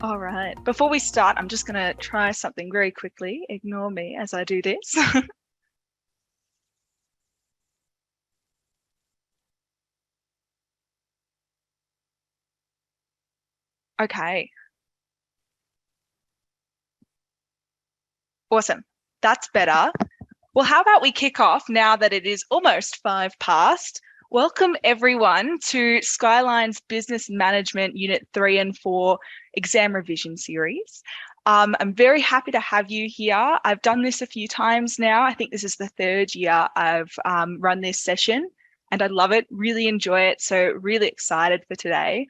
All right. Before we start, I'm just going to try something very quickly. Ignore me as I do this. Okay. Awesome. That's better. Well, how about we kick off now that it is almost 5 past? Welcome everyone to Skyline's Business Management Unit 3 and 4 exam revision series. I'm very happy to have you here. I've done this a few times now. I think this is the 3rd year I've run this session and I love it, really enjoy it. So really excited for today.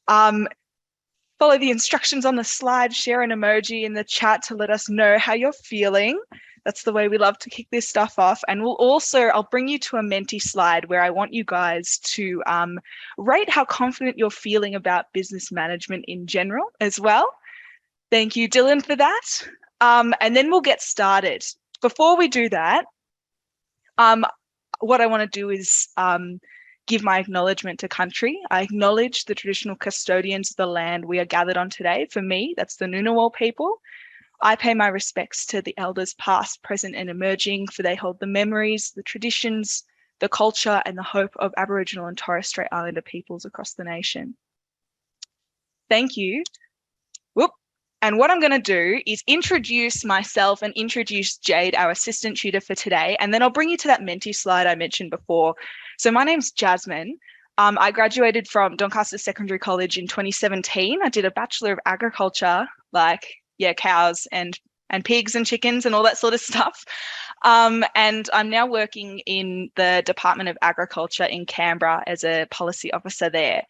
Follow the instructions on the slide, share an emoji in the chat to let us know how you're feeling. That's the way we love to kick this stuff off. And I'll bring you to a Menti slide where I want you guys to rate how confident you're feeling about business management in general as well. Thank you, Dylan, for that. And then we'll get started. Before we do that, what I want to do is give my acknowledgement to country. I acknowledge the traditional custodians of the land we are gathered on today. For me, that's the Ngunnawal people. I pay my respects to the elders past, present and emerging, for they hold the memories, the traditions, the culture and the hope of Aboriginal and Torres Strait Islander peoples across the nation. Thank you. Whoop. And what I'm going to do is introduce myself and introduce Jade, our assistant tutor for today, and then I'll bring you to that Menti slide I mentioned before. So my name's Jasmine. I graduated from Doncaster Secondary College in 2017. I did a Bachelor of Agriculture, cows and pigs and chickens and all that sort of stuff. And I'm now working in the Department of Agriculture in Canberra as a policy officer there.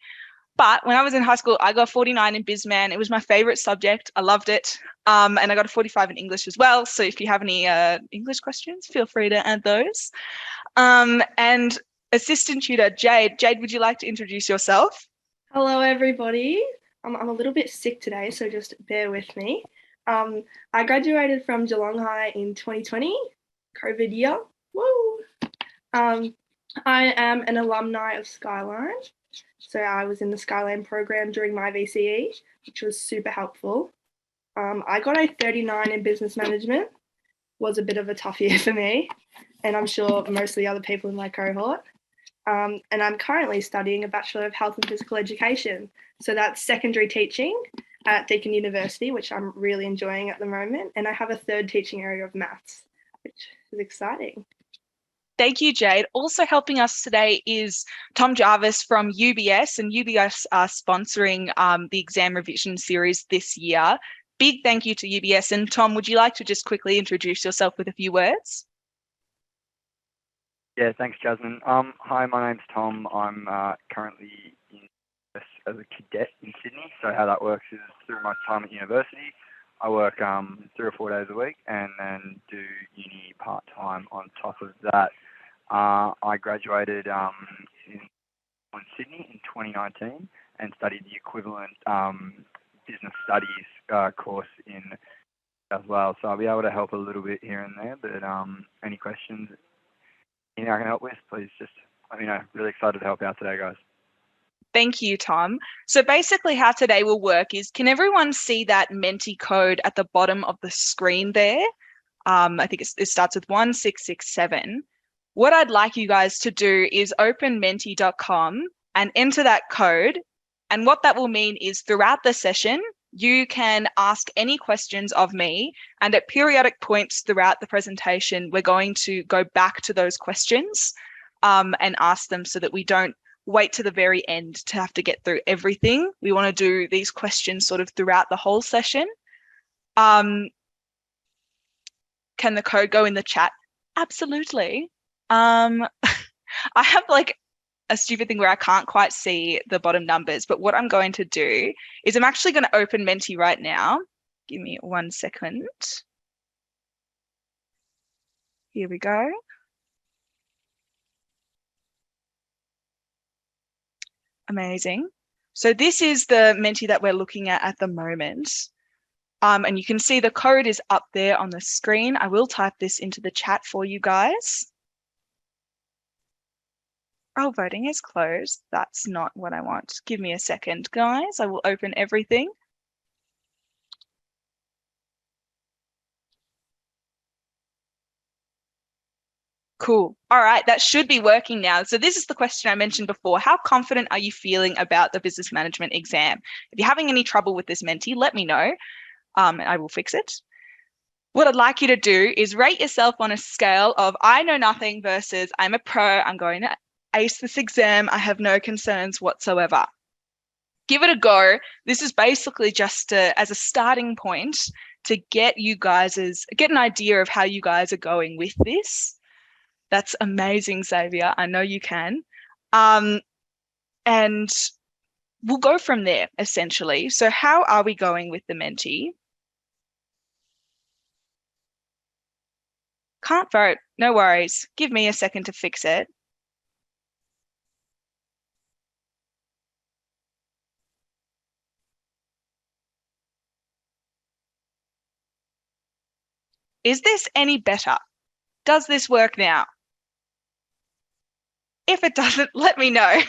But when I was in high school, I got 49 in BizMan. It was my favorite subject. I loved it. And I got a 45 in English as well. So if you have any English questions, feel free to add those. And assistant tutor, Jade. Jade, would you like to introduce yourself? Hello, everybody. I'm a little bit sick today, so just bear with me. I graduated from Geelong High in 2020, COVID year. Woo! I am an alumni of Skyline. So I was in the Skyline program during my VCE, which was super helpful. I got a 39 in business management. Was a bit of a tough year for me, and I'm sure most of the other people in my cohort. And I'm currently studying a Bachelor of Health and Physical Education. So that's secondary teaching at Deakin University, which I'm really enjoying at the moment. And I have a 3rd teaching area of maths, which is exciting. Thank you, Jade. Also helping us today is Tom Jarvis from UBS, and UBS are sponsoring the exam revision series this year. Big thank you to UBS. And Tom, would you like to just quickly introduce yourself with a few words? Yeah, thanks, Jasmine. Hi, my name's Tom. I'm currently as a cadet in Sydney. So how that works is through my time at university, I work 3 or 4 days a week and then do uni part-time on top of that. I graduated in Sydney in 2019 and studied the equivalent business studies course in as well. So I'll be able to help a little bit here and there, but any questions I can help with, please just let me know. Really excited to help out today, guys. Thank you, Tom. So basically how today will work is, can everyone see that Menti code at the bottom of the screen there? I think it starts with 1667. What I'd like you guys to do is open menti.com and enter that code. And what that will mean is throughout the session, you can ask any questions of me, and at periodic points throughout the presentation, we're going to go back to those questions and ask them so that we don't wait to the very end to have to get through everything. We want to do these questions sort of throughout the whole session. Can the code go in the chat? Absolutely. I have a stupid thing where I can't quite see the bottom numbers, but what I'm going to do is I'm actually going to open Menti right now. Give me 1 second. Here we go. Amazing. So this is the Menti that we're looking at the moment. And you can see the code is up there on the screen. I will type this into the chat for you guys. Oh, voting is closed. That's not what I want. Give me a second, guys. I will open everything. Cool. All right, that should be working now. So this is the question I mentioned before. How confident are you feeling about the business management exam? If you're having any trouble with this Menti, let me know, and I will fix it. What I'd like you to do is rate yourself on a scale of I know nothing versus I'm a pro, I'm going to ace this exam, I have no concerns whatsoever. Give it a go. This is basically just as a starting point to get an idea of how you guys are going with this. That's amazing, Xavier. I know you can. And we'll go from there, essentially. So how are we going with the Menti? Can't vote. No worries. Give me a second to fix it. Is this any better? Does this work now? If it doesn't, let me know.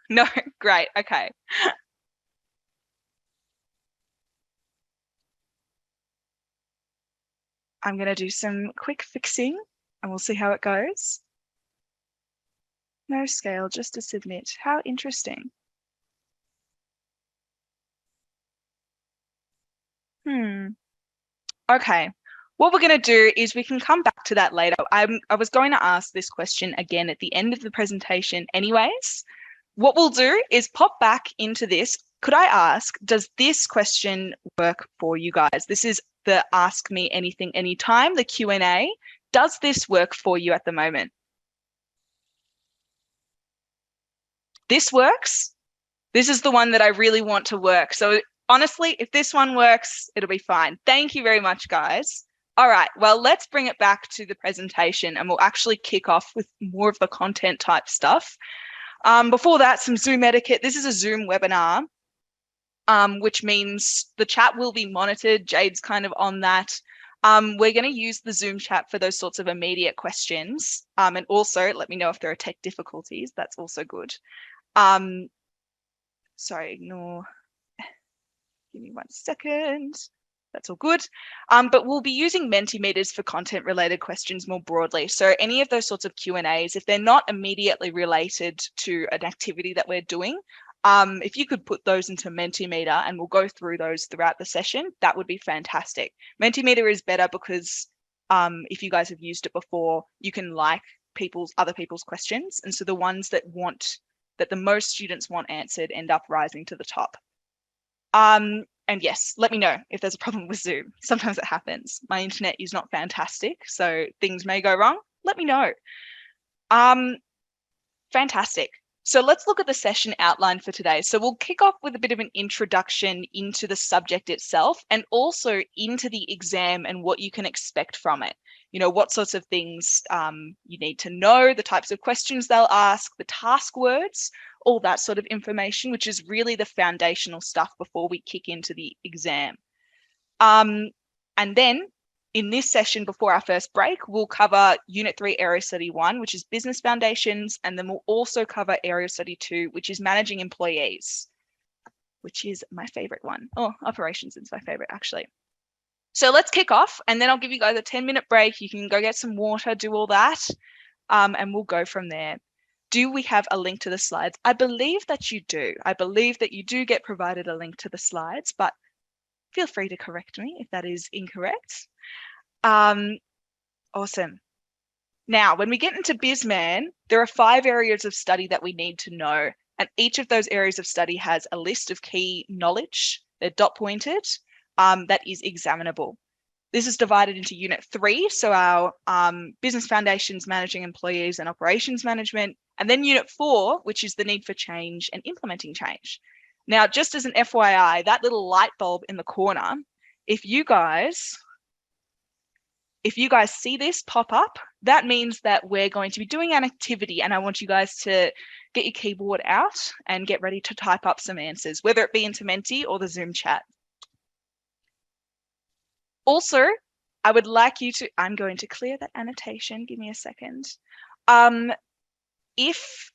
No, great. Okay. I'm going to do some quick fixing and we'll see how it goes. No scale, just to submit. How interesting. Okay. What we're going to do is we can come back to that later. I was going to ask this question again at the end of the presentation anyways. What we'll do is pop back into this. Could I ask, does this question work for you guys? This is the Ask Me Anything Anytime, the Q&A. Does this work for you at the moment? This works? This is the one that I really want to work. So honestly, if this one works, it'll be fine. Thank you very much, guys. All right, well, let's bring it back to the presentation and we'll actually kick off with more of the content type stuff. Before that, some Zoom etiquette. This is a Zoom webinar, which means the chat will be monitored. Jade's kind of on that. We're going to use the Zoom chat for those sorts of immediate questions. And also let me know if there are tech difficulties. That's also good. Sorry, ignore. Give me 1 second. That's all good. But we'll be using Mentimeters for content related questions more broadly. So any of those sorts of Q&As, if they're not immediately related to an activity that we're doing, if you could put those into Mentimeter and we'll go through those throughout the session, that would be fantastic. Mentimeter is better because if you guys have used it before, you can like other people's questions. And so the ones that the most students want answered end up rising to the top. And yes, let me know if there's a problem with Zoom. Sometimes it happens. My internet is not fantastic, so things may go wrong. Let me know. Fantastic. So let's look at the session outline for today. So we'll kick off with a bit of an introduction into the subject itself and also into the exam and what you can expect from it. You know, what sorts of things you need to know, the types of questions they'll ask, the task words, all that sort of information, which is really the foundational stuff before we kick into the exam. And then in this session before our first break, we'll cover Unit 3 Area Study 1, which is Business Foundations, and then we'll also cover Area Study 2, which is Managing Employees, which is my favorite one. Oh, Operations is my favorite, actually. So let's kick off, and then I'll give you guys a 10-minute break. You can go get some water, do all that, and we'll go from there. Do we have a link to the slides? I believe that you do. I believe that you do get provided a link to the slides, but feel free to correct me if that is incorrect. Awesome. Now, when we get into BizMan, there are 5 areas of study that we need to know, and each of those areas of study has a list of key knowledge. They're dot pointed, that is examinable. This is divided into Unit 3, so our Business Foundations, Managing Employees and Operations Management, and then Unit 4, which is the need for change and implementing change. Now, just as an FYI, that little light bulb in the corner, if you guys see this pop up, that means that we're going to be doing an activity, and I want you guys to get your keyboard out and get ready to type up some answers, whether it be into Menti or the Zoom chat. Also, I would like you to, I'm going to clear that annotation. Give me a second. If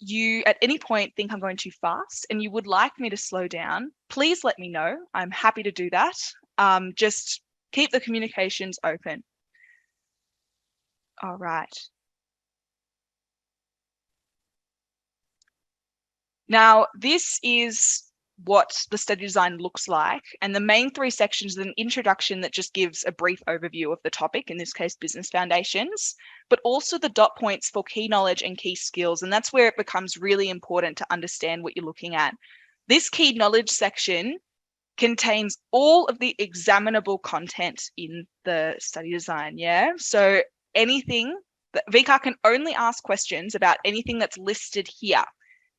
you at any point think I'm going too fast and you would like me to slow down, please let me know. I'm happy to do that. Just keep the communications open. All right. Now, this is what the study design looks like. And the main three sections is an introduction that just gives a brief overview of the topic, in this case, business foundations, but also the dot points for key knowledge and key skills. And that's where it becomes really important to understand what you're looking at. This key knowledge section contains all of the examinable content in the study design. Yeah. So anything that VCAR can only ask questions about anything that's listed here.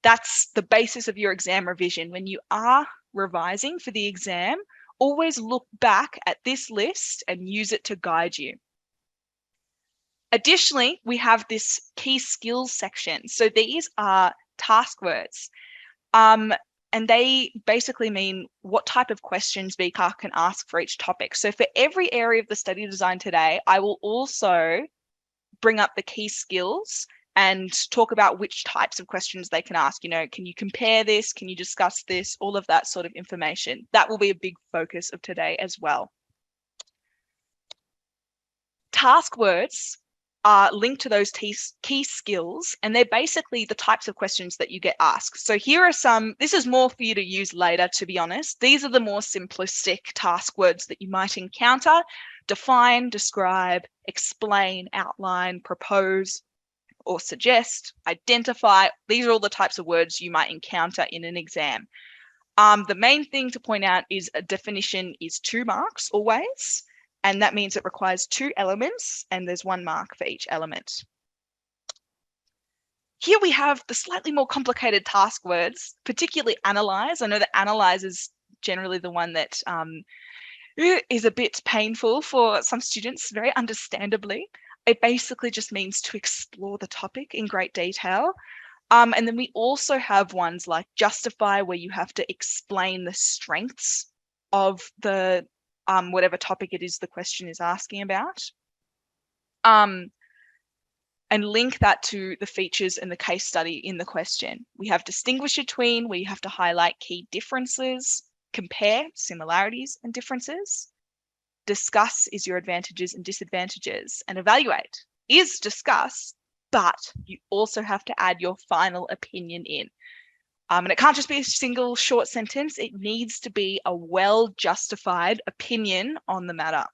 That's the basis of your exam revision. When you are revising for the exam, always look back at this list and use it to guide you. Additionally, we have this key skills section. So these are task words. And they basically mean what type of questions VCAR can ask for each topic. So for every area of the study design today, I will also bring up the key skills and talk about which types of questions they can ask. You know, can you compare this? Can you discuss this? All of that sort of information. That will be a big focus of today as well. Task words are linked to those key skills, and they're basically the types of questions that you get asked. So here are some, this is more for you to use later, to be honest. These are the more simplistic task words that you might encounter: define, describe, explain, outline, propose, or suggest, identify. These are all the types of words you might encounter in an exam. The main thing to point out is a definition is 2 marks always, and that means it requires 2 elements, and there's 1 mark for each element. Here we have the slightly more complicated task words, particularly analyze. I know that analyze is generally the one that is a bit painful for some students, very understandably. It basically just means to explore the topic in great detail. And then we also have ones like justify, where you have to explain the strengths of the whatever topic it is the question is asking about. And link that to the features and the case study in the question. We have distinguish between, where you have to highlight key differences, compare similarities and differences. Discuss is your advantages and disadvantages, and evaluate is discuss, but you also have to add your final opinion in. And it can't just be a single short sentence. It needs to be a well-justified opinion on the matter.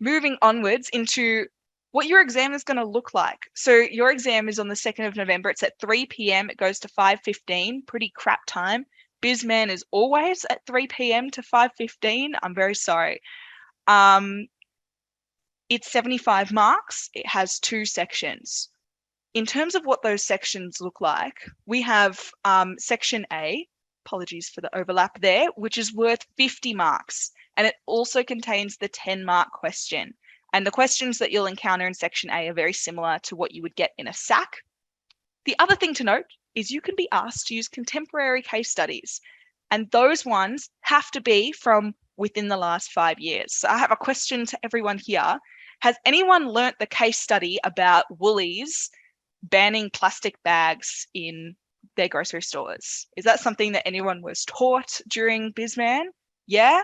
Moving onwards into what your exam is going to look like. So your exam is on the 2nd of November. It's at 3 p.m. It goes to 5:15, pretty crap time. BizMan is always at 3 p.m. to 5:15. I'm very sorry. It's 75 marks. It has 2 sections. In terms of what those sections look like, we have section A, apologies for the overlap there, which is worth 50 marks. And it also contains the 10-mark question. And the questions that you'll encounter in section A are very similar to what you would get in a SAC. The other thing to note is you can be asked to use contemporary case studies, and those ones have to be from within the last 5 years. So I have a question to everyone here. Has anyone learnt the case study about Woolies banning plastic bags in their grocery stores? Is that something that anyone was taught during BizMan? Yeah?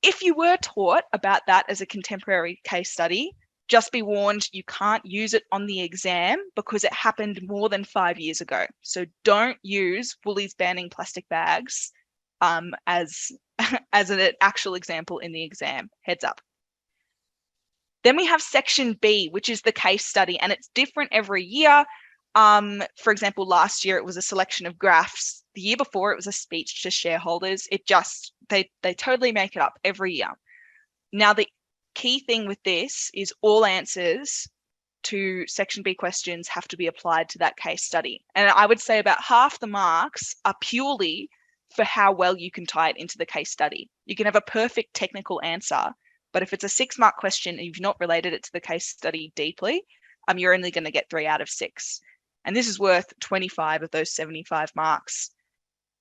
If you were taught about that as a contemporary case study, just be warned, you can't use it on the exam because it happened more than 5 years ago. So don't use Woolies banning plastic bags as an actual example in the exam. Heads up. Then we have section B, which is the case study, and it's different every year. For example, last year it was a selection of graphs. The year before it was a speech to shareholders. They totally make it up every year. Now, the key thing with this is all answers to section B questions have to be applied to that case study. And I would say about half the marks are purely for how well you can tie it into the case study. You can have a perfect technical answer, but if it's a 6-mark question and you've not related it to the case study deeply, you're only going to get 3 out of 6. And this is worth 25 of those 75 marks.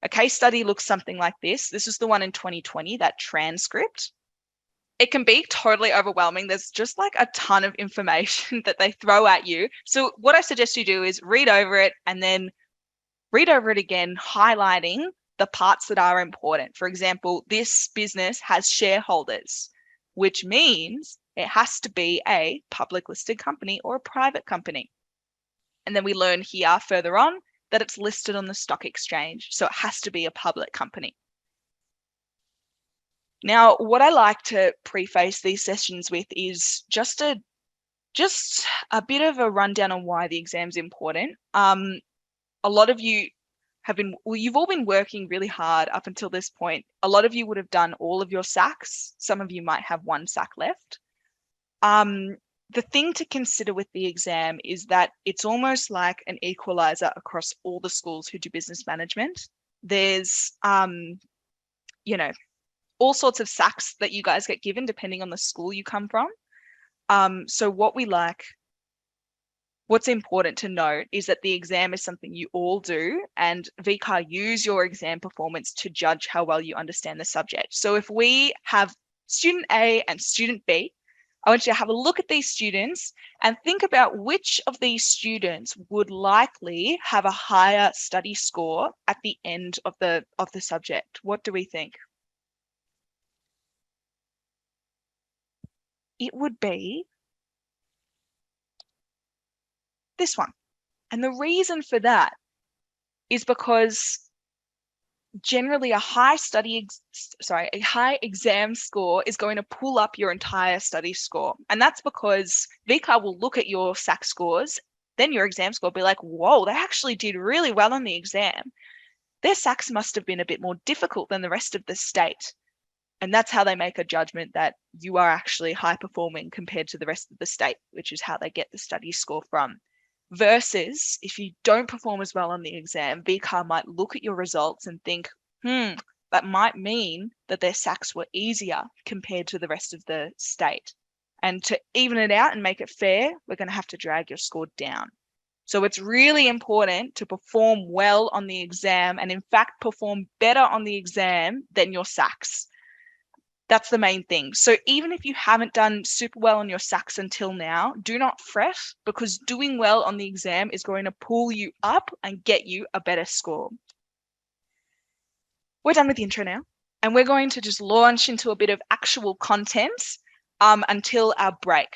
A case study looks something like this. This is the one in 2020, that transcript. It can be totally overwhelming. There's just like a ton of information that they throw at you. So what I suggest you do is read over it and then read over it again, highlighting the parts that are important. For example, this business has shareholders, which means It has to be a public listed company or a private company. And then we learn here further on that it's listed on the stock exchange. So it has to be a public company. Now, what I like to preface these sessions with is just a bit of a rundown on why the exam's important. A lot of you you've all been working really hard up until this point. A lot of you would have done all of your SACs. Some of you might have one SAC left. The thing to consider with the exam is that it's almost like an equalizer across all the schools who do business management. There's, all sorts of SACs that you guys get given depending on the school you come from. So what's important to note is that the exam is something you all do, and VCAR use your exam performance to judge how well you understand the subject. So if we have student A and student B, I want you to have a look at these students and think about which of these students would likely have a higher study score at the end of the subject. What do we think? It would be this one. And the reason for that is because generally a high exam score is going to pull up your entire study score. And that's because VCAR will look at your SAC scores, then your exam score will be like, whoa, they actually did really well on the exam. Their SACs must have been a bit more difficult than the rest of the state. And that's how they make a judgment that you are actually high performing compared to the rest of the state, which is how they get the study score from. Versus if you don't perform as well on the exam, VCAR might look at your results and think, that might mean that their SACs were easier compared to the rest of the state. And to even it out and make it fair, we're going to have to drag your score down. So it's really important to perform well on the exam and in fact perform better on the exam than your SACs. That's the main thing. So even if you haven't done super well on your SACs until now, do not fret, because doing well on the exam is going to pull you up and get you a better score. We're done with the intro now, and we're going to just launch into a bit of actual content until our break.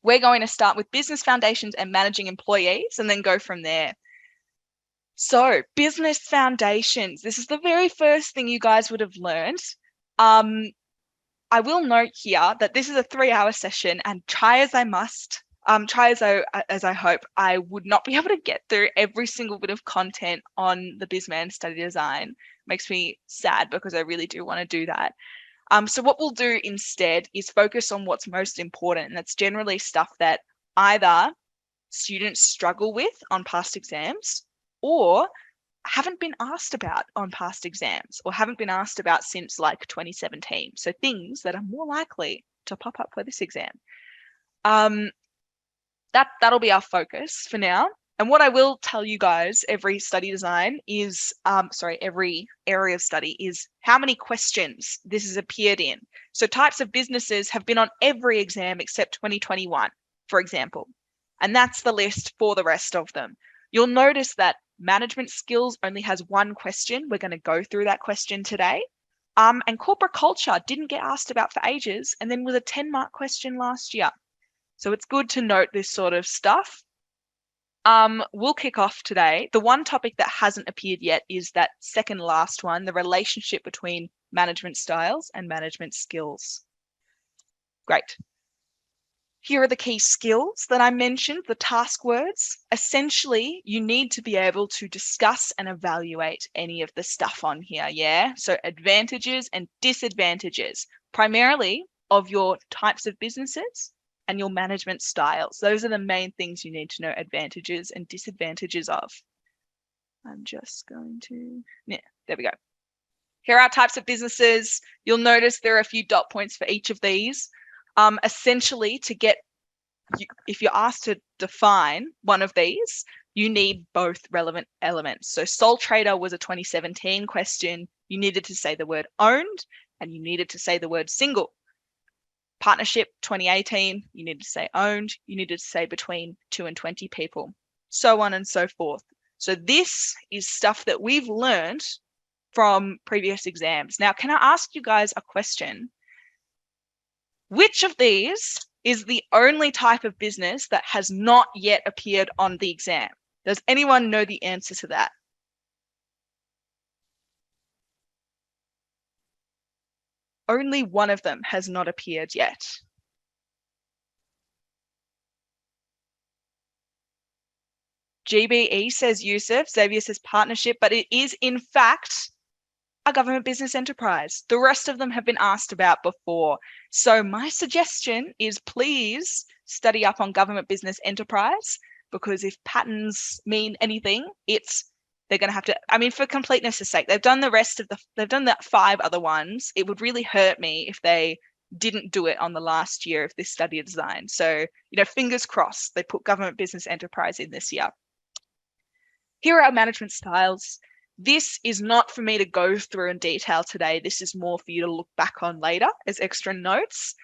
We're going to start with business foundations and managing employees and then go from there. So business foundations, this is the very first thing you guys would have learned. I will note here that this is a 3-hour session, and try as I must, try as I hope, I would not be able to get through every single bit of content on the BizMan study design. Makes me sad because I really do want to do that. So what we'll do instead is focus on what's most important, and that's generally stuff that either students struggle with on past exams or haven't been asked about on past exams or haven't been asked about since like 2017. So things that are more likely to pop up for this exam. That'll be our focus for now. And what I will tell you guys every study design is, every area of study is how many questions this has appeared in. So types of businesses have been on every exam except 2021, for example. And that's the list for the rest of them. You'll notice that management skills only has one question. We're going to go through that question today. And corporate culture didn't get asked about for ages and then was a 10-mark question last year. So it's good to note this sort of stuff. We'll kick off today. The one topic that hasn't appeared yet is that second last one, the relationship between management styles and management skills. Great. Here are the key skills that I mentioned, the task words. Essentially, you need to be able to discuss and evaluate any of the stuff on here, yeah? So advantages and disadvantages, primarily of your types of businesses and your management styles. Those are the main things you need to know advantages and disadvantages of. I'm just going to, there we go. Here are types of businesses. You'll notice there are a few dot points for each of these. Essentially, if you're asked to define one of these, you need both relevant elements. So sole trader was a 2017 question. You needed to say the word owned and you needed to say the word single. Partnership 2018, you needed to say owned. You needed to say between 2 and 20 people, so on and so forth. So this is stuff that we've learned from previous exams. Now, can I ask you guys a question? Which of these is the only type of business that has not yet appeared on the exam? Does anyone know the answer to that? Only one of them has not appeared yet. GBE says Yusuf, Xavier says partnership, but it is in fact a government business enterprise. The rest of them have been asked about before. So my suggestion is please study up on government business enterprise, because if patterns mean anything, they're going to have to, I mean, for completeness' sake, they've done the 5 other ones. It would really hurt me if they didn't do it on the last year of this study of design. So, fingers crossed, they put government business enterprise in this year. Here are our management styles. This is not for me to go through in detail today. This is more for you to look back on later as extra notes.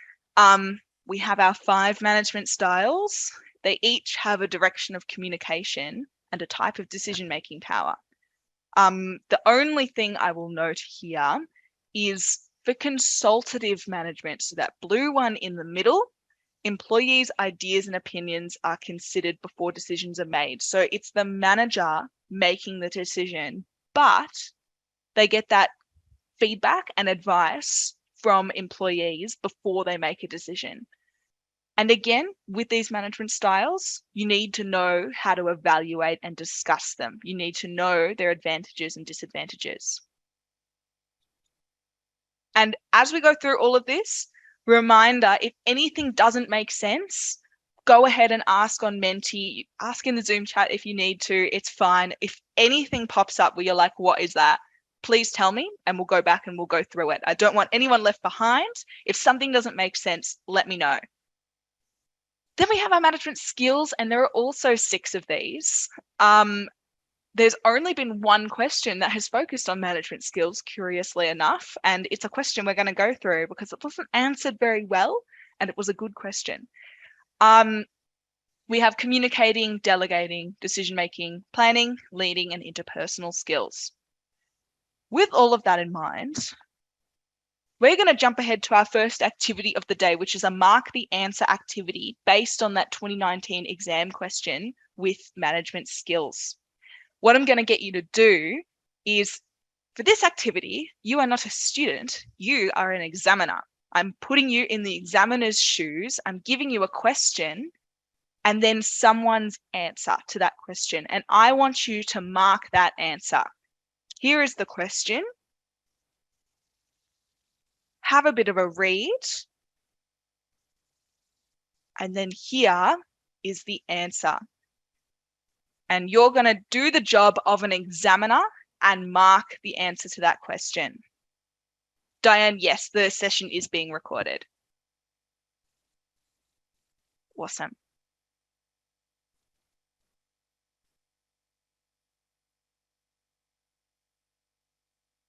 We have our 5 management styles. They each have a direction of communication and a type of decision-making power. The only thing I will note here is for consultative management, so that blue one in the middle, employees' ideas and opinions are considered before decisions are made. So it's the manager making the decision, but they get that feedback and advice from employees before they make a decision. And again, with these management styles, you need to know how to evaluate and discuss them. You need to know their advantages and disadvantages. And as we go through all of this, reminder, if anything doesn't make sense, go ahead and ask on Menti, ask in the Zoom chat if you need to, it's fine. If anything pops up where you're like, what is that? Please tell me and we'll go back and we'll go through it. I don't want anyone left behind. If something doesn't make sense, let me know. Then we have our management skills, and there are also 6 of these. There's only been one question that has focused on management skills, curiously enough, and it's a question we're going to go through because it wasn't answered very well, and it was a good question. We have communicating, delegating, decision-making, planning, leading, and interpersonal skills. With all of that in mind, we're going to jump ahead to our first activity of the day, which is a mark the answer activity based on that 2019 exam question with management skills. What I'm going to get you to do is, for this activity, you are not a student, you are an examiner. I'm putting you in the examiner's shoes. I'm giving you a question and then someone's answer to that question. And I want you to mark that answer. Here is the question. Have a bit of a read. And then here is the answer. And you're going to do the job of an examiner and mark the answer to that question. Diane, yes, the session is being recorded. Awesome.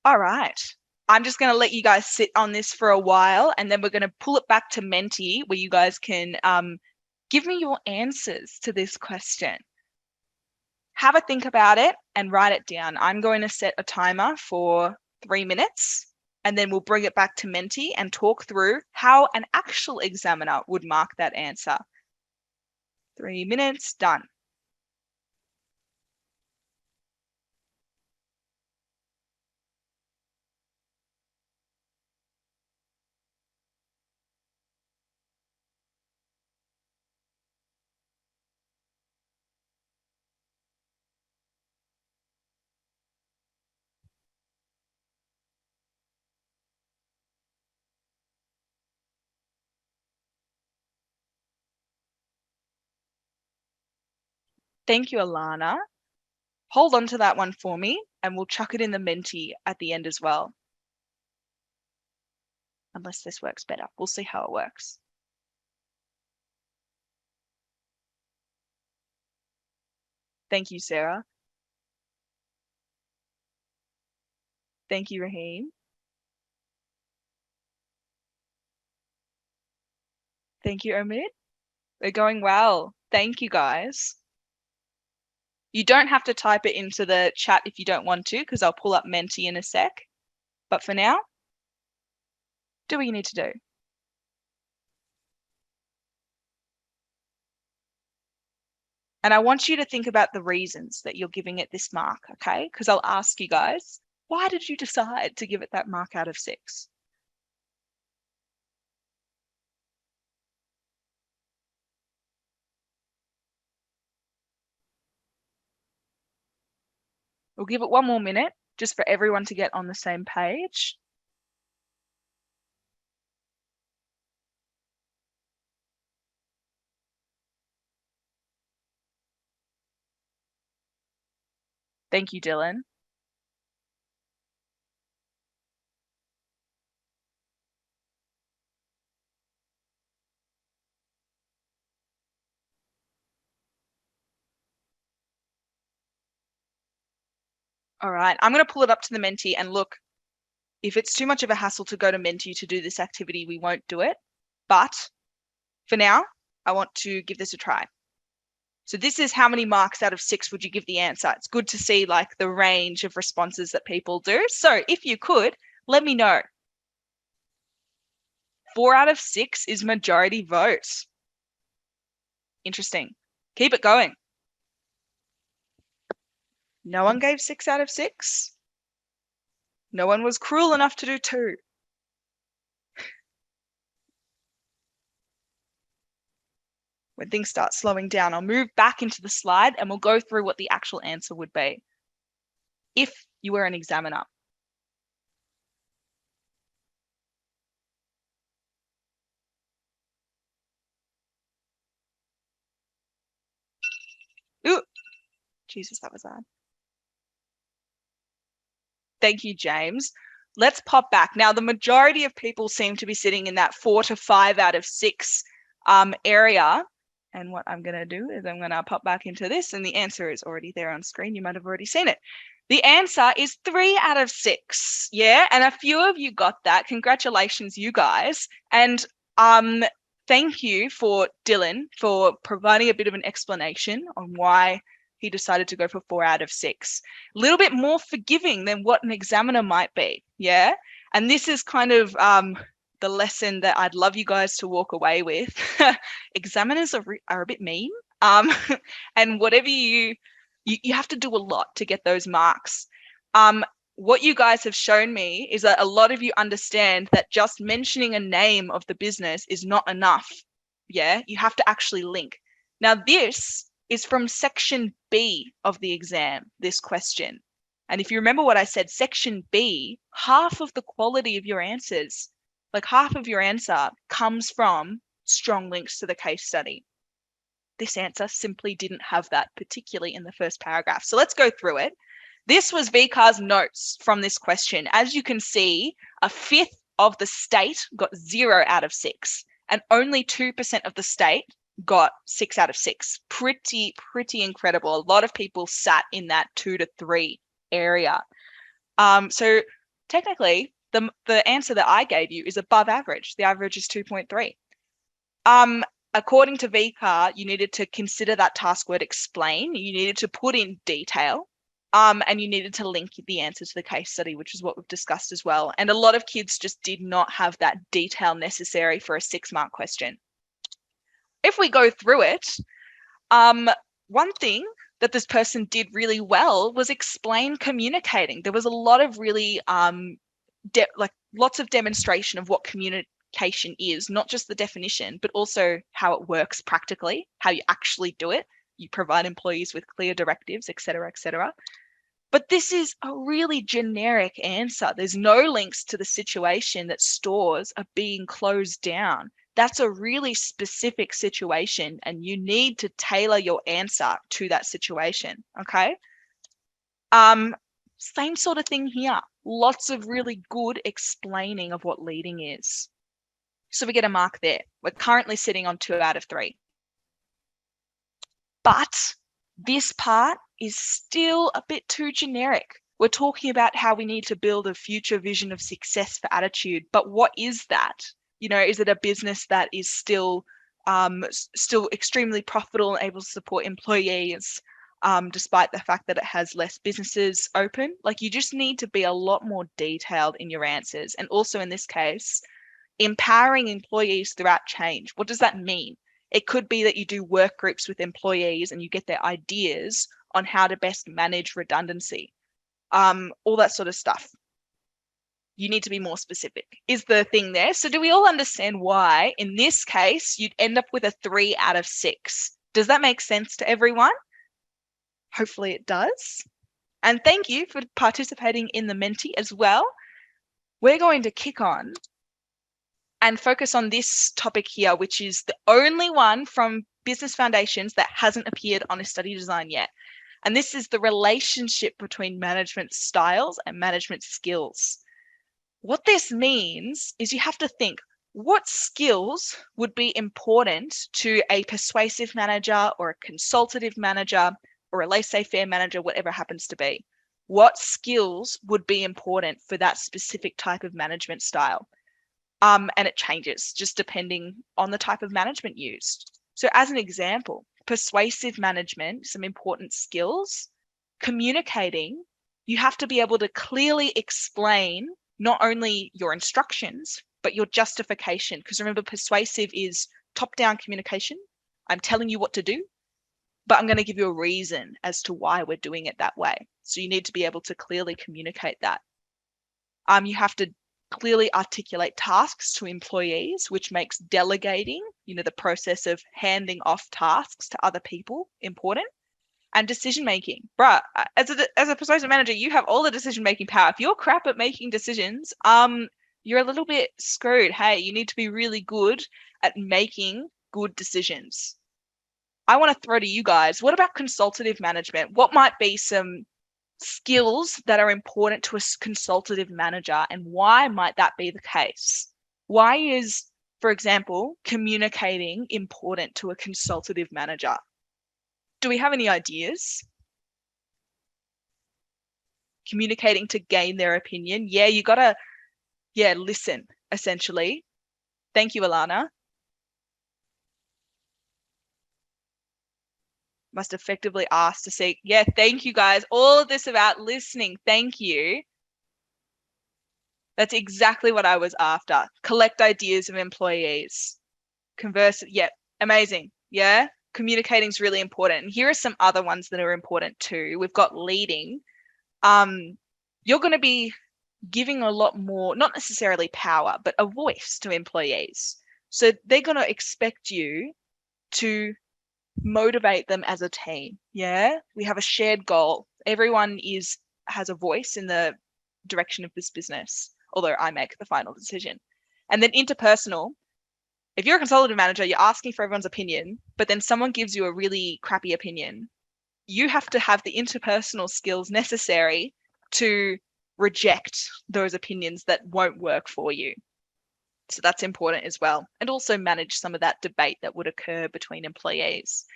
All right. I'm just going to let you guys sit on this for a while, and then we're going to pull it back to Menti, where you guys can give me your answers to this question. Have a think about it and write it down. I'm going to set a timer for 3 minutes, and then we'll bring it back to Menti and talk through how an actual examiner would mark that answer. 3 minutes, done. Thank you, Alana. Hold on to that one for me, and we'll chuck it in the Menti at the end as well. Unless this works better. We'll see how it works. Thank you, Sarah. Thank you, Raheem. Thank you, Omid. We're going well. Thank you, guys. You don't have to type it into the chat if you don't want to, because I'll pull up Menti in a sec. But for now, do what you need to do. And I want you to think about the reasons that you're giving it this mark, okay? Because I'll ask you guys, why did you decide to give it that mark out of 6? We'll give it one more minute just for everyone to get on the same page. Thank you, Dylan. All right, I'm going to pull it up to the mentee and look, if it's too much of a hassle to go to mentee to do this activity, we won't do it. But for now, I want to give this a try. So this is how many marks out of 6 would you give the answer? It's good to see like the range of responses that people do. So if you could, let me know. 4 out of 6 is majority vote. Interesting. Keep it going. No one gave 6 out of 6. No one was cruel enough to do 2. When things start slowing down, I'll move back into the slide and we'll go through what the actual answer would be if you were an examiner. Ooh, Jesus, that was bad. Thank you, James. Let's pop back. Now, the majority of people seem to be sitting in that 4 to 5 out of 6 area. And what I'm going to do is I'm going to pop back into this, and the answer is already there on screen. You might have already seen it. The answer is 3 out of 6. Yeah, and a few of you got that. Congratulations, you guys. And thank you for Dylan for providing a bit of an explanation on why he decided to go for 4 out of 6. A little bit more forgiving than what an examiner might be. Yeah, and this is kind of the lesson that I'd love you guys to walk away with. Examiners are a bit mean, and whatever you have to do a lot to get those marks. What you guys have shown me is that a lot of you understand that just mentioning a name of the business is not enough. Yeah, you have to actually link. Now, this is from section B of the exam, this question. And if you remember what I said, section B, half of the quality of your answers, like half of your answer comes from strong links to the case study. This answer simply didn't have that, particularly in the first paragraph. So let's go through it. This was VCAR's notes from this question. As you can see, 1/5 of the state got 0 out of 6, and only 2% of the state got 6 out of 6. Pretty incredible. A lot of people sat in that 2 to 3 area. So technically, the answer that I gave you is above average. The average is 2.3. According to VCAR, you needed to consider that task word explain. You needed to put in detail, and you needed to link the answer to the case study, which is what we've discussed as well. And a lot of kids just did not have that detail necessary for a 6-mark question. If we go through it, one thing that this person did really well was explain communicating. There was a lot of really lots of demonstration of what communication is, not just the definition, but also how it works practically, how you actually do it. You provide employees with clear directives, et cetera, et cetera. But this is a really generic answer. There's no links to the situation that stores are being closed down. That's a really specific situation, and you need to tailor your answer to that situation, okay? Same sort of thing here. Lots of really good explaining of what leading is. So we get a mark there. We're currently sitting on 2 out of 3. But this part is still a bit too generic. We're talking about how we need to build a future vision of success for Attitude, but what is that? You know, is it a business that is still extremely profitable and able to support employees, despite the fact that it has less businesses open? Like, you just need to be a lot more detailed in your answers. And also in this case, empowering employees throughout change. What does that mean? It could be that you do work groups with employees and you get their ideas on how to best manage redundancy, all that sort of stuff. You need to be more specific is the thing there. So do we all understand why in this case you'd end up with a 3 out of 6? Does that make sense to everyone? Hopefully it does. And thank you for participating in the Menti as well. We're going to kick on and focus on this topic here, which is the only one from Business Foundations that hasn't appeared on a study design yet. And this is the relationship between management styles and management skills. What this means is you have to think, what skills would be important to a persuasive manager or a consultative manager or a laissez-faire manager, whatever happens to be? What skills would be important for that specific type of management style? And it changes just depending on the type of management used. So as an example, persuasive management, some important skills. Communicating, you have to be able to clearly explain not only your instructions, but your justification. Because remember, persuasive is top-down communication. I'm telling you what to do, but I'm going to give you a reason as to why we're doing it that way. So you need to be able to clearly communicate that. You have to clearly articulate tasks to employees, which makes delegating, the process of handing off tasks to other people important. And decision making. Bruh, as a persuasive manager, you have all the decision making power. If you're crap at making decisions, you're a little bit screwed. Hey, you need to be really good at making good decisions. I want to throw to you guys, what about consultative management? What might be some skills that are important to a consultative manager, and why might that be the case? Why is, for example, communicating important to a consultative manager? Do we have any ideas? Communicating to gain their opinion. Yeah, you gotta, listen, essentially. Thank you, Alana. Must effectively ask to seek. Yeah, thank you guys. All of this about listening. Thank you. That's exactly what I was after. Collect ideas of employees. Converse. Yeah, amazing. Yeah, communicating is really important. And here are some other ones that are important too. We've got leading. You're going to be giving a lot more, not necessarily power, but a voice to employees. So they're going to expect you to motivate them as a team. Yeah, we have a shared goal. Everyone has a voice in the direction of this business, although I make the final decision. And then interpersonal. If you're a consultative manager, you're asking for everyone's opinion, but then someone gives you a really crappy opinion. You have to have the interpersonal skills necessary to reject those opinions that won't work for you. So that's important as well. And also manage some of that debate that would occur between employees.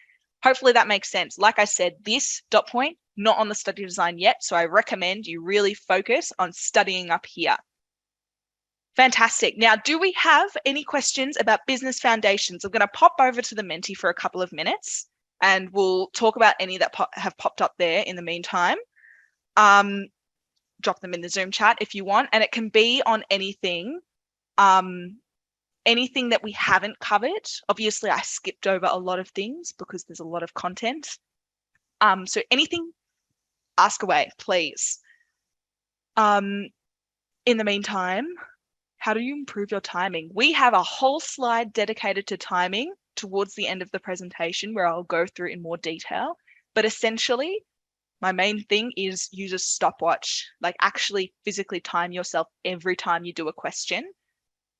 Hopefully that makes sense. Like I said, this dot point, not on the study design yet. So I recommend you really focus on studying up here. Fantastic. Now, do we have any questions about business foundations? I'm going to pop over to the Menti for a couple of minutes and we'll talk about any that have popped up there in the meantime. Drop them in the Zoom chat if you want, and it can be on anything. Anything that we haven't covered. Obviously, I skipped over a lot of things because there's a lot of content. So anything, ask away, please. In the meantime, how do you improve your timing? We have a whole slide dedicated to timing towards the end of the presentation where I'll go through in more detail. But essentially, my main thing is use a stopwatch, like actually physically time yourself every time you do a question.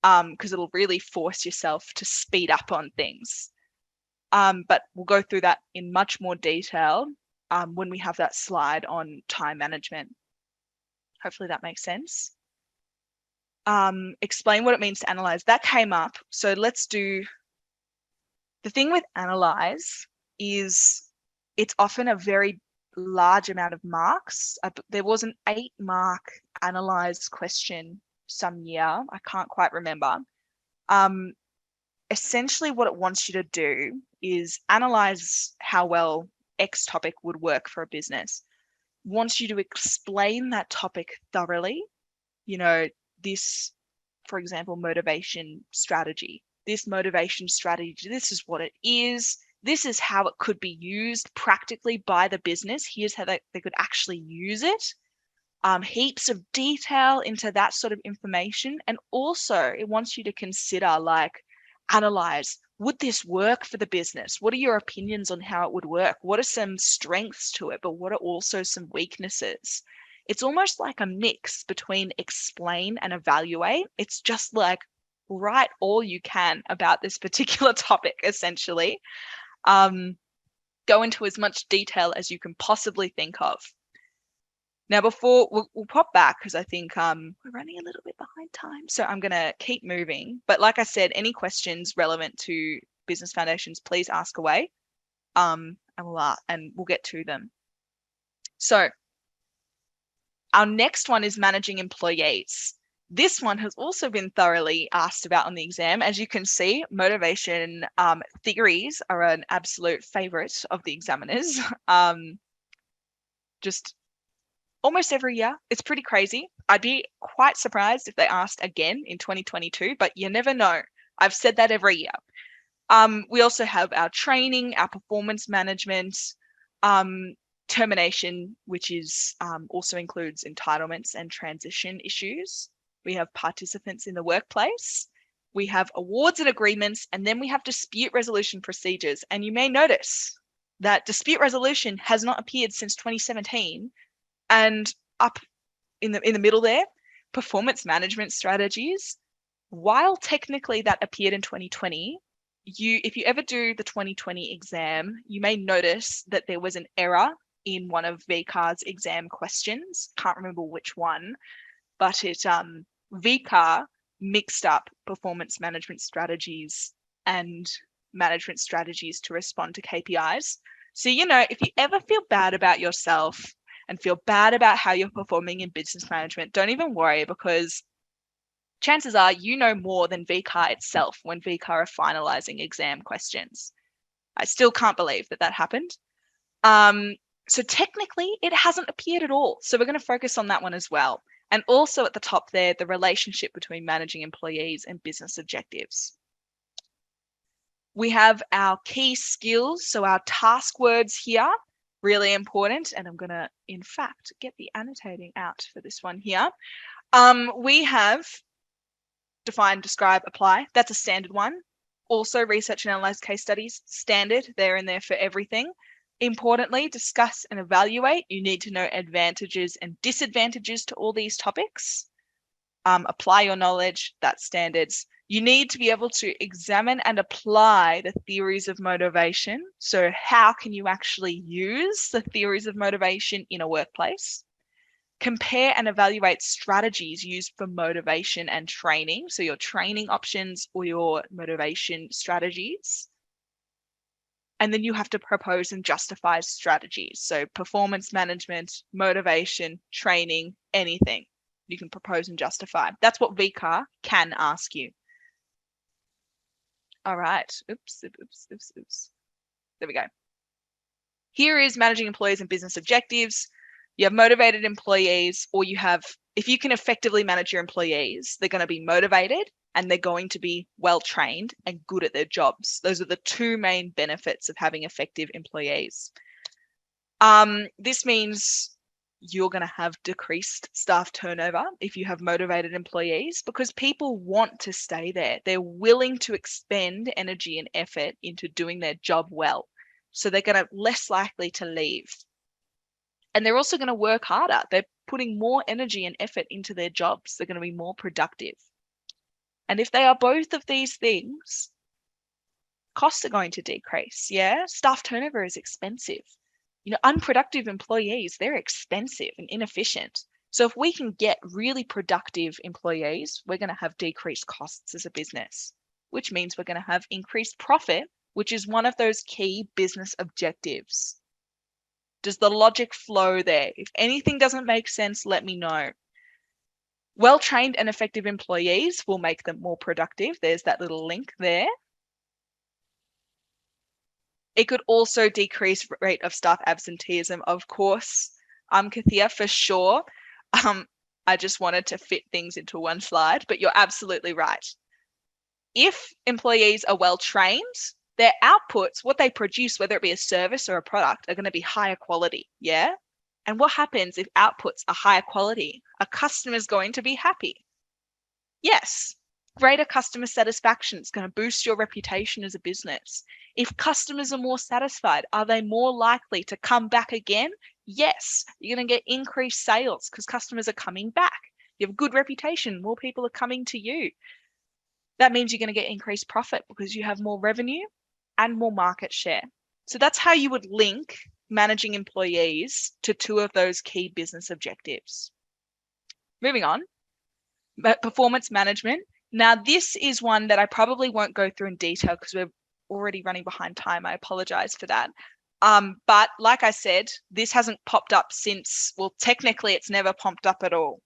Because it'll really force yourself to speed up on things. But we'll go through that in much more detail when we have that slide on time management. Hopefully that makes sense. Explain what it means to analyze. That came up. So let's do, the thing with analyze is it's often a very large amount of marks. There was an 8-mark analyze question some year, I can't quite remember. Essentially what it wants you to do is analyze how well X topic would work for a business. Wants you to explain that topic thoroughly. This, for example, motivation strategy. this motivation strategy, this is what it is. This is how it could be used practically by the business. Here's how they could actually use it. Heaps of detail into that sort of information. And also it wants you to consider, like, analyze, would this work for the business? What are your opinions on how it would work? What are some strengths to it, but what are also some weaknesses? It's almost like a mix between explain and evaluate. It's just like, write all you can about this particular topic, essentially. Go into as much detail as you can possibly think of. Now, before we'll pop back, because I think we're running a little bit behind time, so I'm going to keep moving. But like I said, any questions relevant to business foundations, please ask away, and we'll get to them. So our next one is managing employees. This one has also been thoroughly asked about on the exam. As you can see, motivation theories are an absolute favorite of the examiners. Just almost every year. It's pretty crazy. I'd be quite surprised if they asked again in 2022, but you never know. I've said that every year. We also have our training, our performance management, termination, which is also includes entitlements and transition issues. We have participants in the workplace. We have awards and agreements, and then we have dispute resolution procedures. And you may notice that dispute resolution has not appeared since 2017. And up in the middle there, performance management strategies. While technically that appeared in 2020, if you ever do the 2020 exam, you may notice that there was an error in one of VCAR's exam questions. Can't remember which one, but VCAR mixed up performance management strategies and management strategies to respond to KPIs. So, if you ever feel bad about yourself and feel bad about how you're performing in business management, don't even worry, because chances are you know more than VCAR itself when VCAR are finalizing exam questions. I still can't believe that happened. So technically it hasn't appeared at all. So we're going to focus on that one as well. And also at the top there, the relationship between managing employees and business objectives. We have our key skills. So our task words here, really important. And I'm going to, in fact, get the annotating out for this one here. We have define, describe, apply. That's a standard one. Also, research and analyze case studies, standard. They're in there for everything. Importantly, discuss and evaluate. You need to know advantages and disadvantages to all these topics. Apply your knowledge, that's standards. You need to be able to examine and apply the theories of motivation. So how can you actually use the theories of motivation in a workplace? Compare and evaluate strategies used for motivation and training. So your training options or your motivation strategies. And then you have to propose and justify strategies. So performance management, motivation, training, anything you can propose and justify. That's what VCAR can ask you. All right. Oops. There we go. Here is managing employees and business objectives. You have motivated employees, or you have, if you can effectively manage your employees, they're going to be motivated and they're going to be well trained and good at their jobs. Those are the two main benefits of having effective employees. This means you're going to have decreased staff turnover if you have motivated employees, because people want to stay there. They're willing to expend energy and effort into doing their job well. So they're going to less likely to leave. And they're also going to work harder. They're putting more energy and effort into their jobs. They're going to be more productive. And if they are both of these things, costs are going to decrease. Yeah, staff turnover is expensive. Unproductive employees, they're expensive and inefficient. So if we can get really productive employees, we're going to have decreased costs as a business, which means we're going to have increased profit, which is one of those key business objectives. Does the logic flow there? If anything doesn't make sense, let me know. Well-trained and effective employees will make them more productive. There's that little link there. It could also decrease rate of staff absenteeism, of course. Kathia, for sure. I just wanted to fit things into one slide, but you're absolutely right. If employees are well trained, their outputs, what they produce, whether it be a service or a product, are going to be higher quality. Yeah. And what happens if outputs are higher quality? A customer is going to be happy. Yes. Greater customer satisfaction is going to boost your reputation as a business. If customers are more satisfied, are they more likely to come back again? Yes. You're going to get increased sales because customers are coming back. You have a good reputation, more people are coming to you. That means you're going to get increased profit because you have more revenue and more market share. So that's how you would link managing employees to two of those key business objectives. Moving on, performance management. Now, this is one that I probably won't go through in detail because we're already running behind time. I apologize for that. But like I said, this hasn't popped up since, well, technically it's never popped up at all.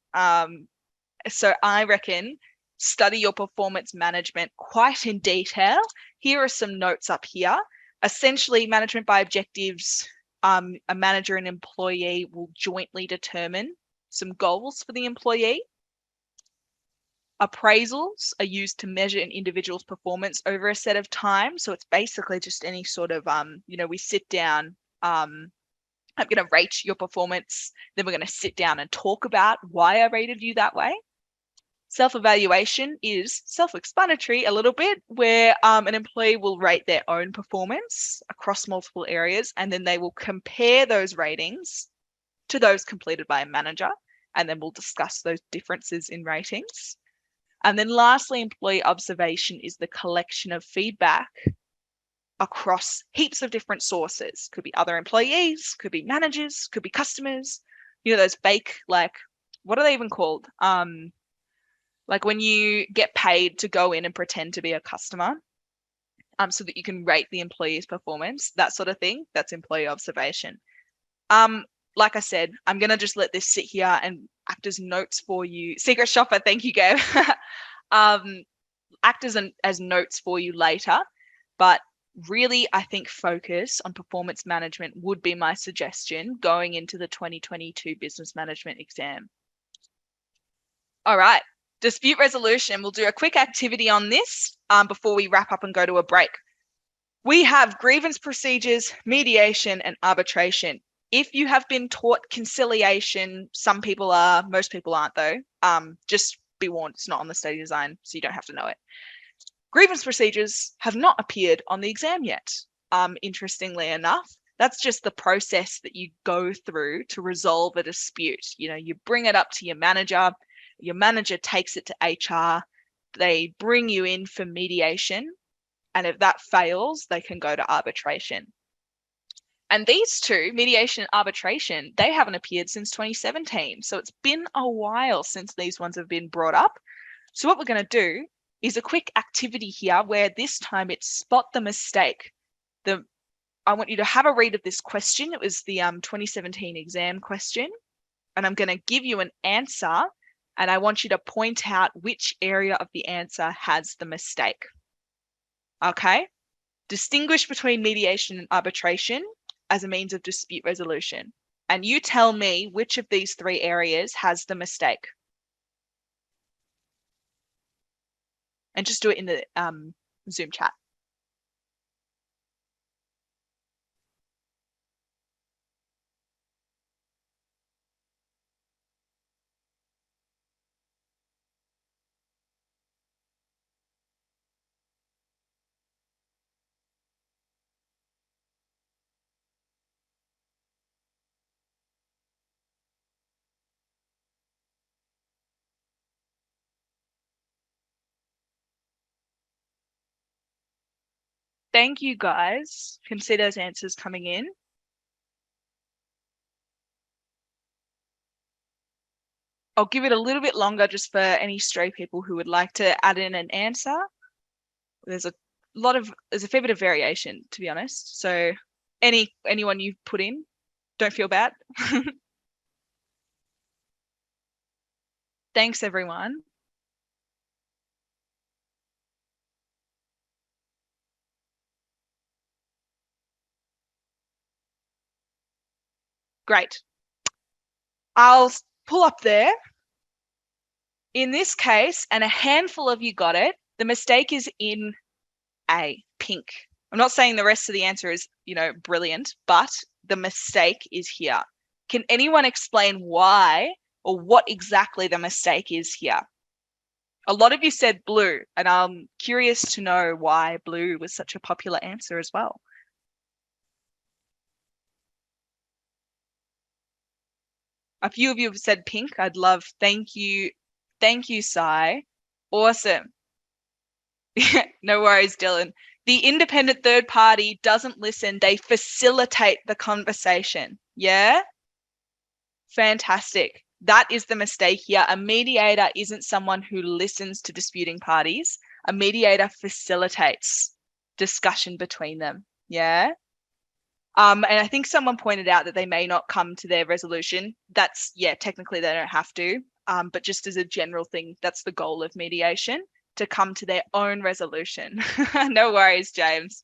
So I reckon study your performance management quite in detail. Here are some notes up here. Essentially, management by objectives, a manager and employee will jointly determine some goals for the employee. Appraisals are used to measure an individual's performance over a set of time. So it's basically just any sort of, we sit down, I'm going to rate your performance, then we're going to sit down and talk about why I rated you that way. Self-evaluation is self-explanatory a little bit, where an employee will rate their own performance across multiple areas, and then they will compare those ratings to those completed by a manager, and then we'll discuss those differences in ratings. And then lastly, employee observation is the collection of feedback across heaps of different sources. Could be other employees, could be managers, could be customers. You know, those fake, like, what are they even called? Like when you get paid to go in and pretend to be a customer, so that you can rate the employee's performance, that sort of thing. That's employee observation. Like I said, I'm going to just let this sit here and act as notes for you. Secret shopper, thank you, Gabe. Act as notes for you later. But really, I think focus on performance management would be my suggestion going into the 2022 business management exam. All right, dispute resolution. We'll do a quick activity on this before we wrap up and go to a break. We have grievance procedures, mediation, and arbitration. If you have been taught conciliation, some people are, most people aren't though. Just be warned, it's not on the study design, so you don't have to know it. Grievance procedures have not appeared on the exam yet, interestingly enough. That's just the process that you go through to resolve a dispute. You know, you bring it up to your manager takes it to HR, they bring you in for mediation, and if that fails, they can go to arbitration. And these two, mediation and arbitration, they haven't appeared since 2017. So it's been a while since these ones have been brought up. So what we're going to do is a quick activity here where this time it's spot the mistake. I want you to have a read of this question. It was the 2017 exam question. And I'm going to give you an answer. And I want you to point out which area of the answer has the mistake. Okay? Distinguish between mediation and arbitration as a means of dispute resolution. And you tell me which of these three areas has the mistake. And just do it in the Zoom chat. Thank you, guys. You can see those answers coming in. I'll give it a little bit longer just for any stray people who would like to add in an answer. There's a fair bit of variation, to be honest. So anyone you've put in, don't feel bad. Thanks, everyone. Great. I'll pull up there. In this case, and a handful of you got it, The mistake is in A, pink. I'm not saying the rest of the answer is, brilliant, but the mistake is here. Can anyone explain why or what exactly the mistake is here? A lot of you said blue, and I'm curious to know why blue was such a popular answer as well. A few of you have said pink. I'd love, thank you. Thank you, Sai. Awesome. No worries, Dylan. The independent third party doesn't listen. They facilitate the conversation. Yeah? Fantastic. That is the mistake here. A mediator isn't someone who listens to disputing parties. A mediator facilitates discussion between them. Yeah? And I think someone pointed out that they may not come to their resolution. That's, technically they don't have to. But just as a general thing, that's the goal of mediation, to come to their own resolution. No worries, James.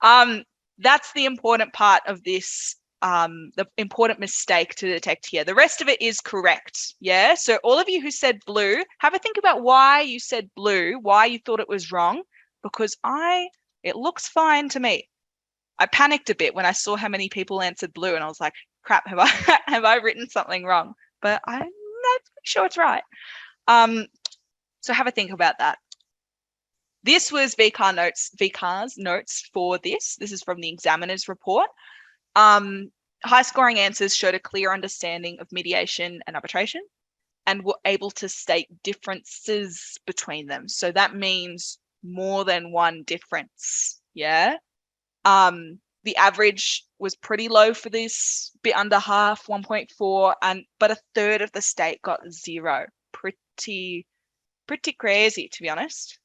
That's the important part of this, the important mistake to detect here. The rest of it is correct. Yeah. So all of you who said blue, have a think about why you said blue, why you thought it was wrong, because it looks fine to me. I panicked a bit when I saw how many people answered blue, and I was like, crap, have I written something wrong? But I'm not sure it's right. So have a think about that. This was VCAR's notes for this. This is from the examiner's report. High scoring answers showed a clear understanding of mediation and arbitration and were able to state differences between them. So that means more than one difference. Yeah. The average was pretty low for this, bit under half, 1.4, but a third of the state got 0. Pretty crazy, to be honest.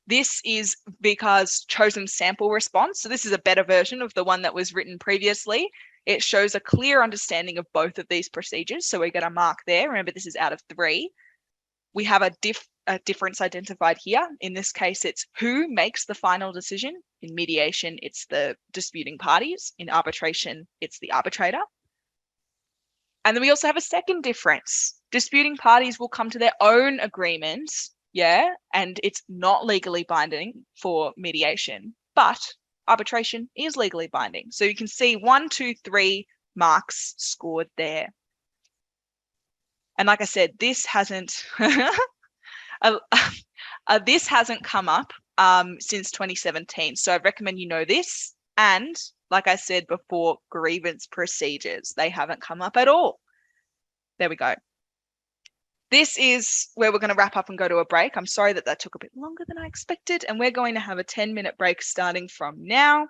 This is VCAR's chosen sample response. So this is a better version of the one that was written previously. It shows a clear understanding of both of these procedures. So we get a mark there. Remember, this is out of 3. We have a difference identified here. In this case, it's who makes the final decision. In mediation, it's the disputing parties. In arbitration, it's the arbitrator. And then we also have a second difference. Disputing parties will come to their own agreements, and it's not legally binding for mediation, but arbitration is legally binding. So you can see 1, 2, 3 marks scored there. And like I said, this hasn't this hasn't come up since 2017. So I recommend you know this. And like I said before, grievance procedures, they haven't come up at all. There we go. This is where we're going to wrap up and go to a break. I'm sorry that took a bit longer than I expected. And we're going to have a 10-minute break starting from now.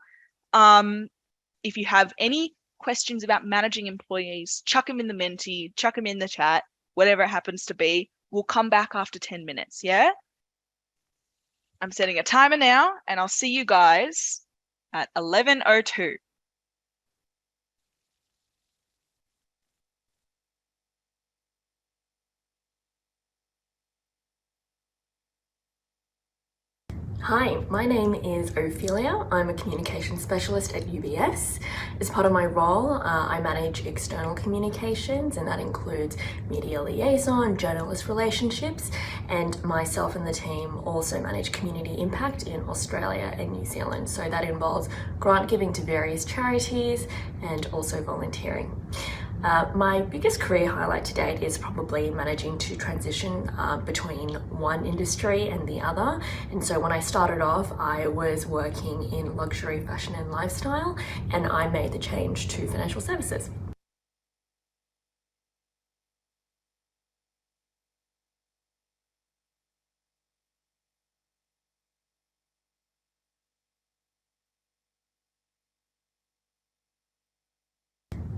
If you have any questions about managing employees, chuck them in the Menti, chuck them in the chat, whatever it happens to be. We'll come back after 10 minutes, yeah? I'm setting a timer now, and I'll see you guys at 11:02. Hi, my name is Ophelia. I'm a communication specialist at UBS. As part of my role, I manage external communications, and that includes media liaison, journalist relationships, and myself and the team also manage community impact in Australia and New Zealand. So that involves grant giving to various charities and also volunteering. My biggest career highlight to date is probably managing to transition between one industry and the other. And so when I started off, I was working in luxury fashion and lifestyle, and I made the change to financial services.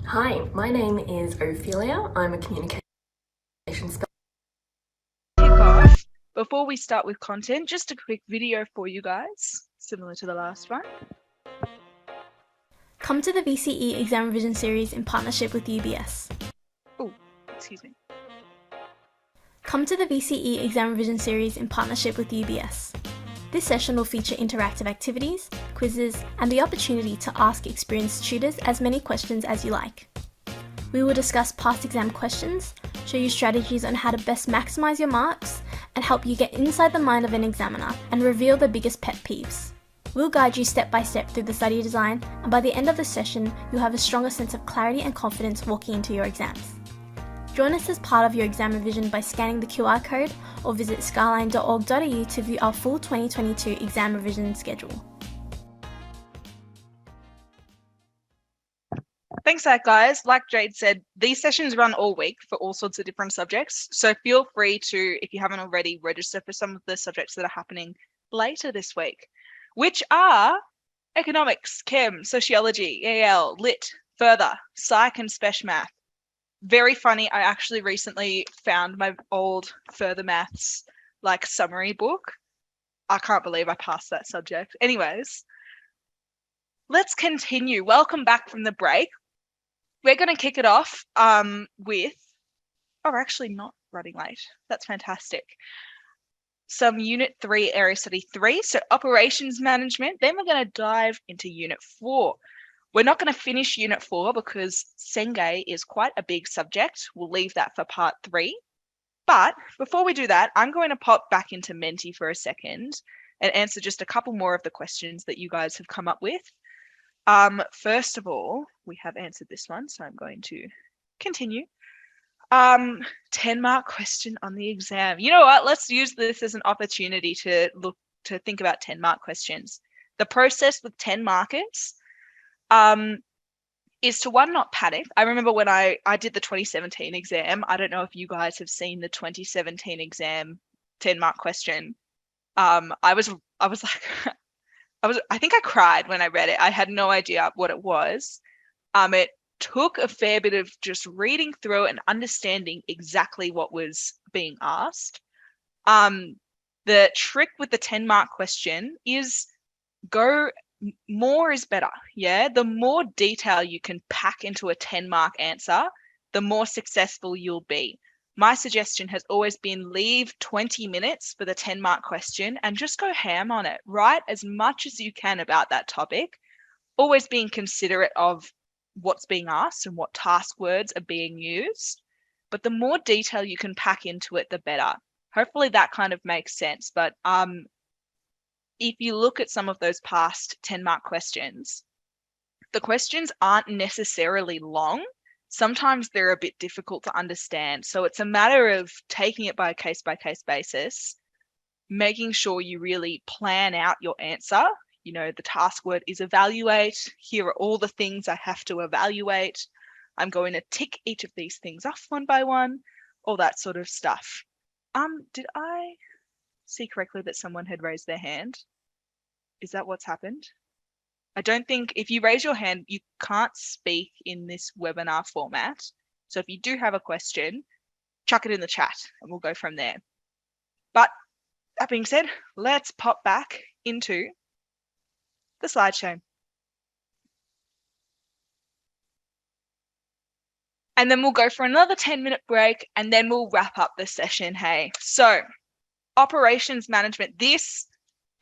Hi, my name is Ophelia. I'm a communication specialist. Kick off. Before we start with content, just a quick video for you guys, similar to the last one. Come to the VCE Exam Revision Series in partnership with UBS. Oh, excuse me. Come to the VCE Exam Revision Series in partnership with UBS. This session will feature interactive activities, quizzes, and the opportunity to ask experienced tutors as many questions as you like. We will discuss past exam questions, show you strategies on how to best maximize your marks, and help you get inside the mind of an examiner and reveal the biggest pet peeves. We'll guide you step by step through the study design, and by the end of the session, you'll have a stronger sense of clarity and confidence walking into your exams. Join us as part of your exam revision by scanning the QR code or visit skyline.org.au to view our full 2022 exam revision schedule. Thanks for that, guys. Like Jade said, these sessions run all week for all sorts of different subjects. So feel free to, if you haven't already, register for some of the subjects that are happening later this week, which are economics, chem, sociology, EL, lit, further, psych and spec math. Very funny. I actually recently found my old further maths summary book. I can't believe I passed that subject. Anyways, let's continue. Welcome back from the break. We're going to kick it off with, we're actually not running late. That's fantastic. Some Unit 3, Area Study 3, so Operations Management. Then we're going to dive into Unit 4. We're not going to finish Unit 4 because Senge is quite a big subject. We'll leave that for Part 3. But before we do that, I'm going to pop back into Menti for a second and answer just a couple more of the questions that you guys have come up with. First of all, we have answered this one, so I'm going to continue. 10-mark question on the exam. You know what? Let's use this as an opportunity to think about 10-mark questions. The process with 10 markers is to, one, not panic. I remember when I did the 2017 exam. I don't know if you guys have seen the 2017 exam 10-mark question. I think I cried when I read it. I had no idea what it was. It took a fair bit of just reading through and understanding exactly what was being asked. The trick with the 10-mark question is more is better. Yeah, the more detail you can pack into a 10-mark answer, the more successful you'll be. My suggestion has always been leave 20 minutes for the 10-mark question and just go ham on it. Write as much as you can about that topic, always being considerate of what's being asked and what task words are being used. But the more detail you can pack into it, the better. Hopefully that kind of makes sense. But if you look at some of those past 10-mark questions, the questions aren't necessarily long. Sometimes they're a bit difficult to understand. So it's a matter of taking it by a case-by-case basis, making sure you really plan out your answer. You know, the task word is evaluate. Here are all the things I have to evaluate. I'm going to tick each of these things off one by one, all that sort of stuff. Did I see correctly that someone had raised their hand? Is that what's happened? I don't think, if you raise your hand, you can't speak in this webinar format. So if you do have a question, chuck it in the chat and we'll go from there. But that being said, let's pop back into the slideshow. And then we'll go for another 10-minute break and then we'll wrap up the session, hey. So, Operations Management, this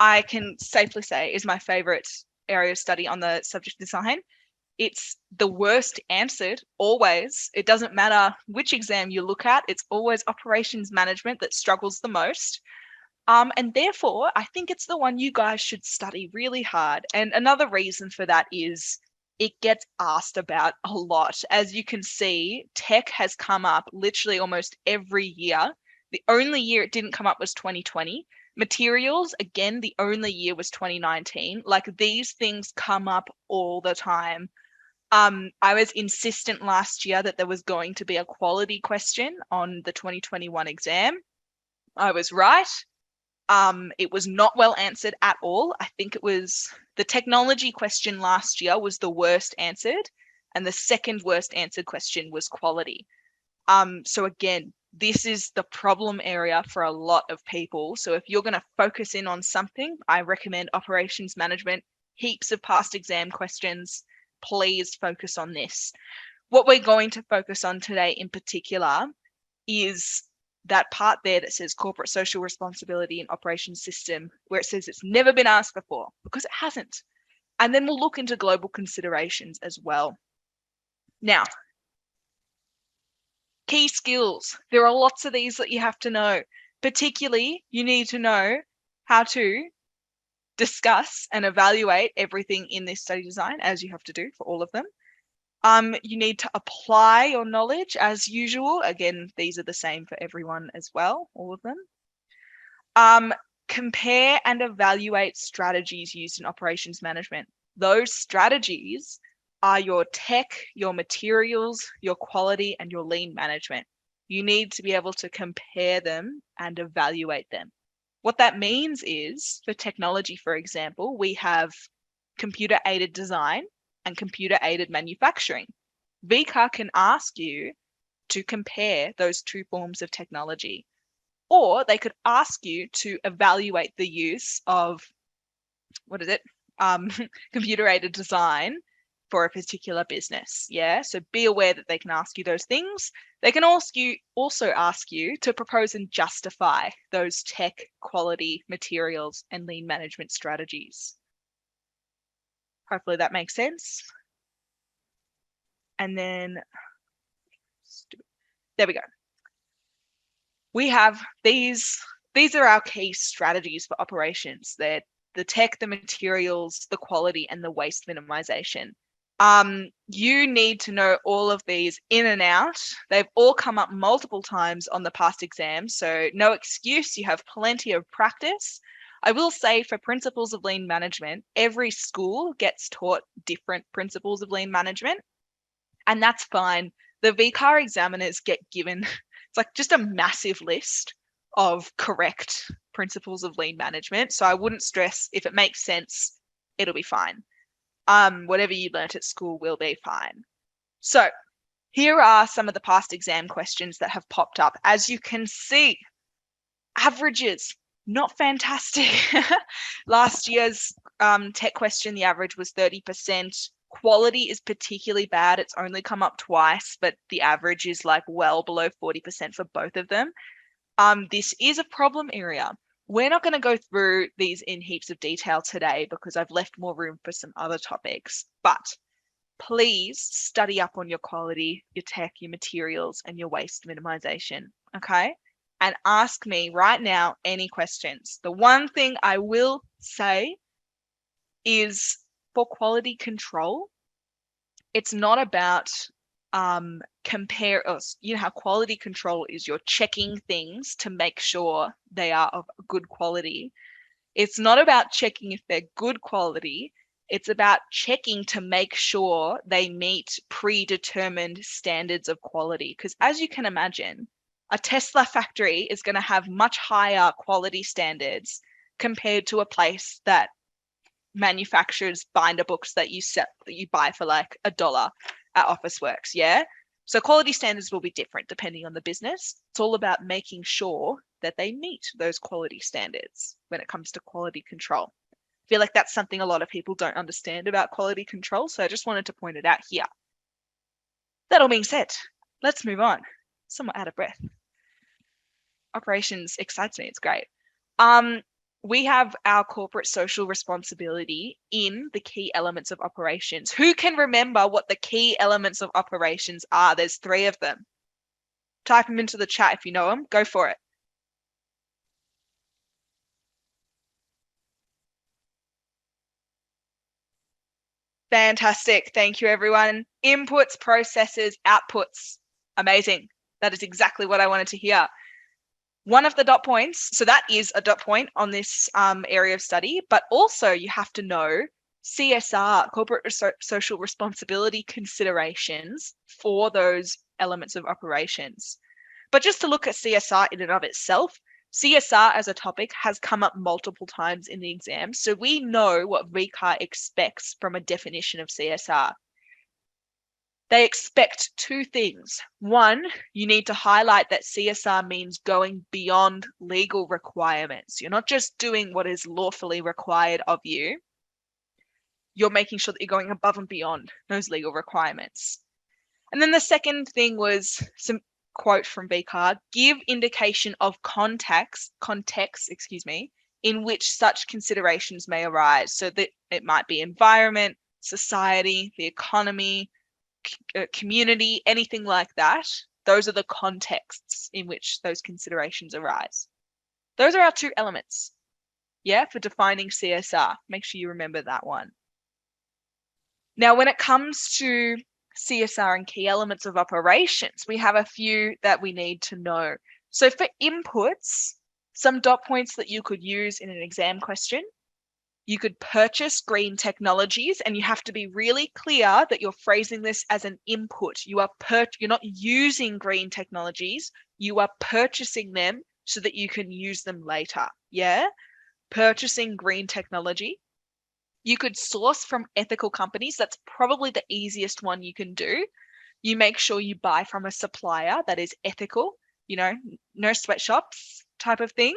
I can safely say is my favorite area of study on the subject design. It's the worst answered, always. It doesn't matter which exam you look at, it's always Operations Management that struggles the most. And therefore, I think it's the one you guys should study really hard. And another reason for that is it gets asked about a lot. As you can see, tech has come up literally almost every year. The only year it didn't come up was 2020. Materials, again, the only year was 2019. Like, these things come up all the time. I was insistent last year that there was going to be a quality question on the 2021 exam. I was right. It was not well answered at all. I think it was the technology question last year was the worst answered, and the second worst answered question was quality. So again, this is the problem area for a lot of people. So if you're going to focus in on something, I recommend Operations Management, heaps of past exam questions. Please focus on this. What we're going to focus on today in particular is that part there that says corporate social responsibility and operations system, where it says it's never been asked before, because it hasn't. And then we'll look into global considerations as well. Now, Key skills. There are lots of these that you have to know. Particularly, you need to know how to discuss and evaluate everything in this study design, as you have to do for all of them. You need to apply your knowledge as usual. Again, these are the same for everyone as well, all of them. Compare and evaluate strategies used in operations management. Those strategies are your tech, your materials, your quality, and your lean management. You need to be able to compare them and evaluate them. What that means is, for technology, for example, we have computer-aided design and computer-aided manufacturing. VCAR can ask you to compare those two forms of technology, or they could ask you to evaluate the use of, computer-aided design for a particular business. Yeah, so be aware that they can ask you those things. They can also ask you to propose and justify those tech, quality, materials, and lean management strategies. Hopefully that makes sense. And then, there we go. We have these are our key strategies for operations. They're the tech, the materials, the quality, and the waste minimization. You need to know all of these in and out. They've all come up multiple times on the past exams, so no excuse. You have plenty of practice. I will say, for principles of lean management, every school gets taught different principles of lean management, and that's fine. The VCAR examiners get given, it's like just a massive list of correct principles of lean management. So I wouldn't stress. If it makes sense, it'll be fine. Whatever you learnt at school will be fine. So here are some of the past exam questions that have popped up. As you can see, averages, not fantastic. Last year's tech question, the average was 30%. Quality is particularly bad. It's only come up twice, but the average is like well below 40% for both of them. This is a problem area. We're not going to go through these in heaps of detail today because I've left more room for some other topics, but please study up on your quality, your tech, your materials, and your waste minimization, okay? And ask me right now any questions. The one thing I will say is, for quality control, it's not about how quality control is you're checking things to make sure they are of good quality. It's not about checking if they're good quality. It's about checking to make sure they meet predetermined standards of quality. Because as you can imagine, a Tesla factory is going to have much higher quality standards compared to a place that manufactures binder books that you buy for like $1 at Officeworks. Yeah. So quality standards will be different depending on the business. It's all about making sure that they meet those quality standards when it comes to quality control. I feel like that's something a lot of people don't understand about quality control. So I just wanted to point it out here. That all being said, let's move on. Somewhat out of breath. Operations excites me. It's great. We have our corporate social responsibility in the key elements of operations. Who can remember what the key elements of operations are? There's 3 of them. Type them into the chat if you know them. Go for it. Fantastic. Thank you, everyone. Inputs, processes, outputs. Amazing. That is exactly what I wanted to hear. One of the dot points, so that is a dot point on this area of study, but also you have to know CSR, corporate social responsibility considerations for those elements of operations. But just to look at CSR in and of itself, CSR as a topic has come up multiple times in the exam, so we know what VCAR expects from a definition of CSR. They expect 2 things. 1, you need to highlight that CSR means going beyond legal requirements. You're not just doing what is lawfully required of you. You're making sure that you're going above and beyond those legal requirements. And then the second thing was some quote from VCAR, give indication of context, in which such considerations may arise. So that it might be environment, society, the economy, community, anything like that. Those are the contexts in which those considerations arise. Those are our two elements, yeah, for defining CSR. Make sure you remember that one. Now, when it comes to CSR and key elements of operations, we have a few that we need to know. So for inputs, some dot points that you could use in an exam question. You could purchase green technologies, and you have to be really clear that you're phrasing this as an input. You're not using green technologies, you are purchasing them so that you can use them later. Yeah, purchasing green technology. You could source from ethical companies. That's probably the easiest one you can do. You make sure you buy from a supplier that is ethical, no sweatshops type of thing.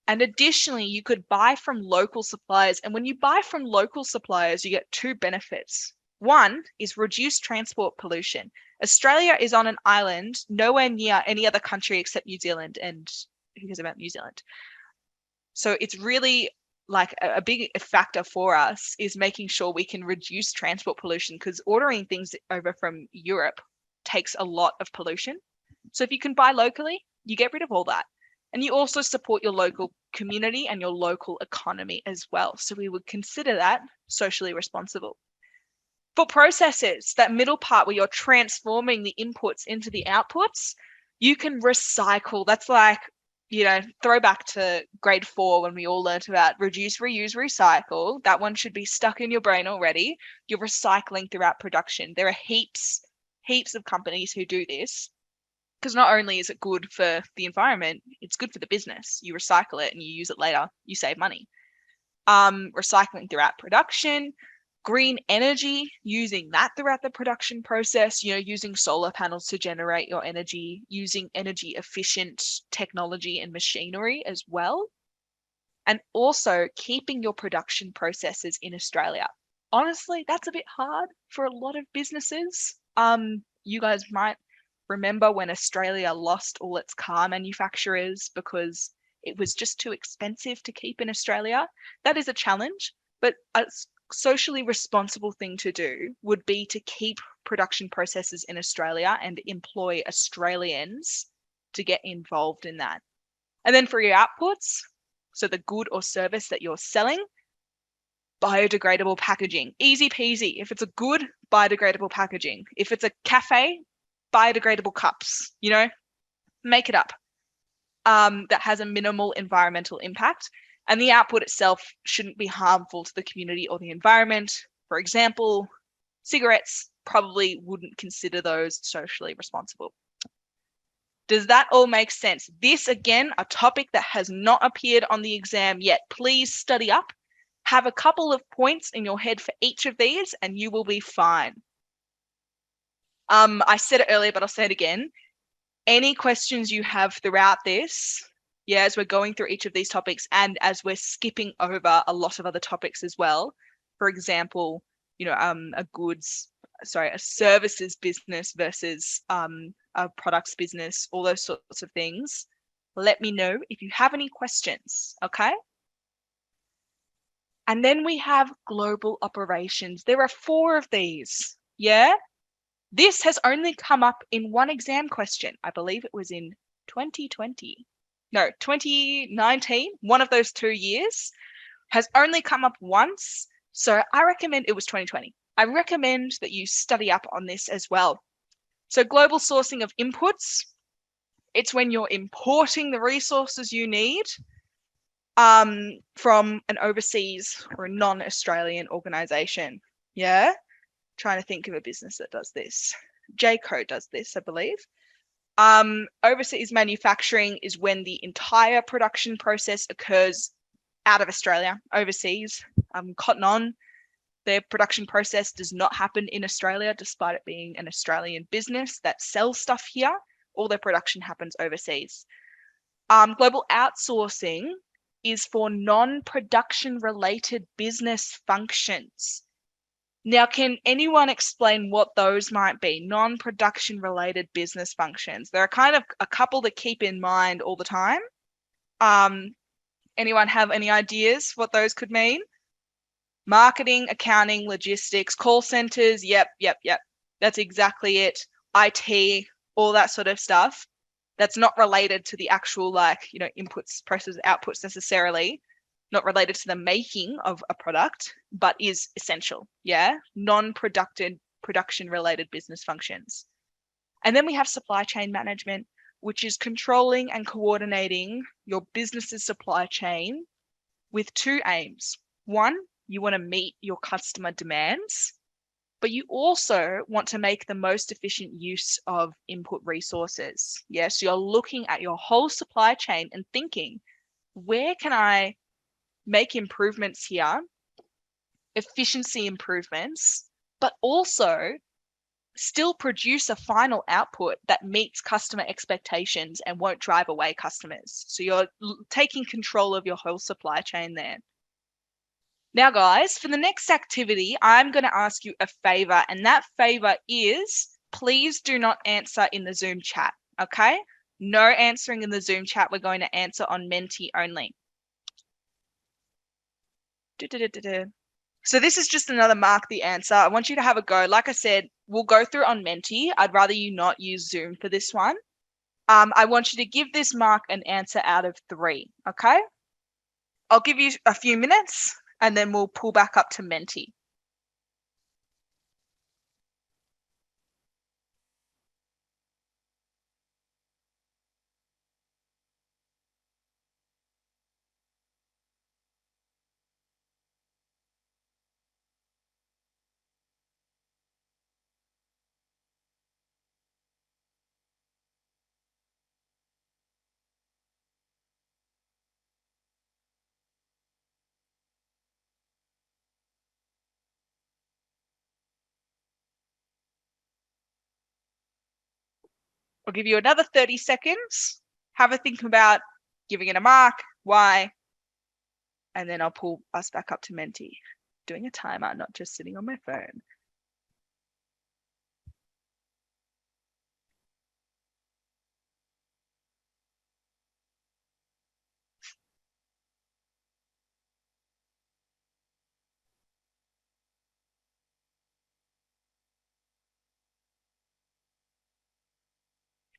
And additionally, you could buy from local suppliers. And when you buy from local suppliers, you get two benefits. One is reduced transport pollution. Australia is on an island, nowhere near any other country except New Zealand. And who cares about New Zealand? So it's really like a big factor for us is making sure we can reduce transport pollution, because ordering things over from Europe takes a lot of pollution. So if you can buy locally, you get rid of all that. And you also support your local community and your local economy as well. So we would consider that socially responsible. For processes, that middle part where you're transforming the inputs into the outputs, you can recycle. That's like, throw back to grade 4 when we all learned about reduce, reuse, recycle. That one should be stuck in your brain already. You're recycling throughout production. There are heaps of companies who do this. Because not only is it good for the environment, it's good for the business. You recycle it and you use it later, you save money. Recycling throughout production, green energy, using that throughout the production process, using solar panels to generate your energy, using energy efficient technology and machinery as well. And also keeping your production processes in Australia. Honestly, that's a bit hard for a lot of businesses. You guys might remember when Australia lost all its car manufacturers because it was just too expensive to keep in Australia. That is a challenge, but a socially responsible thing to do would be to keep production processes in Australia and employ Australians to get involved in that. And then for your outputs, so the good or service that you're selling, biodegradable packaging, easy peasy. If it's a good, biodegradable packaging. If it's a cafe, biodegradable cups, make it up. That has a minimal environmental impact, and the output itself shouldn't be harmful to the community or the environment. For example, cigarettes, probably wouldn't consider those socially responsible. Does that all make sense? This, again, a topic that has not appeared on the exam yet. Please study up. Have a couple of points in your head for each of these, and you will be fine. I said it earlier, but I'll say it again. Any questions you have throughout this, as we're going through each of these topics and as we're skipping over a lot of other topics as well, for example, a services business versus a products business, all those sorts of things, let me know if you have any questions, okay? And then we have global operations. There are 4 of these, This has only come up in one exam question. I believe it was in 2019. One of those 2 years has only come up once. So I recommend, it was 2020. I recommend that you study up on this as well. So global sourcing of inputs, it's when you're importing the resources you need from an overseas or a non-Australian organization. Trying to think of a business that does this. Jco does this, I believe. Overseas manufacturing is when the entire production process occurs out of Australia, overseas. Cotton On, their production process does not happen in Australia, despite it being an Australian business that sells stuff here. All their production happens overseas. Global outsourcing is for non-production related business functions. Now, can anyone explain what those might be? Non-production related business functions. There are kind of a couple to keep in mind all the time. Anyone have any ideas what those could mean? Marketing, accounting, logistics, call centers. Yep. That's exactly it. IT, all that sort of stuff that's not related to the actual inputs, processes, outputs necessarily, not related to the making of a product, but is essential. Yeah. Non-production related business functions. And then we have supply chain management, which is controlling and coordinating your business's supply chain with two aims. One, you want to meet your customer demands, but you also want to make the most efficient use of input resources. Yes, you're looking at your whole supply chain and thinking, where can I make improvements here, efficiency improvements, but also still produce a final output that meets customer expectations and won't drive away customers. So you're taking control of your whole supply chain there. Now, guys, for the next activity, I'm going to ask you a favor, and that favor is please do not answer in the Zoom chat, okay? No answering in the Zoom chat. We're going to answer on Menti only. So this is just another mark the answer. I want you to have a go. Like I said, we'll go through on Menti. I'd rather you not use Zoom for this one. I want you to give this mark an answer out of 3, okay? I'll give you a few minutes and then we'll pull back up to Menti. I'll give you another 30 seconds. Have a think about giving it a mark, why, and then I'll pull us back up to Menti. Doing a timer, not just sitting on my phone.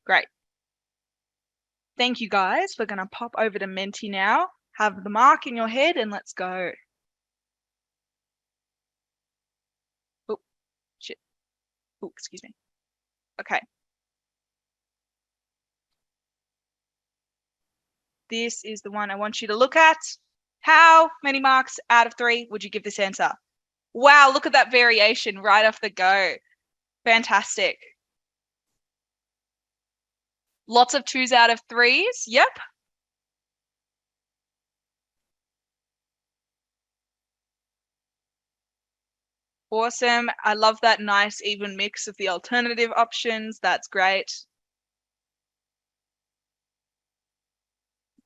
Great. Thank you, guys. We're going to pop over to Menti now. Have the mark in your head and let's go. Oh, shit. Oh, excuse me. Okay. This is the one I want you to look at. How many marks out of 3 would you give this answer? Wow, look at that variation right off the go. Fantastic. Lots of 2s out of 3s. Yep. Awesome. I love that nice even mix of the alternative options. That's great.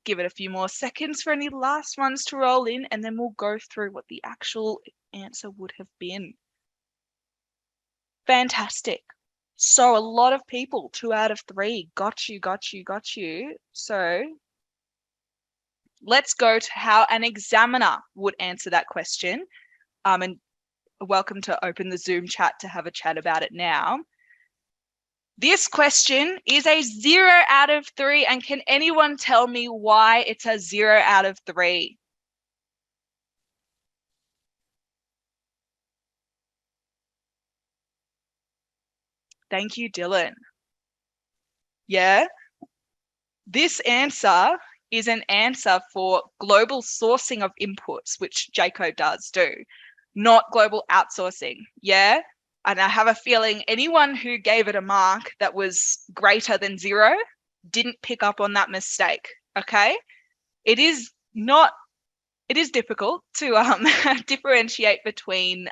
Give it a few more seconds for any last ones to roll in, and then we'll go through what the actual answer would have been. Fantastic. So a lot of people, 2 out of 3, got you. So let's go to how an examiner would answer that question. And welcome to open the Zoom chat to have a chat about it now. This question is a 0 out of 3, and can anyone tell me why it's a 0 out of 3? Thank you, Dylan. Yeah, this answer is an answer for global sourcing of inputs, which JCO does do, not global outsourcing. Yeah. And I have a feeling anyone who gave it a mark that was greater than 0 didn't pick up on that mistake. Okay. It is difficult to differentiate between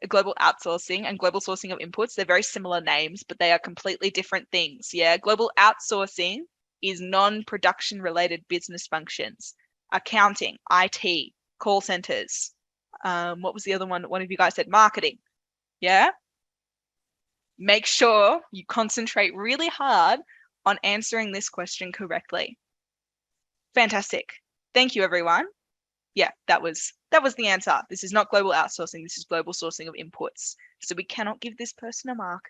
global outsourcing and global sourcing of inputs. They're very similar names, but they are completely different things. Yeah. Global outsourcing is non-production related business functions, accounting, IT, call centers. What was the other one? One of you guys said marketing. Yeah. Make sure you concentrate really hard on answering this question correctly. Fantastic. Thank you, everyone. Yeah, that was the answer. This is not global outsourcing. This is global sourcing of inputs. So we cannot give this person a mark.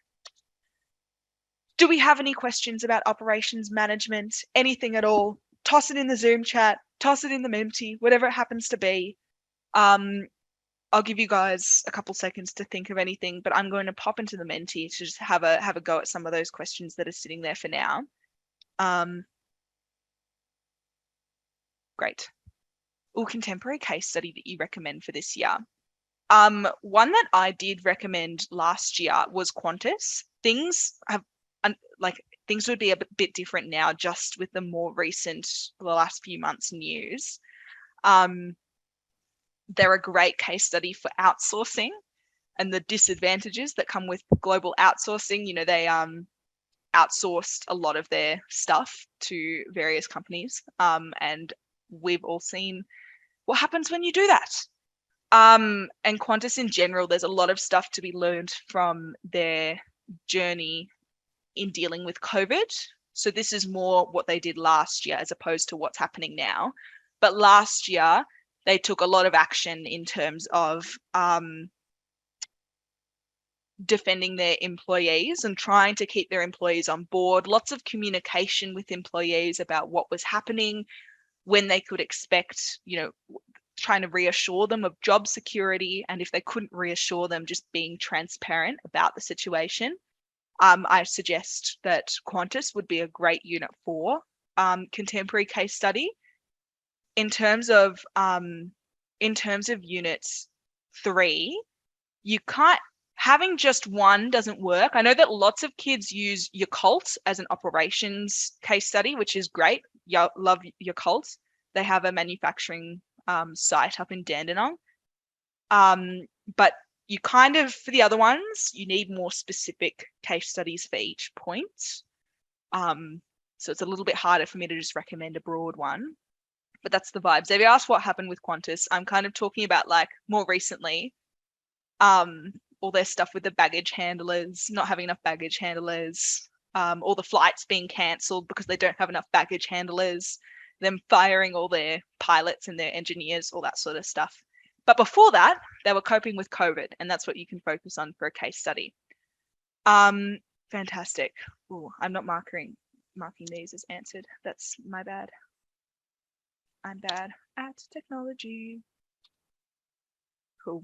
Do we have any questions about operations management? Anything at all? Toss it in the Zoom chat, toss it in the Menti, whatever it happens to be. I'll give you guys a couple seconds to think of anything, but I'm going to pop into the Menti to just have a go at some of those questions that are sitting there for now. Great. Contemporary case study that you recommend for this year. One that I did recommend last year was Qantas. Things would be a bit different now, just with the more recent, the last few months news. They're a great case study for outsourcing and the disadvantages that come with global outsourcing. You know, they outsourced a lot of their stuff to various companies, and we've all seen what happens when you do that. And Qantas in general, there's a lot of stuff to be learned from their journey in dealing with COVID. So this is more what they did last year as opposed to what's happening now. But last year, they took a lot of action in terms of defending their employees and trying to keep their employees on board. Lots of communication with employees about what was happening, when they could expect, you know, trying to reassure them of job security. And if they couldn't reassure them, just being transparent about the situation. I suggest that Qantas would be a great unit for contemporary case study. In terms of unit 3, you can't, having just one doesn't work. I know that lots of kids use Yakult as an operations case study, which is great. Love Yakult. They have a manufacturing site up in Dandenong. But you kind of, for the other ones, you need more specific case studies for each point. So it's a little bit harder for me to just recommend a broad one. But that's the vibes. If you ask what happened with Qantas, I'm kind of talking about like more recently, all their stuff with the baggage handlers, not having enough baggage handlers, all the flights being cancelled because they don't have enough baggage handlers, them firing all their pilots and their engineers, all that sort of stuff. But before that, they were coping with COVID, and that's what you can focus on for a case study. Fantastic. Ooh, I'm not marking these as answered. That's my bad. I'm bad at technology. Cool.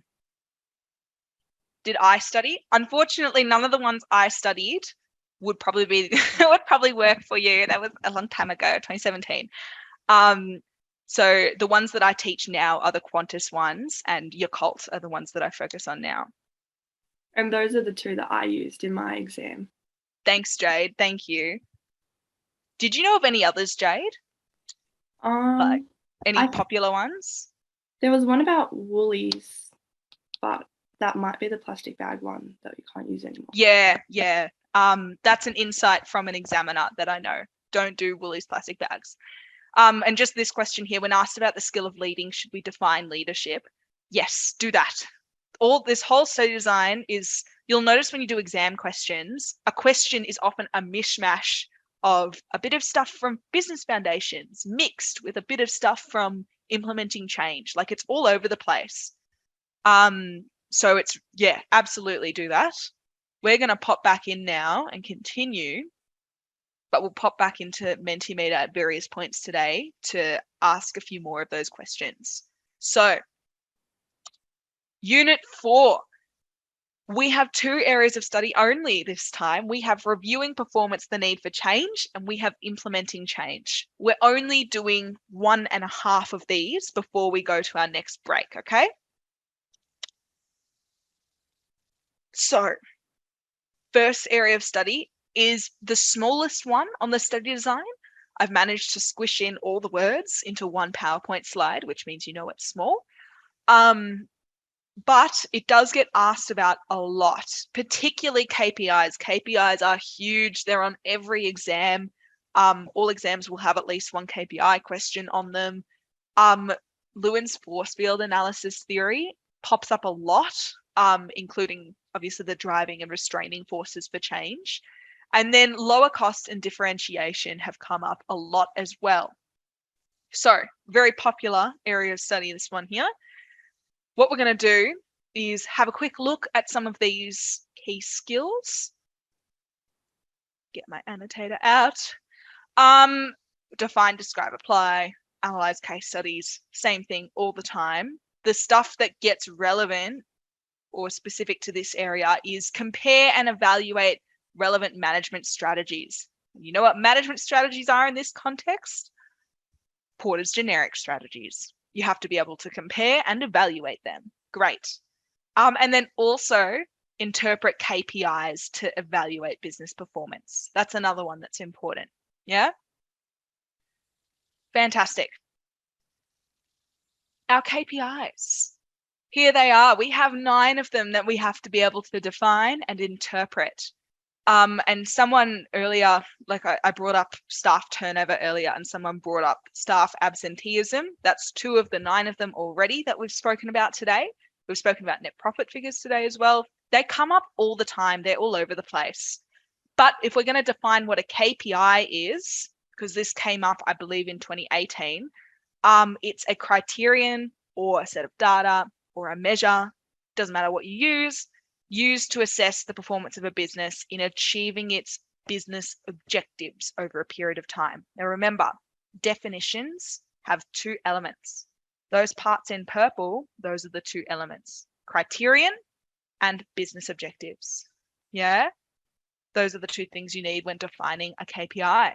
Did I study? Unfortunately, none of the ones I studied would probably work for you. That was a long time ago, 2017. So the ones that I teach now are the Qantas ones, and Yakult are the ones that I focus on now. And those are the 2 that I used in my exam. Thanks, Jade. Thank you. Did you know of any others, Jade? Like any popular ones? There was one about Woolies, but that might be the plastic bag one that we can't use anymore. Yeah. That's an insight from an examiner that I know. Don't do Woolies plastic bags. And just this question here, when asked about the skill of leading, should we define leadership? Yes, do that. This whole study design is, you'll notice when you do exam questions, a question is often a mishmash of a bit of stuff from business foundations mixed with a bit of stuff from implementing change. Like it's all over the place. So it's, yeah, absolutely do that. We're going to pop back in now and continue, but we'll pop back into Mentimeter at various points today to ask a few more of those questions. So Unit 4, we have 2 areas of study only this time. We have reviewing performance, the need for change, and we have implementing change. We're only doing 1.5 of these before we go to our next break, okay? So first area of study is the smallest one on the study design. I've managed to squish in all the words into one PowerPoint slide, which means you know it's small. But it does get asked about a lot, particularly KPIs. KPIs are huge. They're on every exam. All exams will have at least one KPI question on them. Lewin's force field analysis theory pops up a lot, including obviously the driving and restraining forces for change. And then lower cost and differentiation have come up a lot as well. So very popular area of study, this one here. What we're going to do is have a quick look at some of these key skills. Get my annotator out. Define, describe, apply, analyze case studies, same thing all the time. The stuff that gets relevant or specific to this area is compare and evaluate relevant management strategies. You know what management strategies are in this context? Porter's generic strategies. You have to be able to compare and evaluate them. Great. And then also interpret KPIs to evaluate business performance. That's another one that's important. Yeah? Fantastic. Our KPIs. Here they are. We have 9 of them that we have to be able to define and interpret. And someone earlier, like I brought up staff turnover earlier, and someone brought up staff absenteeism. That's 2 of the 9 of them already that we've spoken about today. We've spoken about net profit figures today as well. They come up all the time. They're all over the place. But if we're going to define what a KPI is, because this came up, I believe, in 2018, it's a criterion or a set of data or a measure, doesn't matter what you use, used to assess the performance of a business in achieving its business objectives over a period of time. Now remember, definitions have 2 elements. Those parts in purple, those are the 2 elements, criterion and business objectives. Yeah, those are the 2 things you need when defining a KPI.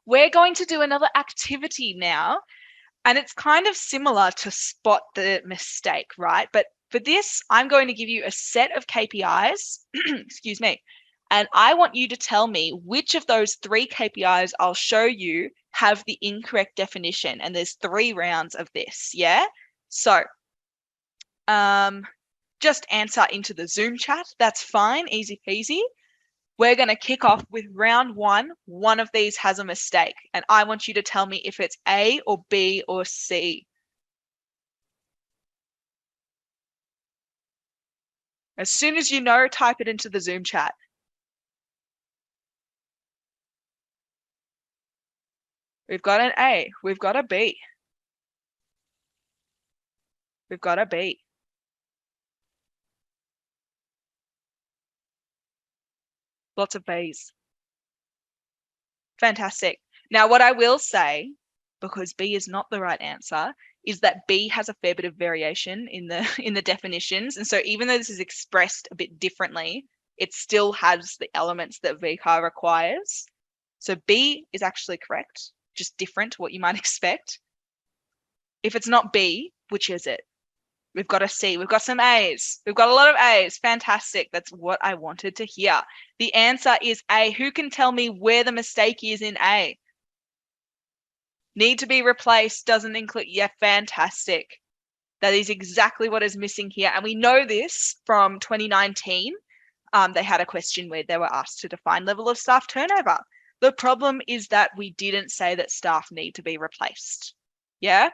We're going to do another activity now, and it's kind of similar to spot the mistake, right? But for this, I'm going to give you a set of KPIs, excuse me, and I want you to tell me which of those 3 KPIs I'll show you have the incorrect definition. And there's 3 rounds of this, yeah? So just answer into the Zoom chat. That's fine, easy peasy. We're going to kick off with round 1. One of these has a mistake, and I want you to tell me if it's A or B or C. As soon as you know, type it into the Zoom chat. We've got an A. We've got a B. We've got a B. Lots of Bs. Fantastic. Now, what I will say, because B is not the right answer, is that B has a fair bit of variation in the definitions. And so even though this is expressed a bit differently, it still has the elements that VCAR requires. So B is actually correct, just different to what you might expect. If it's not B, which is it? We've got a C. We've got some A's. We've got a lot of A's. Fantastic. That's what I wanted to hear. The answer is A. Who can tell me where the mistake is in A? Need to be replaced doesn't include. Yeah, fantastic. That is exactly what is missing here. And we know this from 2019. They had a question where they were asked to define level of staff turnover. The problem is that we didn't say that staff need to be replaced. Yeah?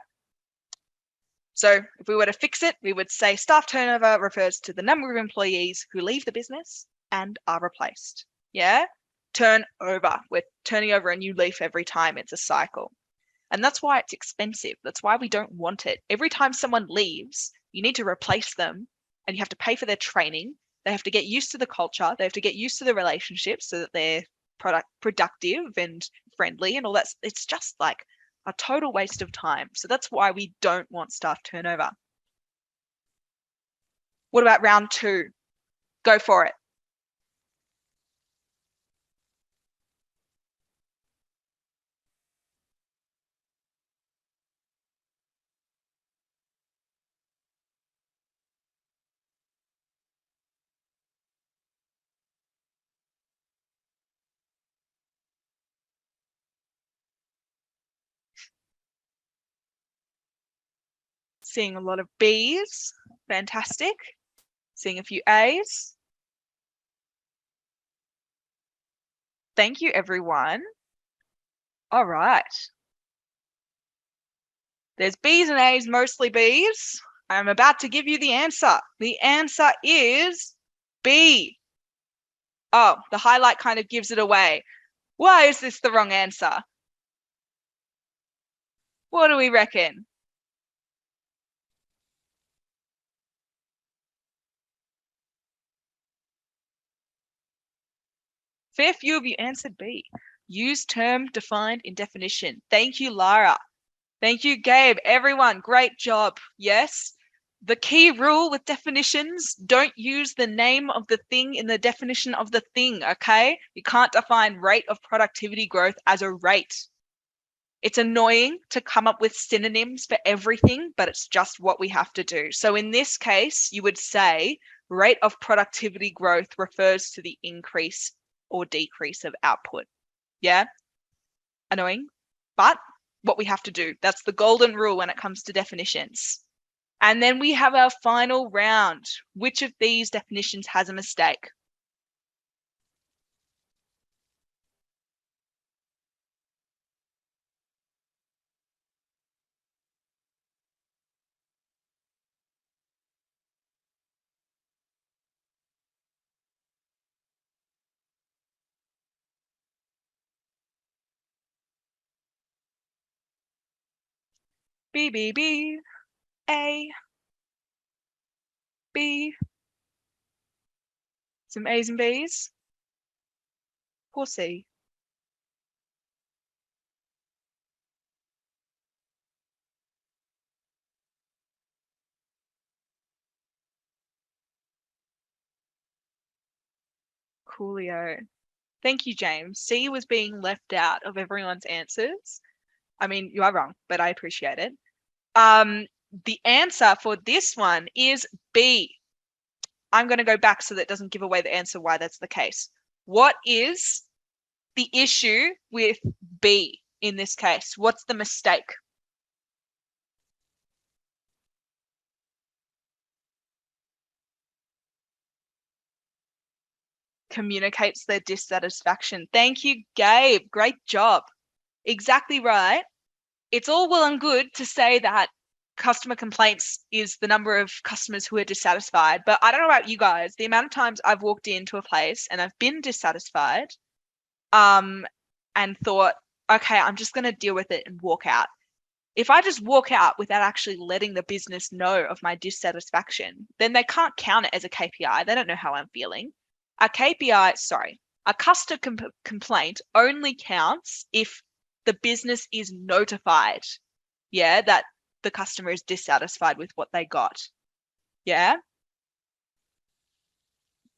So if we were to fix it, we would say staff turnover refers to the number of employees who leave the business and are replaced. Yeah? Turnover. We're turning over a new leaf every time. It's a cycle. And that's why it's expensive. That's why we don't want it. Every time someone leaves, you need to replace them, and you have to pay for their training. They have to get used to the culture. They have to get used to the relationships so that they're productive and friendly and all that. It's just like a total waste of time. So that's why we don't want staff turnover. What about round 2? Go for it. Seeing a lot of Bs. Fantastic. Seeing a few As. Thank you, everyone. All right. There's Bs and As, mostly Bs. I'm about to give you the answer. The answer is B. Oh, the highlight kind of gives it away. Why is this the wrong answer? What do we reckon? Fair few of you answered B. Use term defined in definition. Thank you, Lara. Thank you, Gabe. Everyone, great job. Yes. The key rule with definitions, don't use the name of the thing in the definition of the thing, okay? You can't define rate of productivity growth as a rate. It's annoying to come up with synonyms for everything, but it's just what we have to do. So in this case, you would say rate of productivity growth refers to the increase or decrease of output. Yeah? Annoying, but what we have to do. That's the golden rule when it comes to definitions. And then we have our final round. Which of these definitions has a mistake? B, B, B, A, B. Some A's and B's. Or C. Coolio. Thank you, James. C was being left out of everyone's answers. I mean, you are wrong, but I appreciate it. The answer for this one is B. I'm going to go back so that doesn't give away the answer why that's the case. What is the issue with B in this case? What's the mistake? Communicates their dissatisfaction. Thank you, Gabe. Great job. Exactly right. It's all well and good to say that customer complaints is the number of customers who are dissatisfied, but I don't know about you guys, the amount of times I've walked into a place and I've been dissatisfied and thought, okay, I'm just going to deal with it and walk out. If I just walk out without actually letting the business know of my dissatisfaction, then they can't count it as a KPI. They don't know how I'm feeling. A customer complaint only counts if the business is notified, that the customer is dissatisfied with what they got. Yeah?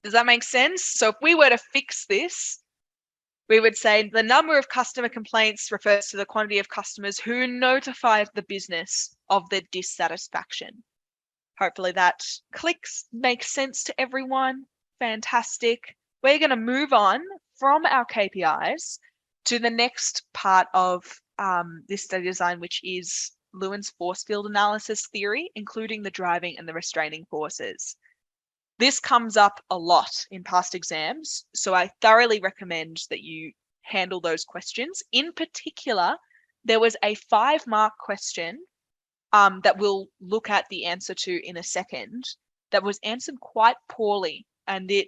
Does that make sense? So if we were to fix this, we would say the number of customer complaints refers to the quantity of customers who notified the business of their dissatisfaction. Hopefully that clicks, makes sense to everyone. Fantastic. We're going to move on from our KPIs to the next part of this study design, which is Lewin's force field analysis theory, including the driving and the restraining forces. This comes up a lot in past exams, so I thoroughly recommend that you handle those questions. In particular, there was a 5-mark question that we'll look at the answer to in a second that was answered quite poorly, and it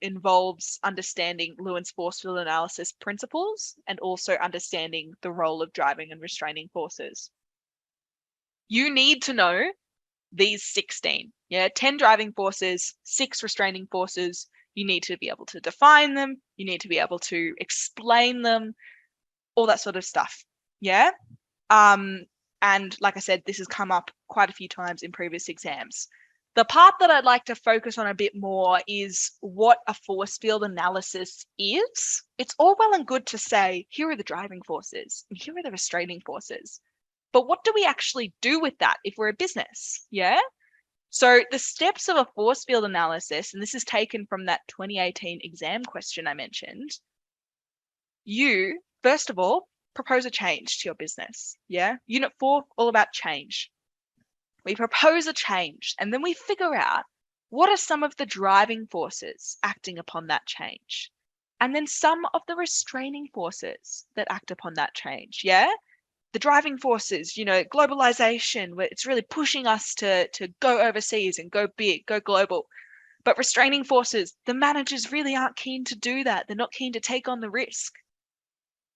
involves understanding Lewin's force field analysis principles and also understanding the role of driving and restraining forces. You need to know these 16, 10 driving forces, 6 restraining forces. You need to be able to define them. You need to be able to explain them, all that sort of stuff. Yeah. And like I said, this has come up quite a few times in previous exams. The part that I'd like to focus on a bit more is what a force field analysis is. It's all well and good to say, here are the driving forces and here are the restraining forces. But what do we actually do with that if we're a business? Yeah. So the steps of a force field analysis, and this is taken from that 2018 exam question I mentioned. You, first of all, propose a change to your business. Yeah. Unit 4, all about change. We propose a change and then we figure out what are some of the driving forces acting upon that change, and then some of the restraining forces that act upon that change. Yeah. The driving forces, globalization, where it's really pushing us to go overseas and go big, go global. But restraining forces, the managers really aren't keen to do that. They're not keen to take on the risk.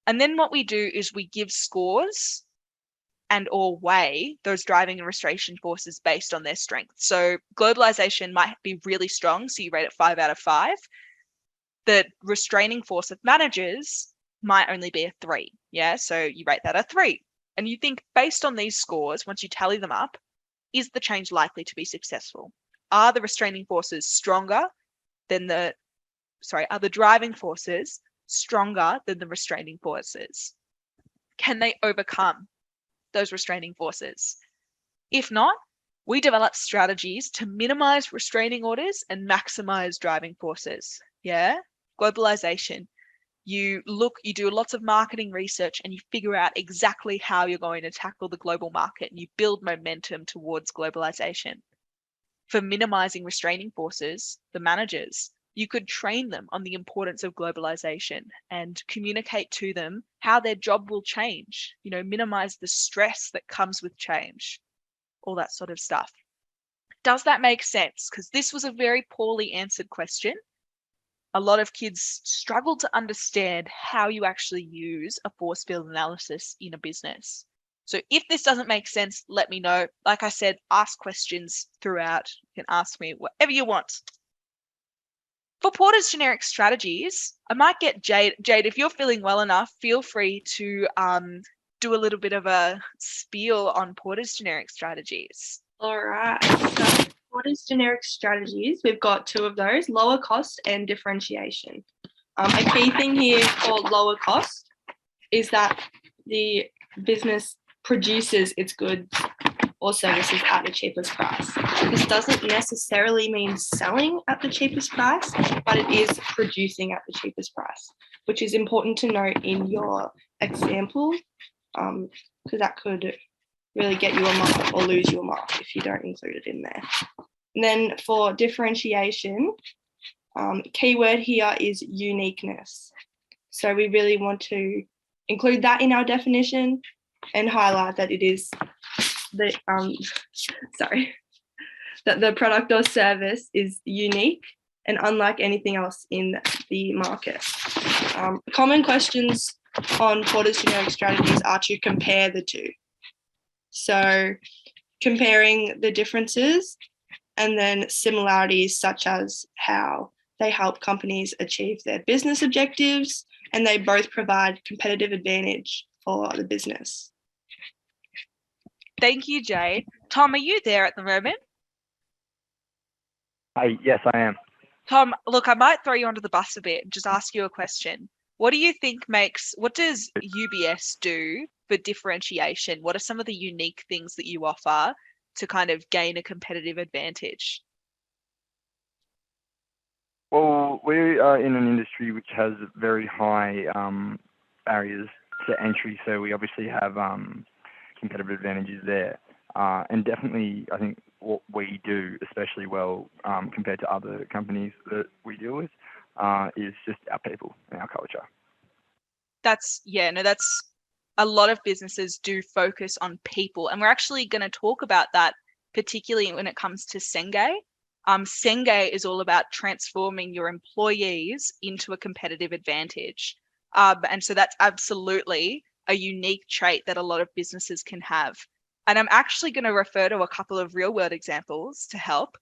And then what we do is we give scores and or weigh those driving and restraining forces based on their strength. So globalization might be really strong, so you rate it 5 out of 5. the restraining force of managers might only be a 3. Yeah, so you rate that a 3. And you think, based on these scores, once you tally them up, is the change likely to be successful? Are the restraining forces stronger than are the driving forces stronger than the restraining forces? Can they overcome those restraining forces? If not, we develop strategies to minimize restraining orders and maximize driving forces. Yeah, globalization. You do lots of marketing research and you figure out exactly how you're going to tackle the global market, and you build momentum towards globalization. For minimizing restraining forces, the managers, you could train them on the importance of globalization and communicate to them how their job will change, minimize the stress that comes with change, all that sort of stuff. Does that make sense? Because this was a very poorly answered question. A lot of kids struggle to understand how you actually use a force field analysis in a business. So if this doesn't make sense, let me know. Like I said, ask questions throughout. You can ask me whatever you want. For Porter's generic strategies, I might get Jade. Jade, if you're feeling well enough, feel free to do a little bit of a spiel on Porter's generic strategies. All right. So Porter's generic strategies, we've got 2 of those, lower cost and differentiation. A key thing here for lower cost is that the business produces its goods or services at the cheapest price. This doesn't necessarily mean selling at the cheapest price, but it is producing at the cheapest price, which is important to note in your example, because that could really get you a mark or lose you a mark if you don't include it in there. And then for differentiation, key word here is uniqueness. So we really want to include that in our definition and highlight that it is that the product or service is unique and unlike anything else in the market. Common questions on Porter's generic strategies are to compare the 2. So comparing the differences and then similarities, such as how they help companies achieve their business objectives, and they both provide competitive advantage for the business. Thank you, Jade. Tom, are you there at the moment? Yes, I am. Tom, look, I might throw you under the bus a bit and just ask you a question. What do you think what does UBS do for differentiation? What are some of the unique things that you offer to kind of gain a competitive advantage? Well, we are in an industry which has very high barriers to entry, so we obviously have competitive advantages there. And definitely, I think what we do especially well compared to other companies that we deal with is just our people and our culture. That's a lot of businesses do focus on people. And we're actually going to talk about that, particularly when it comes to Senge. Senge is all about transforming your employees into a competitive advantage. And so that's absolutely a unique trait that a lot of businesses can have. And I'm actually going to refer to a couple of real world examples to help.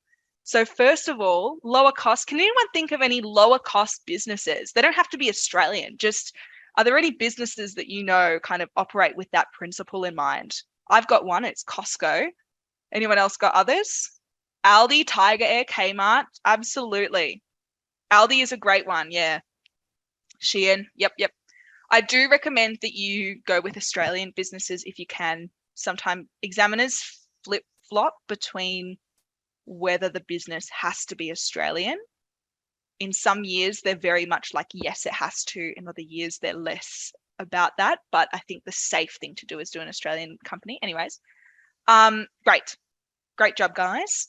So first of all, lower cost. Can anyone think of any lower cost businesses? They don't have to be Australian. Just, are there any businesses that you know kind of operate with that principle in mind? I've got one. It's Costco. Anyone else got others? Aldi, Tiger Air, Kmart. Absolutely. Aldi is a great one. Yeah. Shein. Yep. I do recommend that you go with Australian businesses if you can. Sometimes examiners flip-flop between whether the business has to be Australian. In some years, they're very much like, yes, it has to. In other years, they're less about that. But I think the safe thing to do is do an Australian company. Anyways, great job, guys.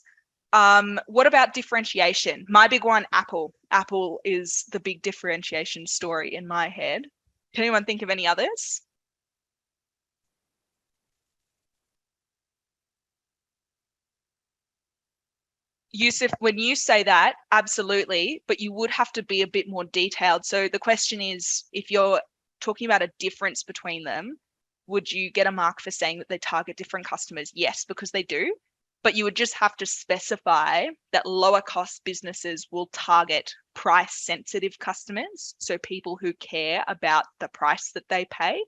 What about differentiation? My big one, Apple. Apple is the big differentiation story in my head. Can anyone think of any others? Yusuf, when you say that, absolutely, but you would have to be a bit more detailed. So the question is, if you're talking about a difference between them, would you get a mark for saying that they target different customers? Yes, because they do. but you would just have to specify that lower cost businesses will target price sensitive customers, so people who care about the price that they pay,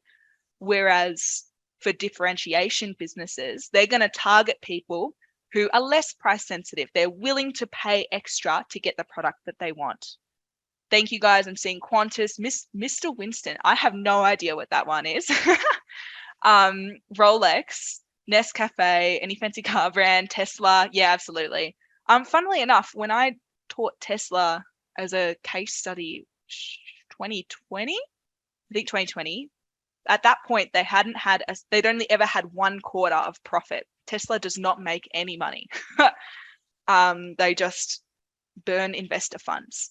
whereas for differentiation businesses, they're going to target people who are less price sensitive. They're willing to pay extra to get the product that they want. Thank you guys. I'm seeing Qantas, Mr. Winston. I have no idea what that one is. Rolex, Nescafe, any fancy car brand, Tesla. Yeah, absolutely. Funnily enough, when I taught Tesla as a case study 2020, I think 2020, at that point they'd only ever had one quarter of profit. Tesla does not make any money. They just burn investor funds.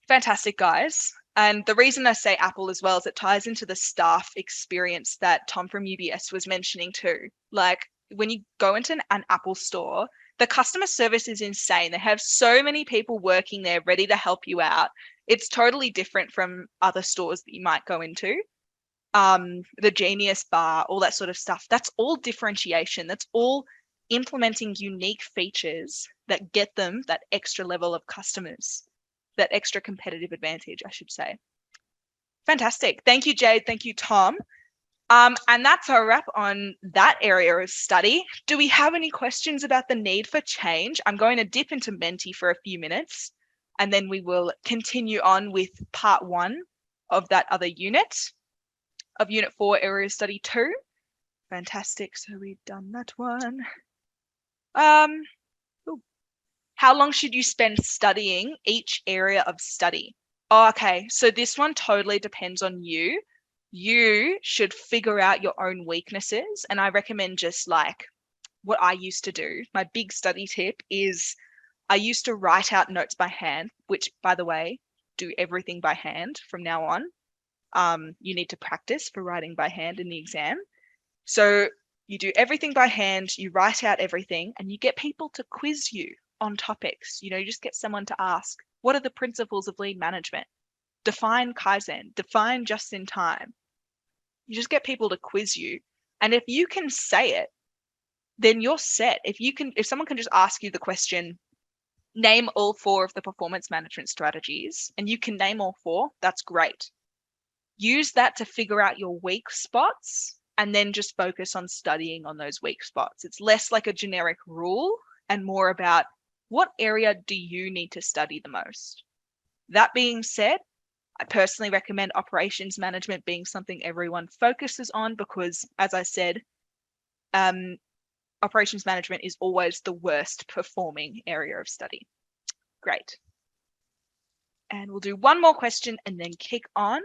Fantastic, guys. And the reason I say Apple as well is it ties into the staff experience that Tom from UBS was mentioning too. Like when you go into an Apple store, the customer service is insane. They have so many people working there ready to help you out. It's totally different from other stores that you might go into. The Genius Bar, all that sort of stuff. That's all differentiation. That's all implementing unique features that get them that extra level of customers, that extra competitive advantage, I should say. Fantastic. Thank you, Jade. Thank you, Tom. And that's our wrap on that area of study. Do we have any questions about the need for change? I'm going to dip into Menti for a few minutes, and then we will continue on with part 1 of that other unit, of Unit 4, Area of Study 2. Fantastic. So we've done that one. How long should you spend studying each area of study? Oh, okay, so this one totally depends on you. You should figure out your own weaknesses. And I recommend just like what I used to do. My big study tip is I used to write out notes by hand, which, by the way, do everything by hand from now on. You need to practice for writing by hand in the exam. So you do everything by hand, you write out everything, and you get people to quiz you on topics. You just get someone to ask, what are the principles of lean management? Define Kaizen, define just in time. You just get people to quiz you. And if you can say it, then you're set. If someone can just ask you the question, name all 4 of the performance management strategies, and you can name all 4, that's great. Use that to figure out your weak spots and then just focus on studying on those weak spots. It's less like a generic rule and more about what area do you need to study the most? That being said, I personally recommend operations management being something everyone focuses on because, as I said, operations management is always the worst performing area of study. Great. And we'll do one more question and then kick on.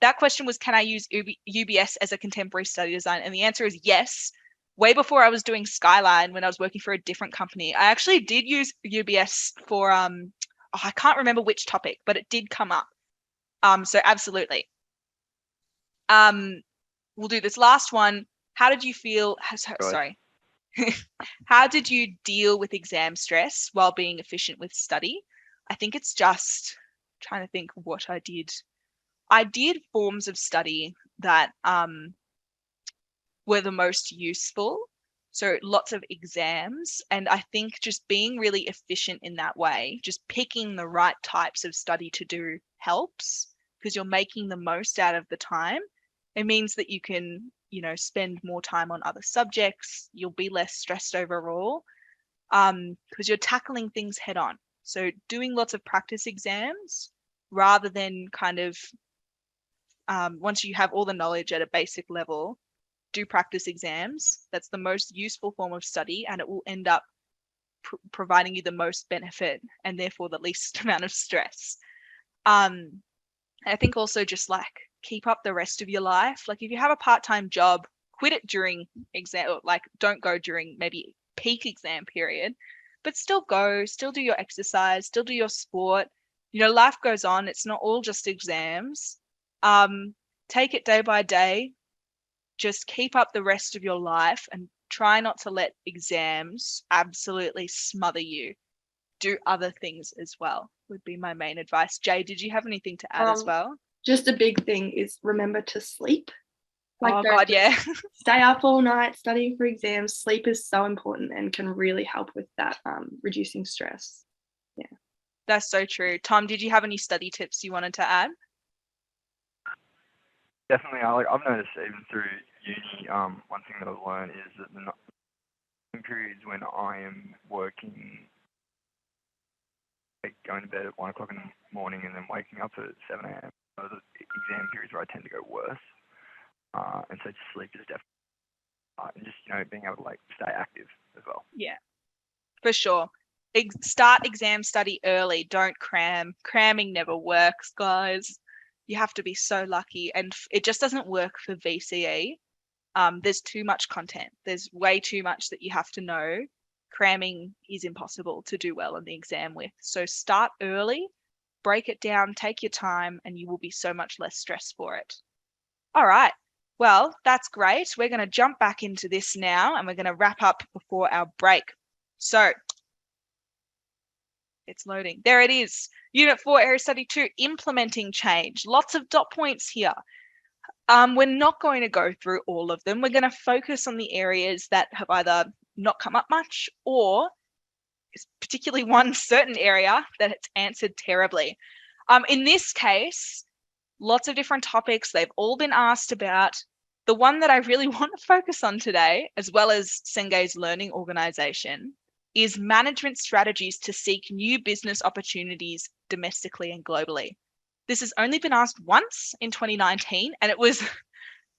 That question was, can I use UBS as a contemporary study design? And the answer is yes. Way before I was doing Skyline, when I was working for a different company, I actually did use UBS for, I can't remember which topic, but it did come up. So absolutely. We'll do this last one. How did you feel? Sorry. How did you deal with exam stress while being efficient with study? I think it's just trying to think what I did. I did forms of study that were the most useful. So lots of exams. And I think just being really efficient in that way, just picking the right types of study to do helps because you're making the most out of the time. It means that you can, spend more time on other subjects. You'll be less stressed overall because you're tackling things head on. So doing lots of practice exams rather than kind of once you have all the knowledge at a basic level, do practice exams. That's the most useful form of study and it will end up providing you the most benefit and therefore the least amount of stress. I think also just like keep up the rest of your life. Like if you have a part-time job, quit it during exam, like don't go during maybe peak exam period, but still do your exercise, still do your sport. Life goes on. It's not all just exams. Take it day by day. Just keep up the rest of your life and try not to let exams absolutely smother you. Do other things as well would be my main advice. Jay, did you have anything to add as well? Just a big thing is remember to sleep. Like, Oh don't God, yeah. stay up all night studying for exams. Sleep is so important and can really help with that, reducing stress. Yeah. That's so true. Tom, did you have any study tips you wanted to add? Definitely, I've noticed even through uni, one thing that I've learned is that the periods when I am working, like going to bed at 1 o'clock in the morning and then waking up at 7 a.m. Those are the exam periods where I tend to go worse. And so sleep is definitely, and just, being able to like stay active as well. Yeah, for sure. Start exam study early. Don't cram. Cramming never works, guys. You have to be so lucky, and it just doesn't work for VCE. There's too much content. There's way too much that you have to know. Cramming is impossible to do well in the exam with. So start early, break it down, take your time, and you will be so much less stressed for it. All right. Well, that's great. We're going to jump back into this now, and we're going to wrap up before our break. So it's loading. There it is. Unit 4, Area Study 2, Implementing Change. Lots of dot points here. We're not going to go through all of them. We're going to focus on the areas that have either not come up much or particularly one certain area that it's answered terribly. In this case, lots of different topics. They've all been asked about. The one that I really want to focus on today, as well as Sengay's learning organization, is management strategies to seek new business opportunities domestically and globally. This has only been asked once in 2019, and it was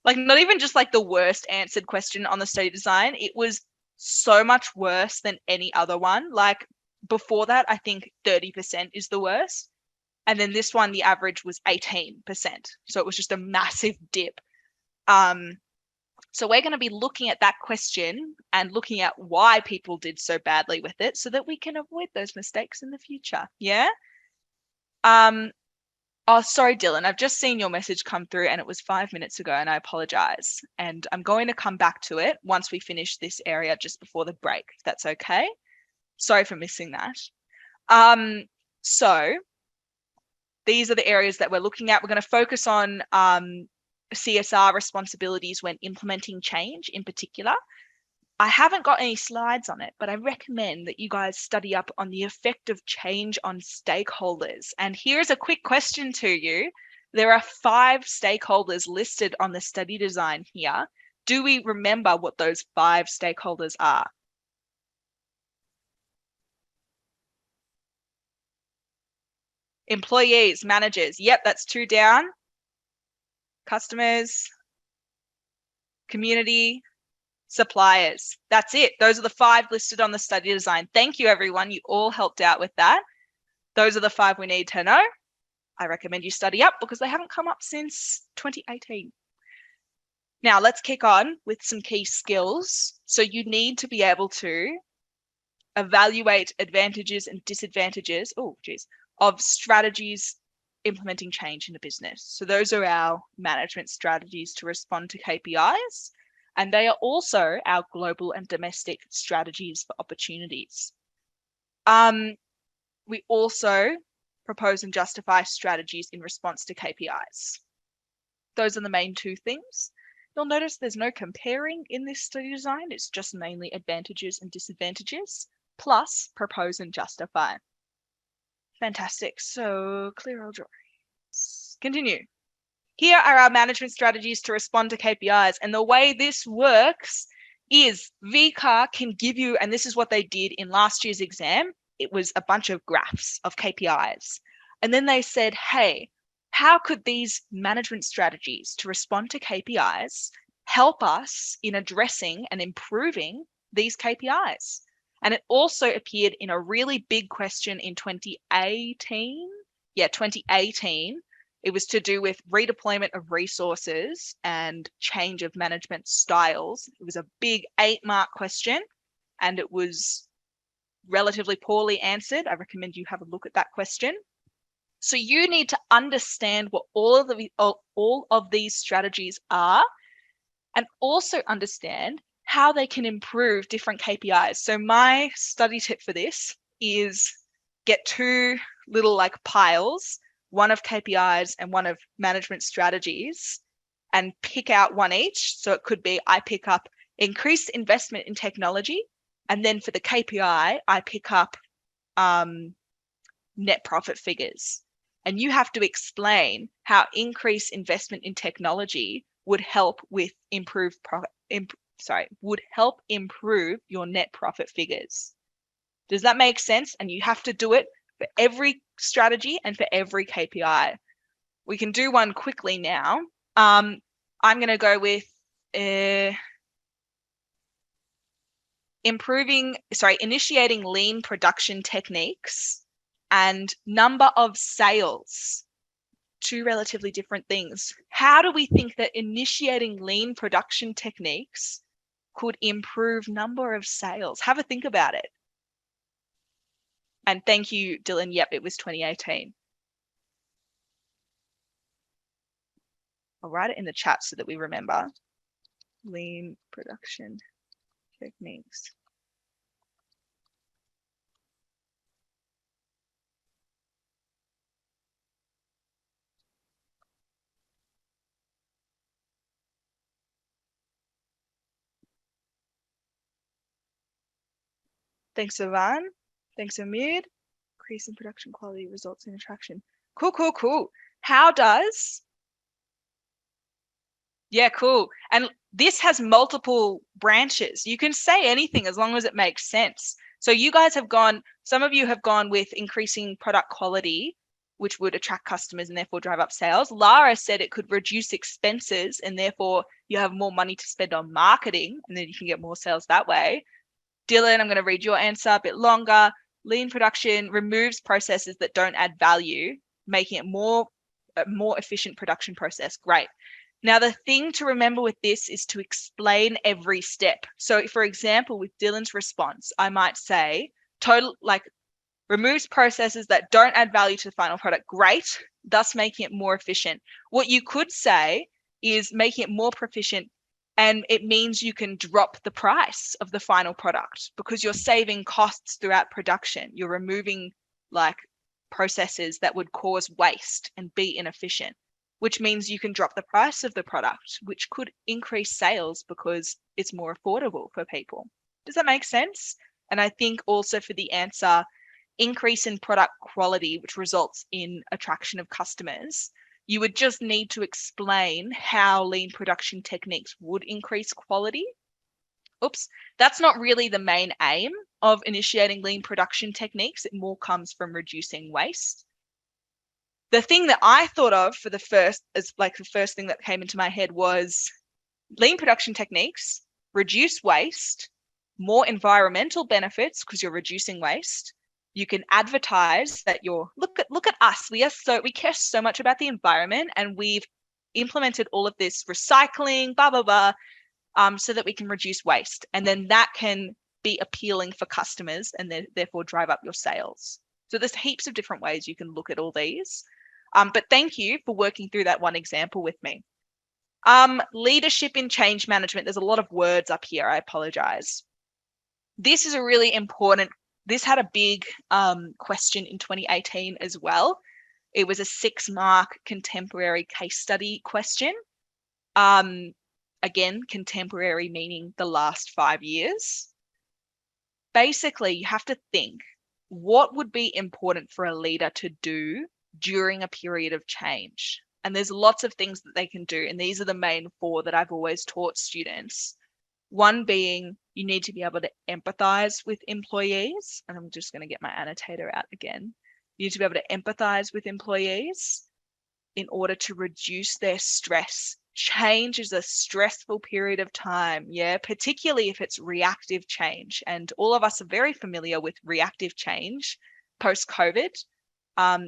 like not even just like the worst answered question on the study design. It was so much worse than any other one. Like before that, I think 30% is the worst. And then this one, the average was 18%. So it was just a massive dip. So we're going to be looking at that question and looking at why people did so badly with it so that we can avoid those mistakes in the future. Yeah. Oh, sorry, Dylan. I've just seen your message come through and it was 5 minutes ago and I apologize. And I'm going to come back to it once we finish this area just before the break, if that's okay. Sorry for missing that. So these are the areas that we're looking at. We're going to focus on CSR responsibilities when implementing change in particular. I haven't got any slides on it, but I recommend that you guys study up on the effect of change on stakeholders. And here's a quick question to you. There are 5 stakeholders listed on the study design here. Do we remember what those 5 stakeholders are? Employees, managers. Yep, that's 2 down. Customers, community, suppliers. That's it. Those are the 5 listed on the study design. Thank you, everyone. You all helped out with that. Those are the 5 we need to know. I recommend you study up because they haven't come up since 2018. Now, let's kick on with some key skills. So you need to be able to evaluate advantages and disadvantages, of strategies implementing change in a business. So those are our management strategies to respond to KPIs. And they are also our global and domestic strategies for opportunities. We also propose and justify strategies in response to KPIs. Those are the main 2 things. You'll notice there's no comparing in this study design. It's just mainly advantages and disadvantages, plus propose and justify. Fantastic. So clear all drawings. Continue. Here are our management strategies to respond to KPIs. And the way this works is VCAR can give you, and this is what they did in last year's exam, it was a bunch of graphs of KPIs. And then they said, hey, how could these management strategies to respond to KPIs help us in addressing and improving these KPIs? And it also appeared in a really big question in 2018. Yeah, 2018. It was to do with redeployment of resources and change of management styles. It was a big 8-mark question and it was relatively poorly answered. I recommend you have a look at that question. So you need to understand what all of these strategies are and also understand how they can improve different KPIs. So my study tip for this is get 2 little like piles, one of KPIs and one of management strategies, and pick out one each. So it could be I pick up increased investment in technology, and then for the KPI, I pick up net profit figures. And you have to explain how increased investment in technology would help with would help improve your net profit figures. Does that make sense? And you have to do it for every strategy and for every KPI. We can do one quickly now. I'm going to go with initiating lean production techniques and number of sales. Two relatively different things. How do we think that initiating lean production techniques could improve number of sales? Have a think about it. And thank you, Dylan. Yep, it was 2018. I'll write it in the chat so that we remember. Lean production techniques. Thanks, Ivan. Thanks, Amid. Increase in production quality results in attraction. Cool. How does... Yeah, cool. And this has multiple branches. You can say anything as long as it makes sense. So you guys have gone, some of you have gone with increasing product quality, which would attract customers and therefore drive up sales. Lara said it could reduce expenses and therefore you have more money to spend on marketing and then you can get more sales that way. Dylan, I'm going to read your answer a bit longer. Lean production removes processes that don't add value, making it a more efficient production process. Great. Now, the thing to remember with this is to explain every step. So, for example, with Dylan's response, I might say, removes processes that don't add value to the final product. Great, thus making it more efficient. What you could say is making it more proficient, and it means you can drop the price of the final product because you're saving costs throughout production. You're removing processes that would cause waste and be inefficient, which means you can drop the price of the product, which could increase sales because it's more affordable for people. Does that make sense? And I think also for the answer, increase in product quality, which results in attraction of customers, you would just need to explain how lean production techniques would increase quality. Oops, that's not really the main aim of initiating lean production techniques. It more comes from reducing waste. The thing that I thought of for the first thing that came into my head was lean production techniques, reduce waste, more environmental benefits because you're reducing waste. You can advertise that look at us. We care so much about the environment and we've implemented all of this recycling, blah, blah, blah, so that we can reduce waste. And then that can be appealing for customers and therefore drive up your sales. So there's heaps of different ways you can look at all these. But thank you for working through that one example with me. Leadership in change management. There's a lot of words up here. I apologize. This is a really important, this had a big question in 2018 as well. It was a 6-mark contemporary case study question. Again, contemporary meaning the last 5 years. Basically, you have to think, what would be important for a leader to do during a period of change? And there's lots of things that they can do. And these are the main 4 that I've always taught students. One being, you need to be able to empathize with employees. And I'm just going to get my annotator out again. You need to be able to empathize with employees in order to reduce their stress. Change is a stressful period of time, particularly if it's reactive change. And all of us are very familiar with reactive change post-COVID.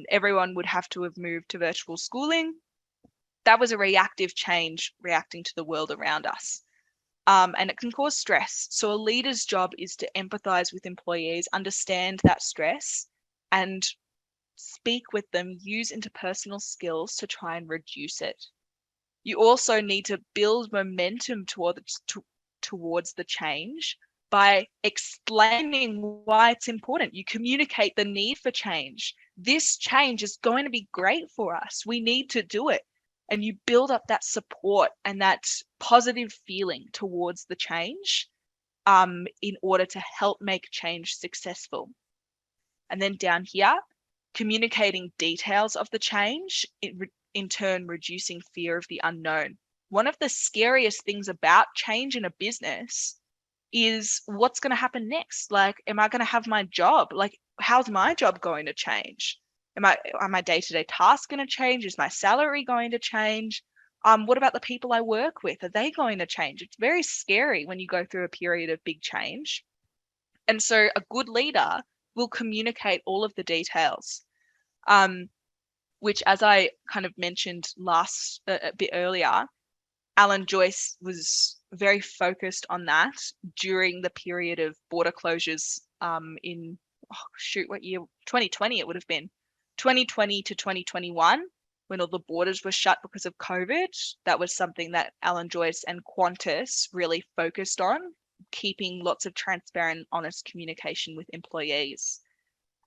Everyone would have to have moved to virtual schooling. That was a reactive change, reacting to the world around us. And it can cause stress. So a leader's job is to empathize with employees, understand that stress, and speak with them, use interpersonal skills to try and reduce it. You also need to build momentum towards the change by explaining why it's important. You communicate the need for change. This change is going to be great for us. We need to do it. and you build up that support and that positive feeling towards the change in order to help make change successful. And then down here, communicating details of the change, in turn reducing fear of the unknown. One of the scariest things about change in a business is what's going to happen next. Like, am I going to have my job? Like, how's my job going to change? Are my day-to-day tasks going to change? Is my salary going to change? What about the people I work with? Are they going to change? It's very scary when you go through a period of big change. And so a good leader will communicate all of the details, which, as I kind of mentioned a bit earlier, Alan Joyce was very focused on that during the period of border closures in, what year? 2020 it would have been. 2020 to 2021, when all the borders were shut because of COVID. That was something that Alan Joyce and Qantas really focused on, keeping lots of transparent, honest communication with employees.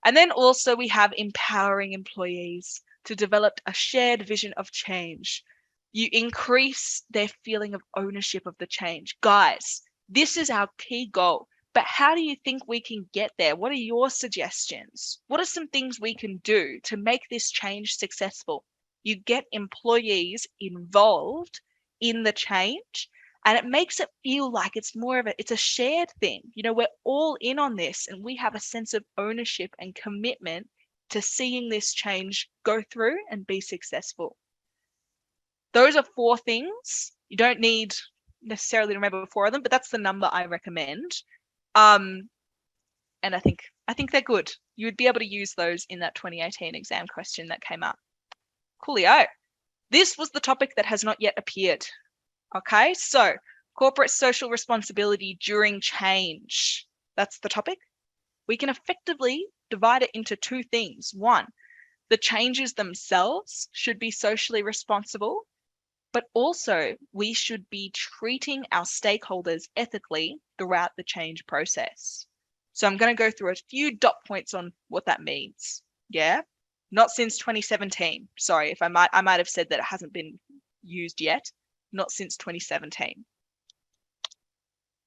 And then also we have empowering employees to develop a shared vision of change. You increase their feeling of ownership of the change. Guys, this is our key goal. But how do you think we can get there? What are your suggestions? What are some things we can do to make this change successful? You get employees involved in the change, and it makes it feel like it's a shared thing. You know, we're all in on this, and we have a sense of ownership and commitment to seeing this change go through and be successful. Those are 4 things. You don't need necessarily to remember 4 of them, but that's the number I recommend. And I think they're good. You would be able to use those in that 2018 exam question that came up. Coolio. This was the topic that has not yet appeared. Okay, so corporate social responsibility during change. That's the topic. We can effectively divide it into 2 things. 1, the changes themselves should be socially responsible, but also we should be treating our stakeholders ethically throughout the change process. So I'm going to go through a few dot points on what that means. Yeah, not since 2017. Sorry, if I might have said that it hasn't been used yet. Not since 2017.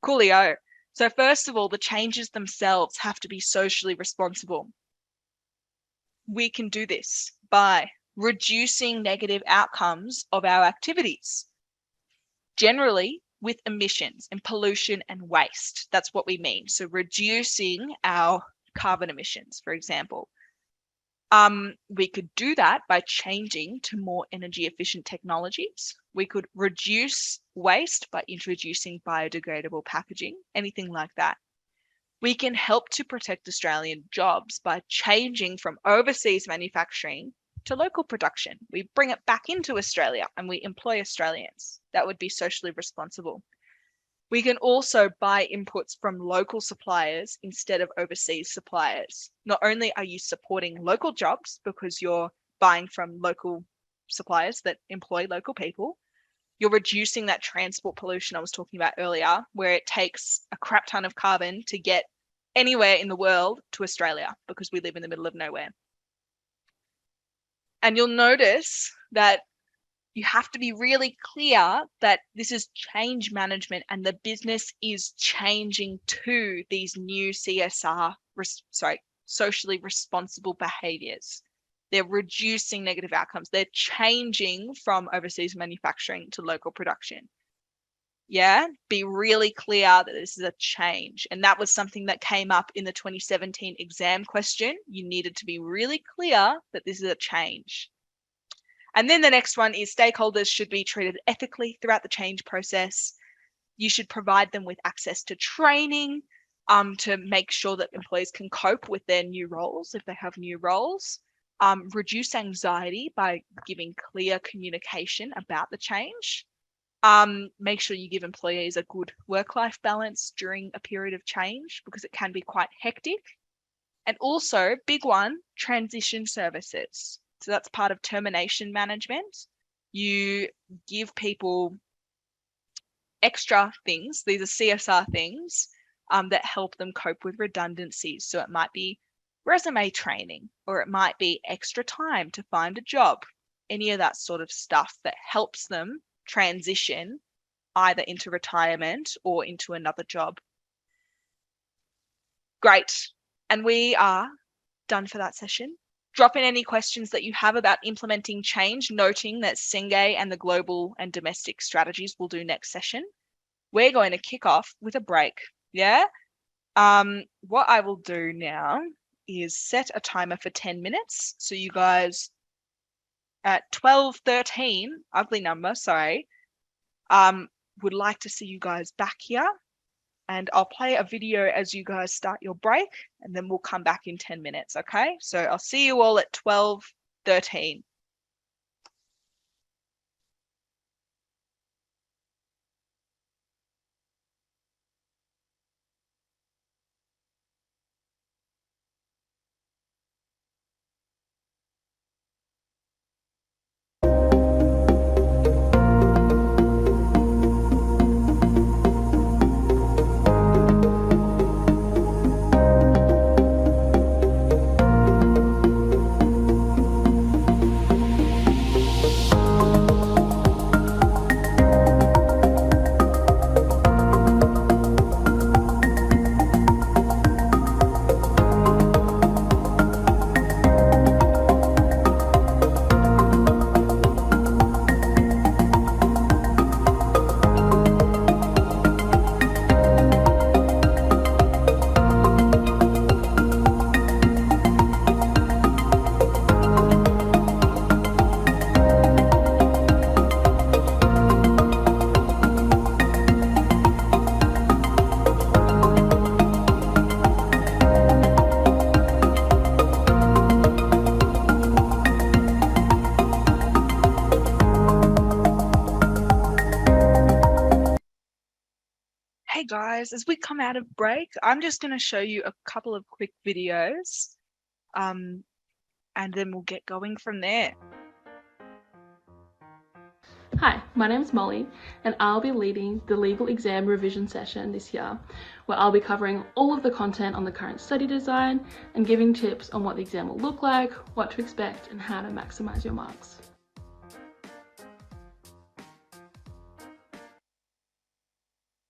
Coolio. So first of all, the changes themselves have to be socially responsible. We can do this by reducing negative outcomes of our activities, generally with emissions and pollution and waste. That's what we mean. So reducing our carbon emissions, for example. We could do that by changing to more energy efficient technologies. We could reduce waste by introducing biodegradable packaging, anything like that. We can help to protect Australian jobs by changing from overseas manufacturing to local production. We bring it back into Australia and we employ Australians. That would be socially responsible. We can also buy inputs from local suppliers instead of overseas suppliers. Not only are you supporting local jobs because you're buying from local suppliers that employ local people, you're reducing that transport pollution I was talking about earlier, where it takes a crap ton of carbon to get anywhere in the world to Australia because we live in the middle of nowhere. And you'll notice that you have to be really clear that this is change management and the business is changing to these new socially responsible behaviors. They're reducing negative outcomes. They're changing from overseas manufacturing to local production. Yeah, be really clear that this is a change. And that was something that came up in the 2017 exam question. You needed to be really clear that this is a change. And then the next one is stakeholders should be treated ethically throughout the change process. You should provide them with access to training to make sure that employees can cope with their new roles if they have new roles. Reduce anxiety by giving clear communication about the change. Make sure you give employees a good work-life balance during a period of change because it can be quite hectic. And also, big one, transition services. So that's part of termination management. You give people extra things. These are CSR things that help them cope with redundancies. So it might be resume training, or it might be extra time to find a job. any of that sort of stuff that helps them transition either into retirement or into another job. Great. And we are done for that session. Drop in any questions that you have about implementing change, noting that Senge and the global and domestic strategies will do next session. We're going to kick off with a break. Yeah. What I will do now is set a timer for 10 minutes. So you guys at 12:13, ugly number, sorry, would like to see you guys back here. And I'll play a video as you guys start your break, and then we'll come back in 10 minutes, okay? So I'll see you all at 12:13. Hey guys, as we come out of break, I'm just going to show you a couple of quick videos, and then we'll get going from there. Hi, my name's Molly, and I'll be leading the legal exam revision session this year, where I'll be covering all of the content on the current study design and giving tips on what the exam will look like, what to expect, and how to maximise your marks.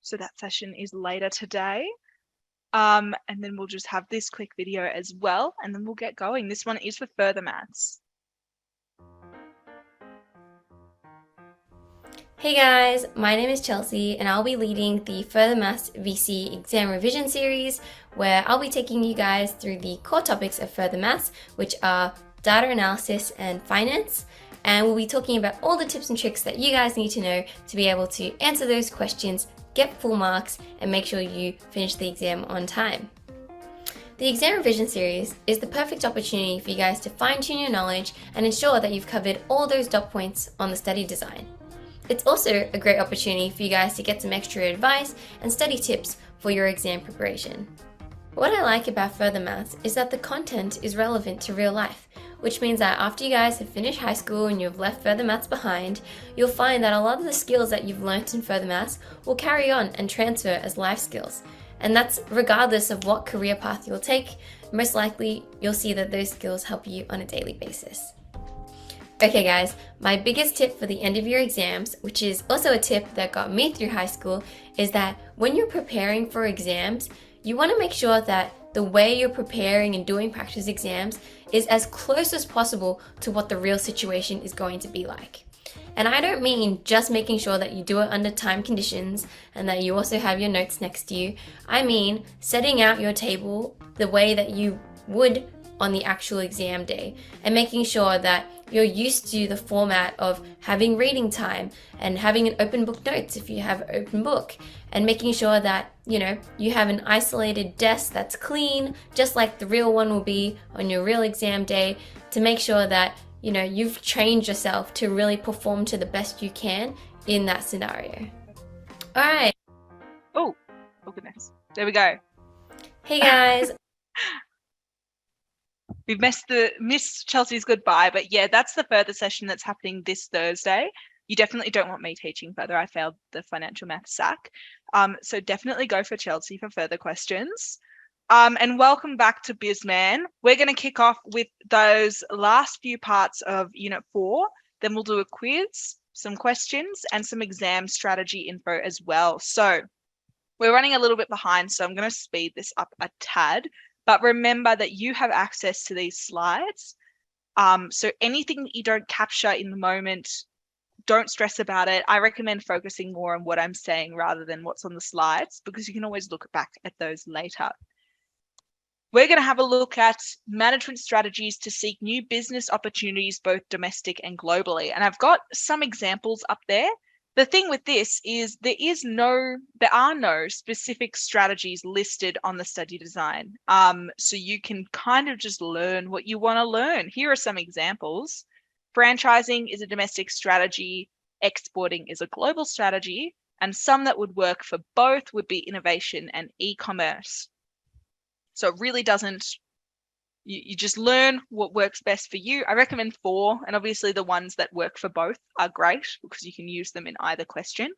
So that session is later today. And then we'll just have this quick video as well, and then we'll get going. This one is for further maths. Hey guys, my name is Chelsea and I'll be leading the Further Maths VCE exam revision series, where I'll be taking you guys through the core topics of further maths, which are data analysis and finance. And we'll be talking about all the tips and tricks that you guys need to know to be able to answer those questions, get full marks, and make sure you finish the exam on time. The exam revision series is the perfect opportunity for you guys to fine-tune your knowledge and ensure that you've covered all those dot points on the study design. It's also a great opportunity for you guys to get some extra advice and study tips for your exam preparation. What I like about further maths is that the content is relevant to real life, which means that after you guys have finished high school and you've left further maths behind, you'll find that a lot of the skills that you've learnt in further maths will carry on and transfer as life skills. And that's regardless of what career path you'll take. Most likely you'll see that those skills help you on a daily basis. Okay guys, my biggest tip for the end of your exams, which is also a tip that got me through high school, is that when you're preparing for exams, you want to make sure that the way you're preparing and doing practice exams is as close as possible to what the real situation is going to be like. And I don't mean just making sure that you do it under time conditions and that you also have your notes next to you. I mean setting out your table the way that you would on the actual exam day and making sure that you're used to the format of having reading time and having an open book notes if you have open book, and making sure that you have an isolated desk that's clean, just like the real one will be on your real exam day, to make sure that you've trained yourself to really perform to the best you can in that scenario. All right. Oh goodness. There we go. Hey guys. We've missed Chelsea's goodbye, but yeah, that's the further session that's happening this Thursday. You definitely don't want me teaching further. I failed the financial maths SAC. So definitely go for Chelsea for further questions. And welcome back to BizMan. We're going to kick off with those last few parts of Unit 4, Then we'll do a quiz, some questions, and some exam strategy info as well. So we're running a little bit behind, so I'm going to speed this up a tad. But remember that you have access to these slides. So anything that you don't capture in the moment, don't stress about it. I recommend focusing more on what I'm saying rather than what's on the slides, because you can always look back at those later. We're going to have a look at management strategies to seek new business opportunities, both domestic and globally. And I've got some examples up there. The thing with this is there are no specific strategies listed on the study design. So you can kind of just learn what you want to learn. Here are some examples. Franchising is a domestic strategy, exporting is a global strategy, and some that would work for both would be innovation and e-commerce. So it really doesn't, you just learn what works best for you. I recommend 4, and obviously the ones that work for both are great because you can use them in either question.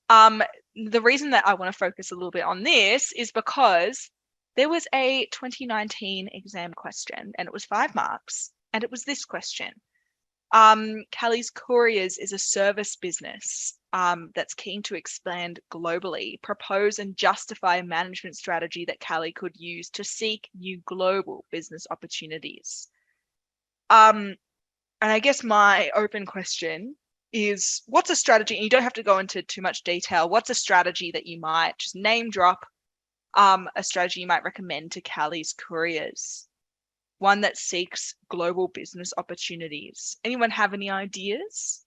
The reason that I want to focus a little bit on this is because there was a 2019 exam question and it was 5 marks, and it was this question. Kpis Couriers is a service business that's keen to expand globally. Propose and justify a management strategy that Kpis could use to seek new global business opportunities. And I guess my open question is, what's a strategy? And you don't have to go into too much detail. What's a strategy that you might just name drop? A strategy you might recommend to Kpis Couriers? One that seeks global business opportunities. Anyone have any ideas?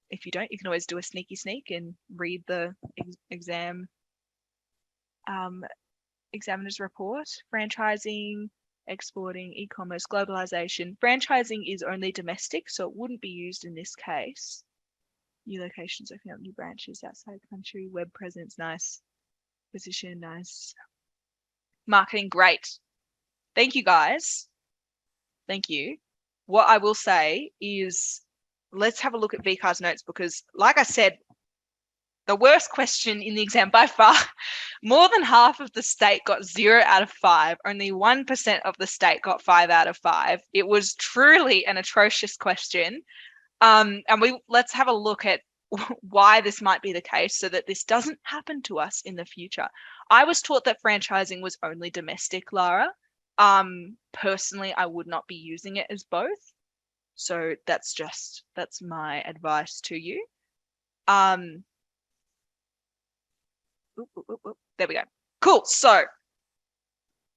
If you don't, you can always do a sneaky sneak and read the examiner's report. Franchising, exporting, e-commerce, globalization. Franchising is only domestic, so it wouldn't be used in this case. New locations, opening up new branches outside the country. Web presence, nice. Position, nice. Marketing, great. Thank you, guys. Thank you. What I will say is, let's have a look at VCAR's notes, because like I said, the worst question in the exam by far, more than half of the state got 0 out of 5. Only 1% of the state got 5 out of 5. It was truly an atrocious question. And let's have a look at why this might be the case so that this doesn't happen to us in the future. I was taught that franchising was only domestic, Lara. Personally, I would not be using it as both. So that's my advice to you. There we go. Cool. So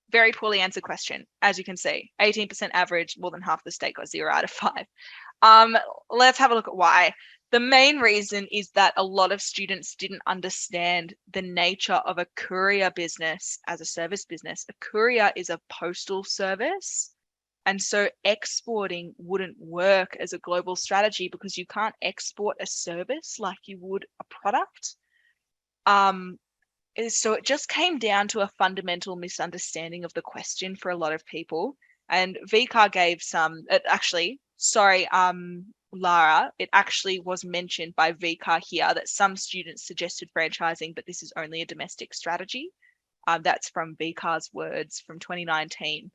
very poorly answered question, as you can see. 18% average, more than half the state got 0 out of 5. Let's have a look at why. The main reason is that a lot of students didn't understand the nature of a courier business as a service business. A courier is a postal service. And so exporting wouldn't work as a global strategy because you can't export a service like you would a product. So it just came down to a fundamental misunderstanding of the question for a lot of people. And VCAR gave some, Lara, it actually was mentioned by VCAR here that some students suggested franchising, but this is only a domestic strategy. That's from VCAR's words from 2019.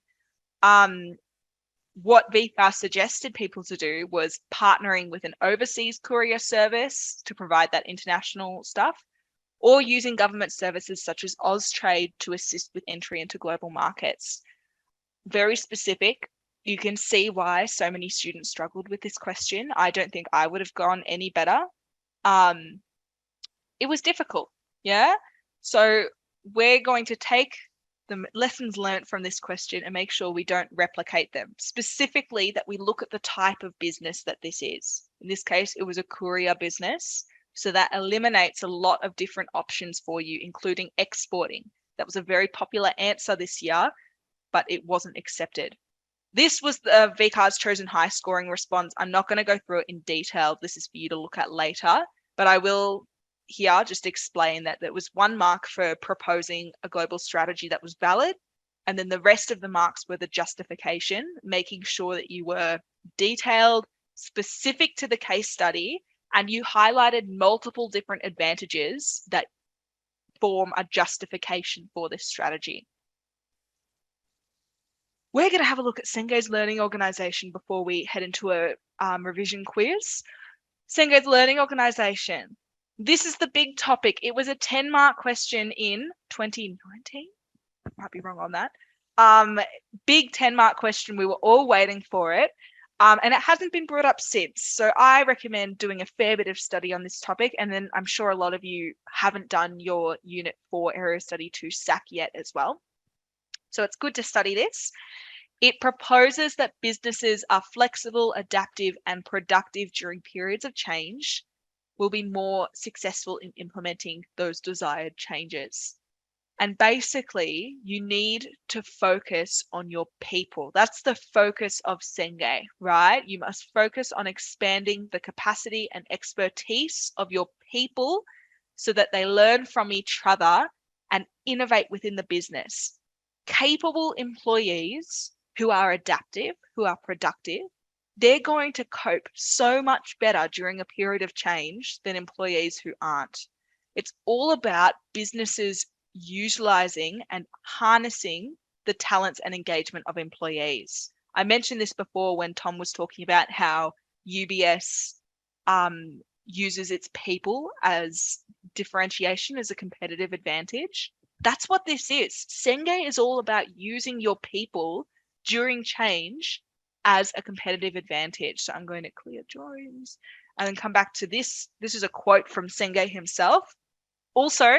What VCAR suggested people to do was partnering with an overseas courier service to provide that international stuff, or using government services such as Austrade to assist with entry into global markets. Very specific. You can see why so many students struggled with this question. I don't think I would have gone any better. It was difficult, yeah? So we're going to take the lessons learned from this question and make sure we don't replicate them. Specifically, that we look at the type of business that this is. In this case, it was a courier business. So that eliminates a lot of different options for you, including exporting. That was a very popular answer this year, but it wasn't accepted. This was the VCAR's chosen high scoring response. I'm not going to go through it in detail. This is for you to look at later, but I will here just explain that there was 1 mark for proposing a global strategy that was valid. And then the rest of the marks were the justification, making sure that you were detailed, specific to the case study, and you highlighted multiple different advantages that form a justification for this strategy. we're going to have a look at Sengei's learning organisation before we head into a revision quiz. Sengei's learning organisation. This is the big topic. It was a 10-mark question in 2019. Might be wrong on that. Big 10-mark question. We were all waiting for it. And it hasn't been brought up since. So I recommend doing a fair bit of study on this topic. And then I'm sure a lot of you haven't done your Unit 4 Area Study 2 SAC yet as well. So it's good to study this. It proposes that businesses are flexible, adaptive, and productive during periods of change, will be more successful in implementing those desired changes. And basically, you need to focus on your people. That's the focus of Sengei, right? You must focus on expanding the capacity and expertise of your people so that they learn from each other and innovate within the business. Capable employees who are adaptive, who are productive, they're going to cope so much better during a period of change than employees who aren't. It's all about businesses utilizing and harnessing the talents and engagement of employees. I mentioned this before when Tom was talking about how UBS uses its people as differentiation, as a competitive advantage. That's what this is. Sengei is all about using your people during change as a competitive advantage. So I'm going to clear drawings and then come back to this. This is a quote from Sengei himself. Also,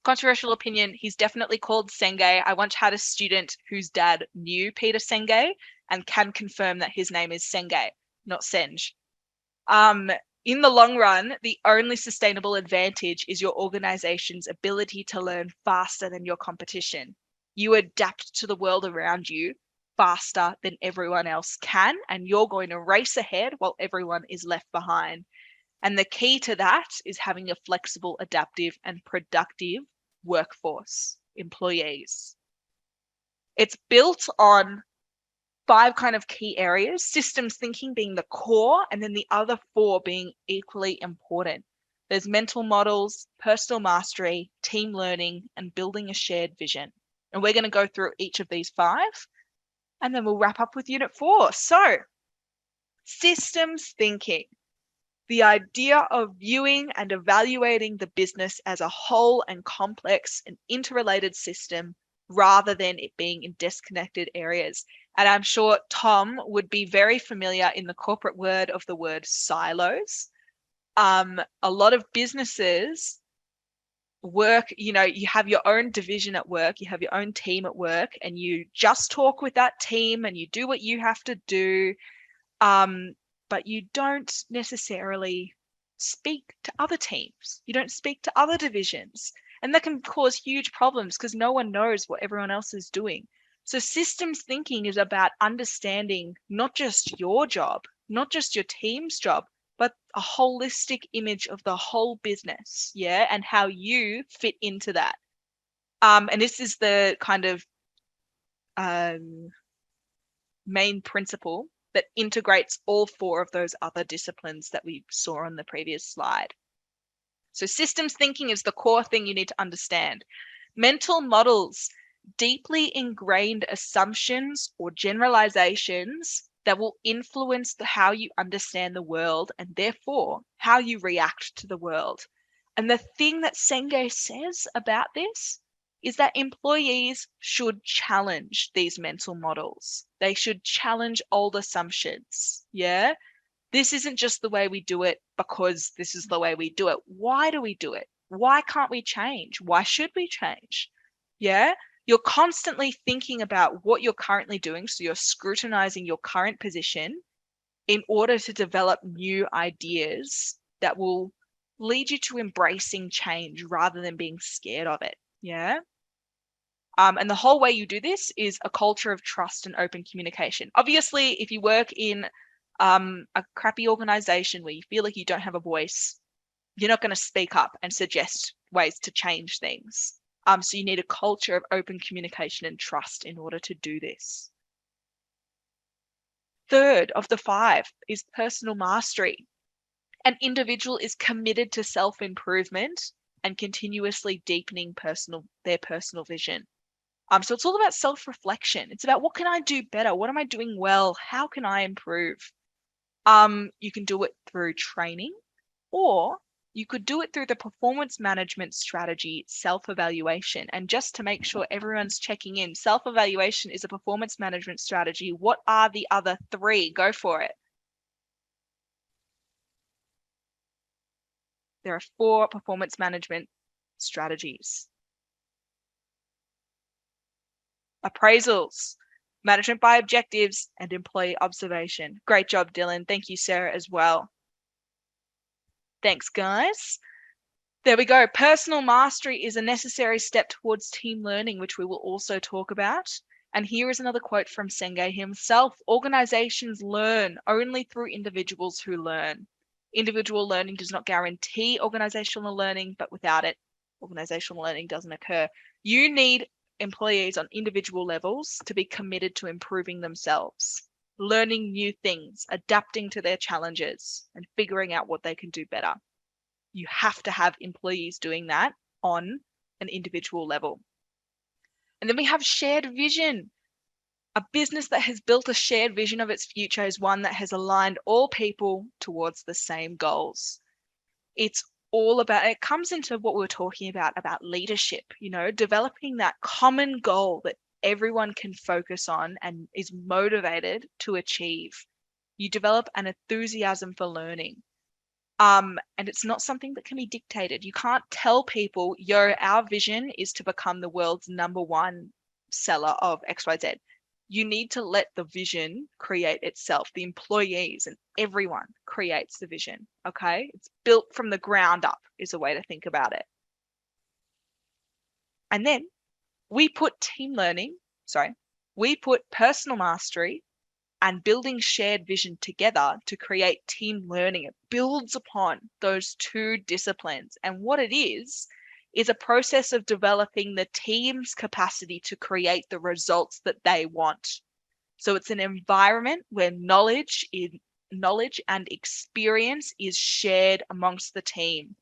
controversial opinion, he's definitely called Sengei. I once had a student whose dad knew Peter Sengei and can confirm that his name is Sengei, not Senj. In the long run, the only sustainable advantage is your organization's ability to learn faster than your competition. You adapt to the world around you faster than everyone else can, and you're going to race ahead while everyone is left behind. And the key to that is having a flexible, adaptive, and productive workforce, employees. It's built on 5 kind of key areas, systems thinking being the core, and then the other 4 being equally important. There's mental models, personal mastery, team learning, and building a shared vision. And we're going to go through each of these 5, and then we'll wrap up with Unit 4. So, systems thinking. The idea of viewing and evaluating the business as a whole and complex and interrelated system rather than it being in disconnected areas. And I'm sure Tom would be very familiar in the corporate word of the word silos. A lot of businesses work, you have your own division at work, you have your own team at work, and you just talk with that team and you do what you have to do. But you don't necessarily speak to other teams. You don't speak to other divisions. And that can cause huge problems because no one knows what everyone else is doing. So systems thinking is about understanding not just your job, not just your team's job, but a holistic image of the whole business, and how you fit into that. And this is the kind of main principle that integrates all 4 of those other disciplines that we saw on the previous slide. So systems thinking is the core thing you need to understand. Mental models, deeply ingrained assumptions or generalizations that will influence how you understand the world and therefore how you react to the world. And the thing that Sengei says about this is that employees should challenge these mental models. They should challenge old assumptions. This isn't just the way we do it because this is the way we do it. Why do we do it? Why can't we change? Why should we change? You're constantly thinking about what you're currently doing. So you're scrutinizing your current position in order to develop new ideas that will lead you to embracing change rather than being scared of it. And the whole way you do this is a culture of trust and open communication. Obviously, if you work in a crappy organization where you feel like you don't have a voice, you're not going to speak up and suggest ways to change things. So you need a culture of open communication and trust in order to do this. Third of the 5 is personal mastery. An individual is committed to self-improvement and continuously deepening their personal vision. So it's all about self-reflection. It's about what can I do better? What am I doing well? How can I improve? You can do it through training, or you could do it through the performance management strategy, self-evaluation. And just to make sure everyone's checking in, self-evaluation is a performance management strategy. What are the other three? Go for it. There are 4 performance management strategies. Appraisals, management by objectives, and employee observation. Great job, Dylan. Thank you, Sarah, as well. Thanks, guys. There we go. Personal mastery is a necessary step towards team learning, which we will also talk about. And here is another quote from Senge himself. Organizations learn only through individuals who learn. Individual learning does not guarantee organizational learning, but without it, organizational learning doesn't occur. You need employees on individual levels to be committed to improving themselves, learning new things, adapting to their challenges, and figuring out what they can do better. You have to have employees doing that on an individual level. And then we have shared vision. A business that has built a shared vision of its future is one that has aligned all people towards the same goals. It's all about, it comes into what we were talking about leadership, developing that common goal that everyone can focus on and is motivated to achieve. You develop an enthusiasm for learning. And it's not something that can be dictated. You can't tell people, our vision is to become the world's #1 seller of XYZ. You need to let the vision create itself. The employees and everyone creates the vision, okay? It's built from the ground up is a way to think about it. And then we put personal mastery and building shared vision together to create team learning. It builds upon those 2 disciplines. And what it is a process of developing the team's capacity to create the results that they want. So it's an environment where knowledge and experience is shared amongst the team.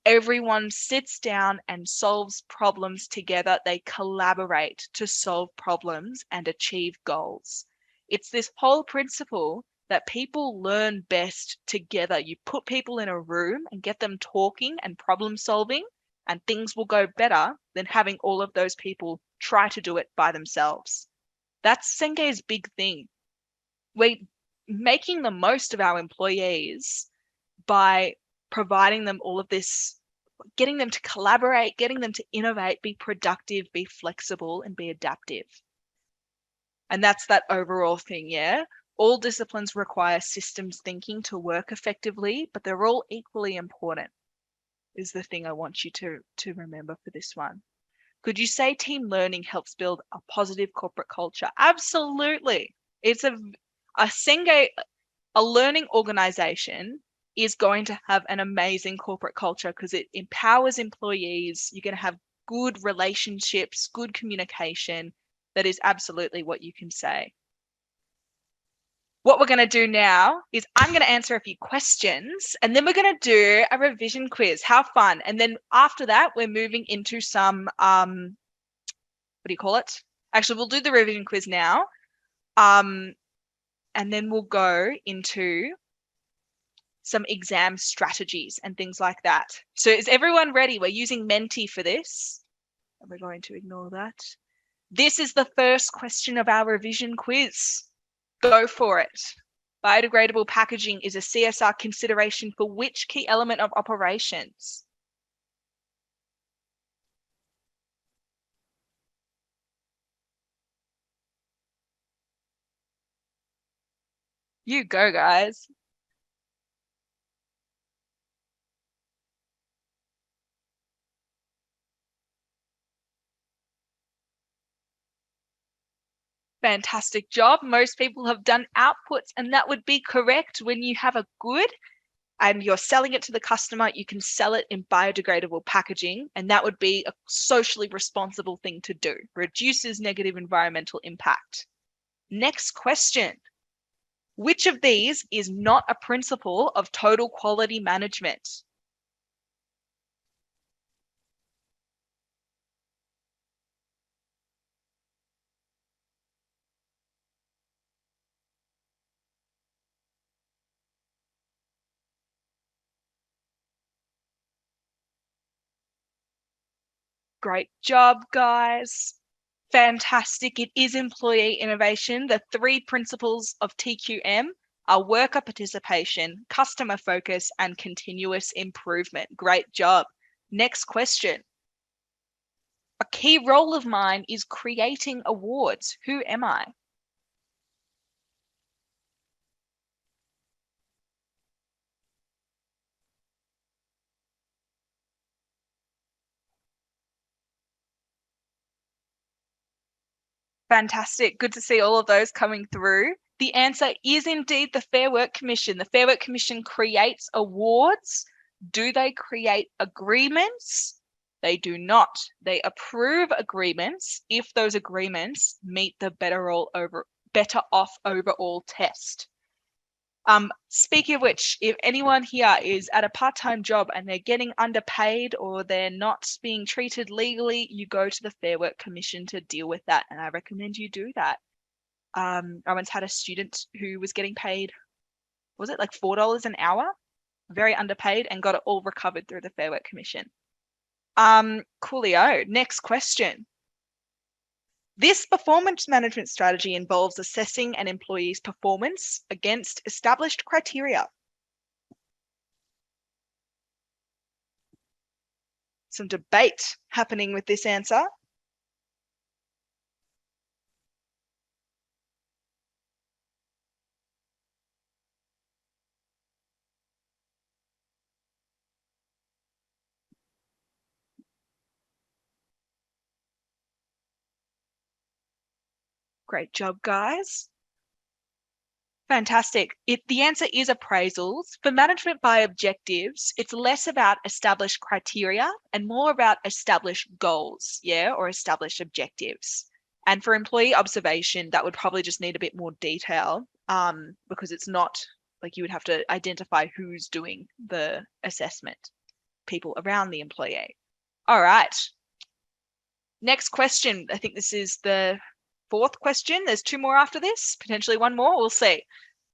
Everyone sits down and solves problems together. They collaborate to solve problems and achieve goals. It's this whole principle that people learn best together. You put people in a room and get them talking and problem solving, and things will go better than having all of those people try to do it by themselves. That's Senge's big thing. We're making the most of our employees by providing them all of this, getting them to collaborate, getting them to innovate, be productive, be flexible, and be adaptive. And that's that overall thing, yeah? All disciplines require systems thinking to work effectively, but they're all equally important, is the thing I want you to remember for this one. Could you say team learning helps build a positive corporate culture? Absolutely. It's a learning organization is going to have an amazing corporate culture because it empowers employees. You're going to have good relationships, good communication. That is absolutely what you can say. What we're going to do now is I'm going to answer a few questions and then we're going to do a revision quiz. How fun. And then after that, we're moving into some, what do you call it? Actually, we'll do the revision quiz now. And then we'll go into some exam strategies and things like that. So is everyone ready? We're using Menti for this. And we're going to ignore that. This is the first question of our revision quiz. Go for it. Biodegradable packaging is a CSR consideration for which key element of operations? You go, guys. Fantastic job. Most people have done outputs, and that would be correct. When you have a good and you're selling it to the customer, you can sell it in biodegradable packaging, and that would be a socially responsible thing to do. Reduces negative environmental impact. Next question. Which of these is not a principle of total quality management? Great job, guys. Fantastic. It is employee innovation. The 3 principles of TQM are worker participation, customer focus, and continuous improvement. Great job. Next question. A key role of mine is creating awards. Who am I? Fantastic. Good to see all of those coming through. The answer is indeed the Fair Work Commission. The Fair Work Commission creates awards. Do they create agreements? They do not. They approve agreements if those agreements meet the better off overall test. Speaking of which, if anyone here is at a part-time job and they're getting underpaid or they're not being treated legally, you go to the Fair Work Commission to deal with that, and I recommend you do that. I once had a student who was getting paid, was it like $4 an hour? Very underpaid, and got it all recovered through the Fair Work Commission. Coolio. Next question. This performance management strategy involves assessing an employee's performance against established criteria. Some debate happening with this answer. Great job, guys. Fantastic. The answer is appraisals. For management by objectives, it's less about established criteria and more about established goals, or established objectives. And for employee observation, that would probably just need a bit more detail because it's not like you would have to identify who's doing the assessment, people around the employee. All right. Next question. I think this is the 4th question. There's 2 more after this, potentially 1 more. We'll see.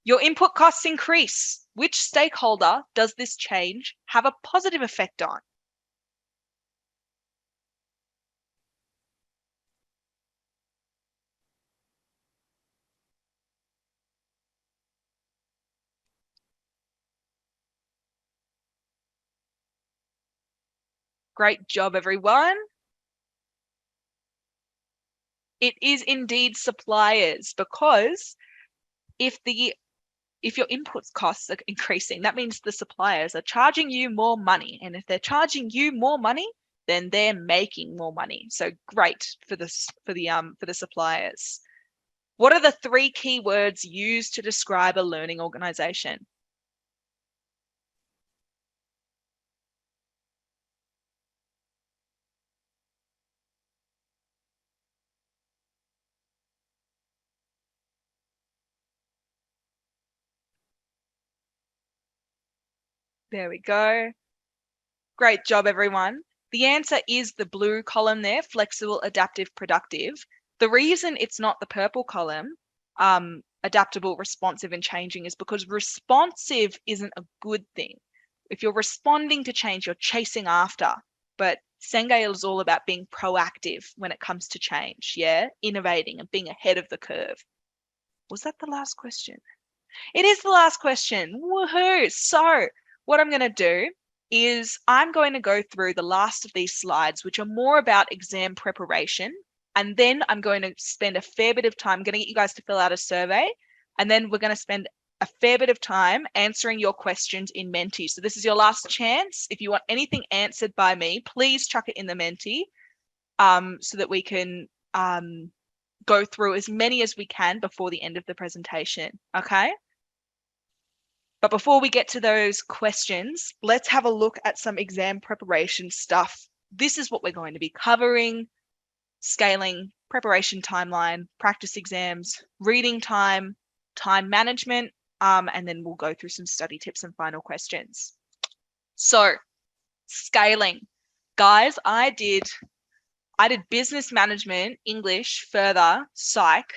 Your input costs increase. Which stakeholder does this change have a positive effect on? Great job, everyone. It is indeed suppliers, because if your input costs are increasing, that means the suppliers are charging you more money. And if they're charging you more money, then they're making more money. So great for the suppliers. What are the 3 key words used to describe a learning organization? There we go. Great job, everyone. The answer is the blue column there, flexible, adaptive, productive. The reason it's not the purple column, adaptable, responsive, and changing, is because responsive isn't a good thing. If you're responding to change, you're chasing after. But Senge is all about being proactive when it comes to change, innovating and being ahead of the curve. Was that the last question? It is the last question. Woohoo! So what I'm going to do is I'm going to go through the last of these slides, which are more about exam preparation. And then I'm going to spend a fair bit of time, I'm going to get you guys to fill out a survey. And then we're going to spend a fair bit of time answering your questions in Menti. So this is your last chance. If you want anything answered by me, please chuck it in the Menti so that we can go through as many as we can before the end of the presentation. Okay? But before we get to those questions, let's have a look at some exam preparation stuff. This is what we're going to be covering: scaling, preparation timeline, practice exams, reading time, time management, and then we'll go through some study tips and final questions. So, scaling. Guys, I did business management, English, further, psych,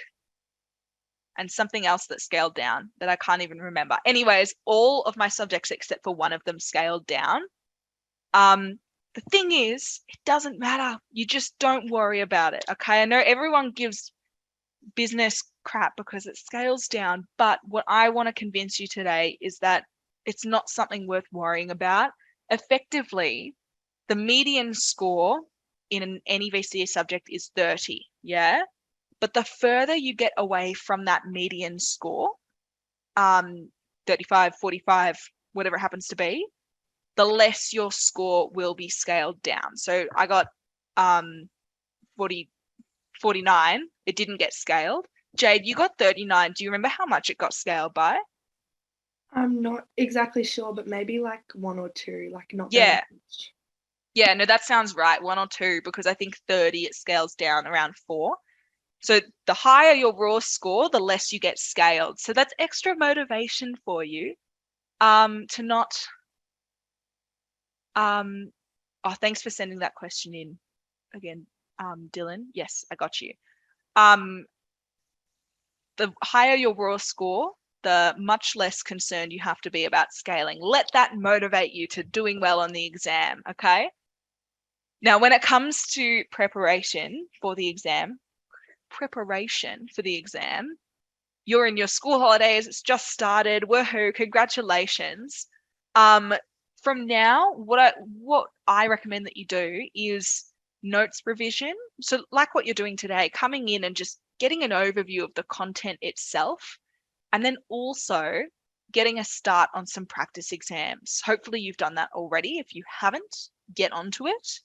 and something else that scaled down that I can't even remember. Anyways, all of my subjects except for one of them scaled down. The thing is, it doesn't matter. You just don't worry about it. Okay. I know everyone gives business crap because it scales down, but what I want to convince you today is that it's not something worth worrying about. Effectively, the median score in any VCE subject is 30, yeah? But the further you get away from that median score, 35, 45, whatever it happens to be, the less your score will be scaled down. So I got 49. It didn't get scaled. Jade, you got 39. Do you remember how much it got scaled by? I'm not exactly sure, but maybe like 1 or 2, like not Yeah. very much. Yeah, no, that sounds right. 1 or 2, because I think 30, it scales down around 4. So the higher your raw score, the less you get scaled. So that's extra motivation for you to not oh, thanks for sending that question in again, Dylan. Yes, I got you. The higher your raw score, the much less concerned you have to be about scaling. Let that motivate you to doing well on the exam, okay? Now, when it comes to preparation for the exam, you're in your school holidays, it's just started, woohoo, congratulations. From now, what I recommend that you do is notes revision. So like what you're doing today, coming in and just getting an overview of the content itself, and then also getting a start on some practice exams. Hopefully you've done that already. If you haven't, get onto it.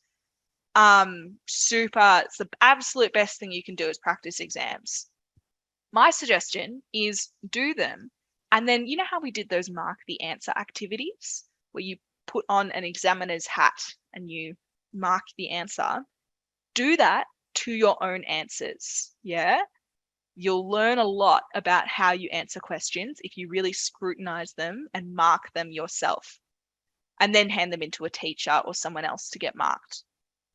It's the absolute best thing you can do is practice exams. My suggestion is do them. And then, you know how we did those mark the answer activities where you put on an examiner's hat and you mark the answer? Do that to your own answers. Yeah. You'll learn a lot about how you answer questions if you really scrutinize them and mark them yourself, and then hand them into a teacher or someone else to get marked.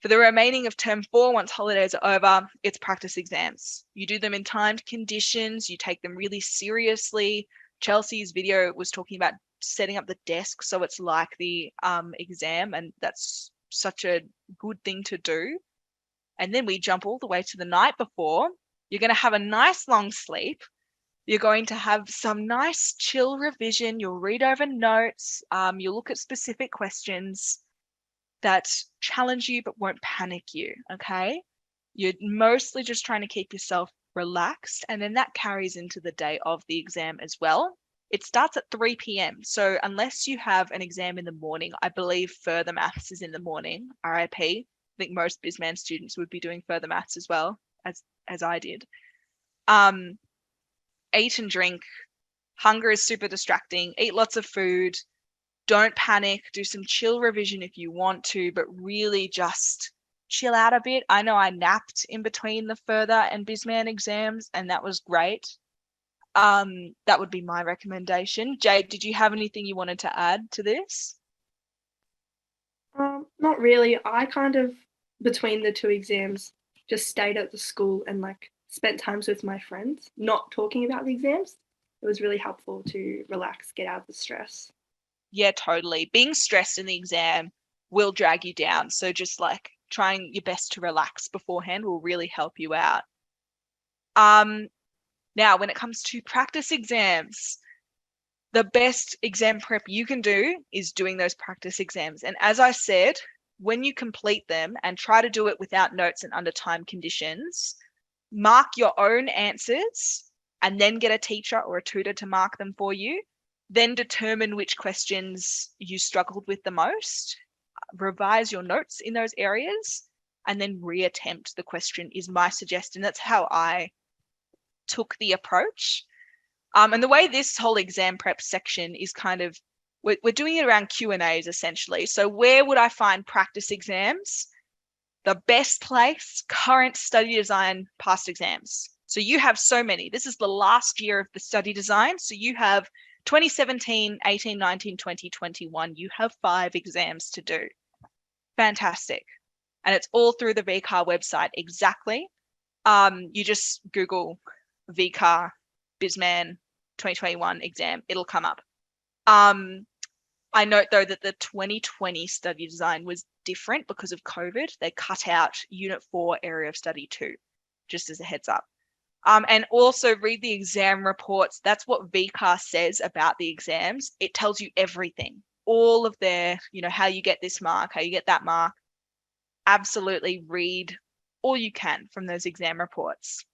For the remaining of term 4, once holidays are over, it's practice exams. You do them in timed conditions, you take them really seriously. Chelsea's video was talking about setting up the desk so it's like the exam, and that's such a good thing to do. And then we jump all the way to the night before. You're going to have a nice long sleep. You're going to have some nice chill revision. You'll read over notes. You'll look at specific questions that challenge you but won't panic you, okay? You're mostly just trying to keep yourself relaxed, and then that carries into the day of the exam as well. It starts at 3 p.m. So unless you have an exam in the morning, I believe further maths is in the morning, RIP. I think most BizMan students would be doing further maths as well, as I did. Eat and drink. Hunger is super distracting. Eat lots of food. Don't panic. Do some chill revision if you want to, but really just chill out a bit. I know I napped in between the further and BizMan exams, and that was great. That would be my recommendation. Jade, did you have anything you wanted to add to this? Not really. I kind of, between the 2 exams, just stayed at the school and like spent times with my friends, not talking about the exams. It was really helpful to relax, get out of the stress. Yeah, totally. Being stressed in the exam will drag you down. So just like trying your best to relax beforehand will really help you out. Now, when it comes to practice exams, the best exam prep you can do is doing those practice exams. And as I said, when you complete them and try to do it without notes and under time conditions, mark your own answers and then get a teacher or a tutor to mark them for you. Then determine which questions you struggled with the most, revise your notes in those areas, and then reattempt the question is my suggestion. That's how I took the approach. And the way this whole exam prep section is kind of, we're doing it around Q&As essentially. So where would I find practice exams? The best place, current study design past exams. So you have so many. This is the last year of the study design. So you have 2017, 18, 19, 20, 21. You have 5 exams to do. Fantastic. And it's all through the VCAR website. Exactly. You just Google VCAR BizMan 2021 exam. It'll come up. I note though that the 2020 study design was different because of COVID. They cut out Unit 4, Area of Study 2, just as a heads up. And also read the exam reports. That's what VCAR says about the exams. It tells you everything, all of their, how you get this mark, how you get that mark. Absolutely read all you can from those exam reports.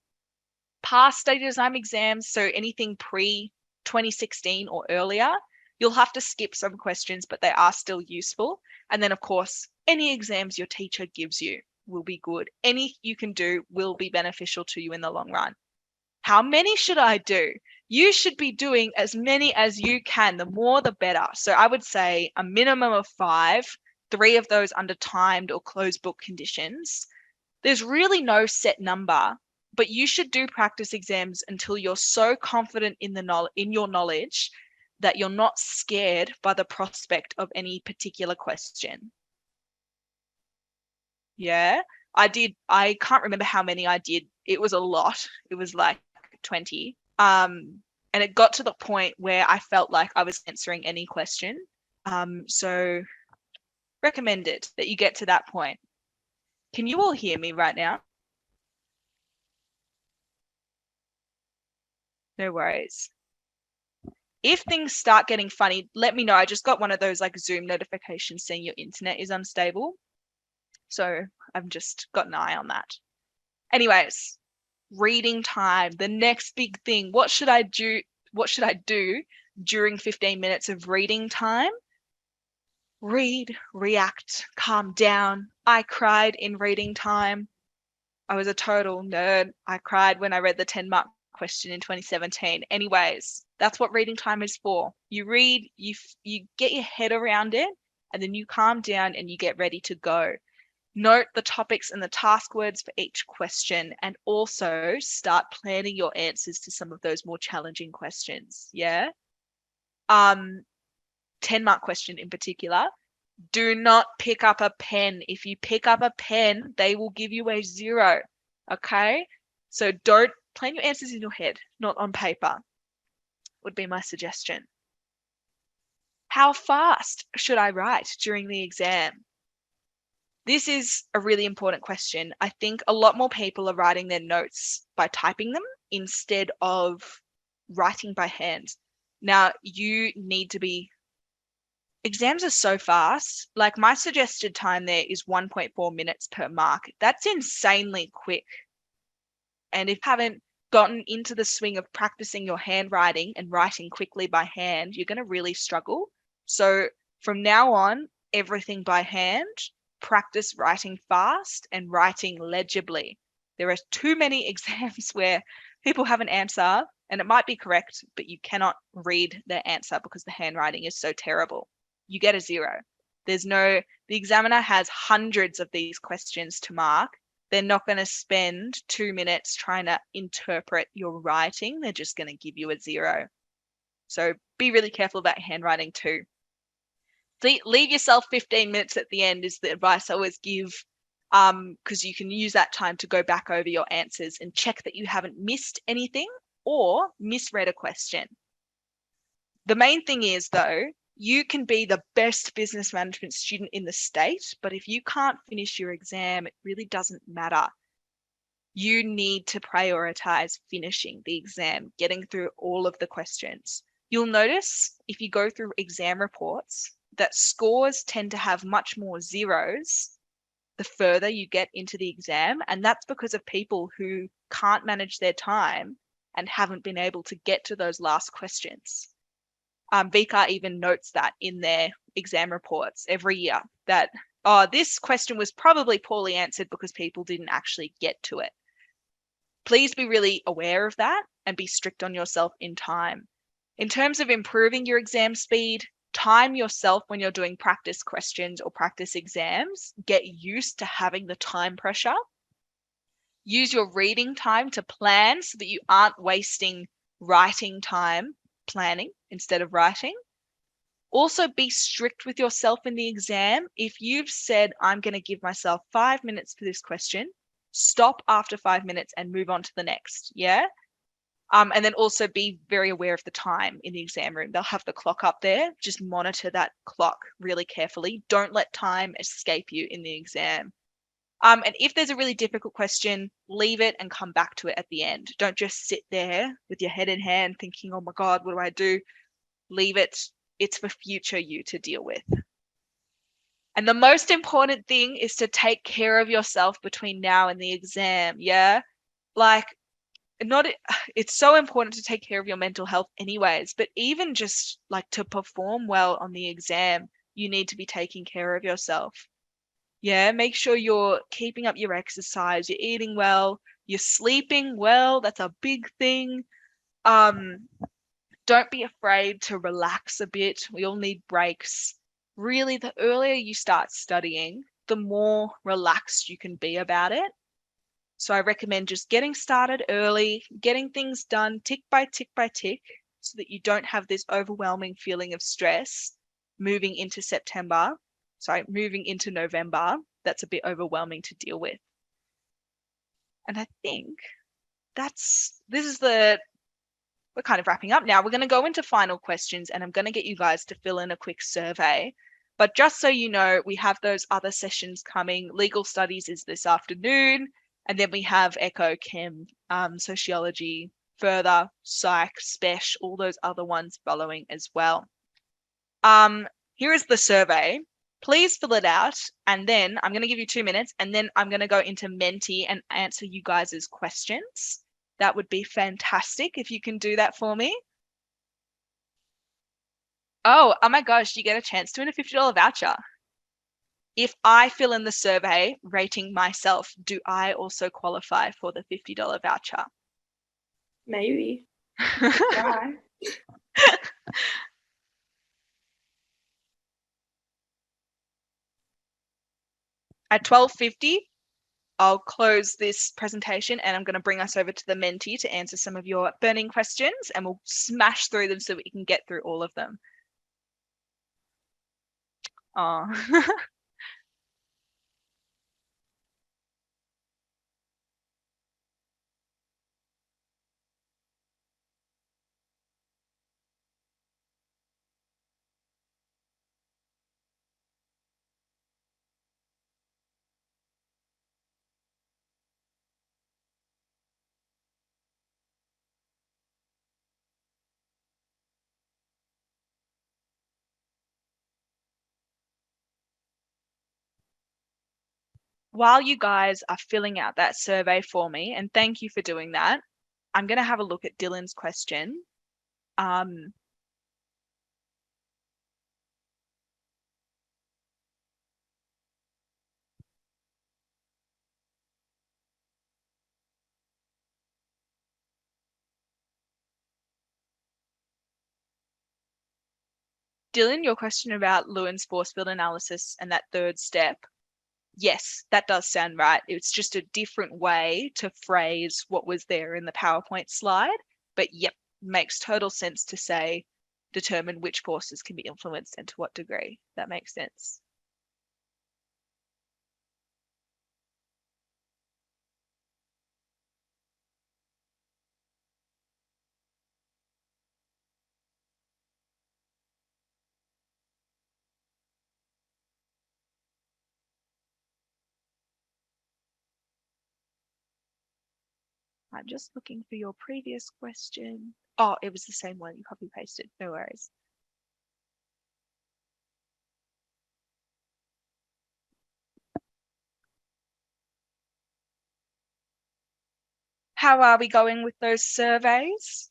Past study design exams, so anything pre-2016 or earlier, you'll have to skip some questions, but they are still useful. And then, of course, any exams your teacher gives you will be good. Any you can do will be beneficial to you in the long run. How many should I do? You should be doing as many as you can. The more, the better. So I would say a minimum of 5, 3 of those under timed or closed book conditions. There's really no set number, but you should do practice exams until you're so confident in your knowledge that you're not scared by the prospect of any particular question. Yeah, I can't remember how many I did. It was a lot. It was like 20. And it got to the point where I felt like I was answering any question. So recommended that you get to that point. Can you all hear me right now? No worries. If things start getting funny, let me know. I just got one of those like Zoom notifications saying your internet is unstable. So I've just got an eye on that. Anyways, reading time, the next big thing. What should I do? What should I do during 15 minutes of reading time? Read, react, calm down. I cried in reading time. I was a total nerd. I cried when I read the 10-mark question in 2017. Anyways, that's what reading time is for. You read, you get your head around it, and then you calm down and you get ready to go. Note the topics and the task words for each question, and also start planning your answers to some of those more challenging questions. Yeah. 10-mark question in particular. Do not pick up a pen. If you pick up a pen, they will give you a 0. Okay. So don't plan your answers in your head, not on paper, would be my suggestion. How fast should I write during the exam? This is a really important question. I think a lot more people are writing their notes by typing them instead of writing by hand. Now, you need to be, exams are so fast. Like my suggested time there is 1.4 minutes per mark. That's insanely quick. And if you haven't gotten into the swing of practicing your handwriting and writing quickly by hand, you're going to really struggle. So from now on, everything by hand. Practice writing fast and writing legibly. There are too many exams where people have an answer and it might be correct, but you cannot read their answer because the handwriting is so terrible. You get a 0. The examiner has hundreds of these questions to mark. They're not going to spend 2 minutes trying to interpret your writing. They're just going to give you a 0. So be really careful about handwriting too. Leave yourself 15 minutes at the end is the advice I always give, because you can use that time to go back over your answers and check that you haven't missed anything or misread a question. The main thing is, though, you can be the best business management student in the state, but if you can't finish your exam, it really doesn't matter. You need to prioritize finishing the exam, getting through all of the questions. You'll notice if you go through exam reports, that scores tend to have much more 0s the further you get into the exam. And that's because of people who can't manage their time and haven't been able to get to those last questions. VCAR even notes that in their exam reports every year that, this question was probably poorly answered because people didn't actually get to it. Please be really aware of that and be strict on yourself in time. In terms of improving your exam speed, time yourself when you're doing practice questions or practice exams. Get used to having the time pressure. Use your reading time to plan so that you aren't wasting writing time planning instead of writing. Also, be strict with yourself in the exam. If you've said, I'm going to give myself 5 minutes for this question, stop after 5 minutes and move on to the next. Yeah? And then also be very aware of the time in the exam room. They'll have the clock up there. Just monitor that clock really carefully. Don't let time escape you in the exam. And if there's a really difficult question, leave it and come back to it at the end. Don't just sit there with your head in hand thinking, oh my God, what do I do? Leave it. It's for future you to deal with. And the most important thing is to take care of yourself between now and the exam. Yeah. Like, it's so important to take care of your mental health anyways, but even just like to perform well on the exam, you need to be taking care of yourself. Yeah, make sure you're keeping up your exercise, you're eating well, you're sleeping well. That's a big thing. Don't be afraid to relax a bit. We all need breaks. Really, the earlier you start studying, the more relaxed you can be about it. So I recommend just getting started early, getting things done tick by tick by tick, so that you don't have this overwhelming feeling of stress moving into November. That's a bit overwhelming to deal with. And I think we're kind of wrapping up now. We're going to go into final questions, and I'm going to get you guys to fill in a quick survey. But just so you know, we have those other sessions coming. Legal studies is this afternoon. And then we have echo, chem, sociology, further, psych, spesh, all those other ones following as well. Here is the survey. Please fill it out. And then I'm going to give you 2 minutes. And then I'm going to go into Menti and answer you guys' questions. That would be fantastic if you can do that for me. Oh my gosh, you get a chance to win a $50 voucher. If I fill in the survey rating myself, do I also qualify for the $50 voucher? Maybe. Try. At 12:50, I'll close this presentation and I'm going to bring us over to the Menti to answer some of your burning questions, and we'll smash through them so we can get through all of them. Oh. While you guys are filling out that survey for me, and thank you for doing that, I'm going to have a look at Dylan's question. Dylan, your question about Lewin's force field analysis and that third step. Yes, that does sound right. It's just a different way to phrase what was there in the PowerPoint slide. But yep, makes total sense to say, determine which forces can be influenced and to what degree. That makes sense. I'm just looking for your previous question. Oh, it was the same one you copy pasted. No worries. How are we going with those surveys?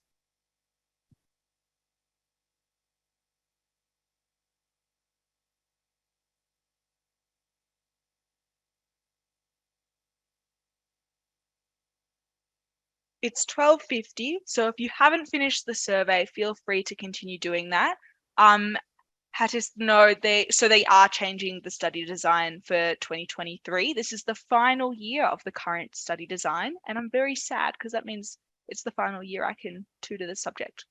It's 12:50, so if you haven't finished the survey, feel free to continue doing that. Had to know they are changing the study design for 2023. This is the final year of the current study design, and I'm very sad because that means it's the final year I can tutor the subject.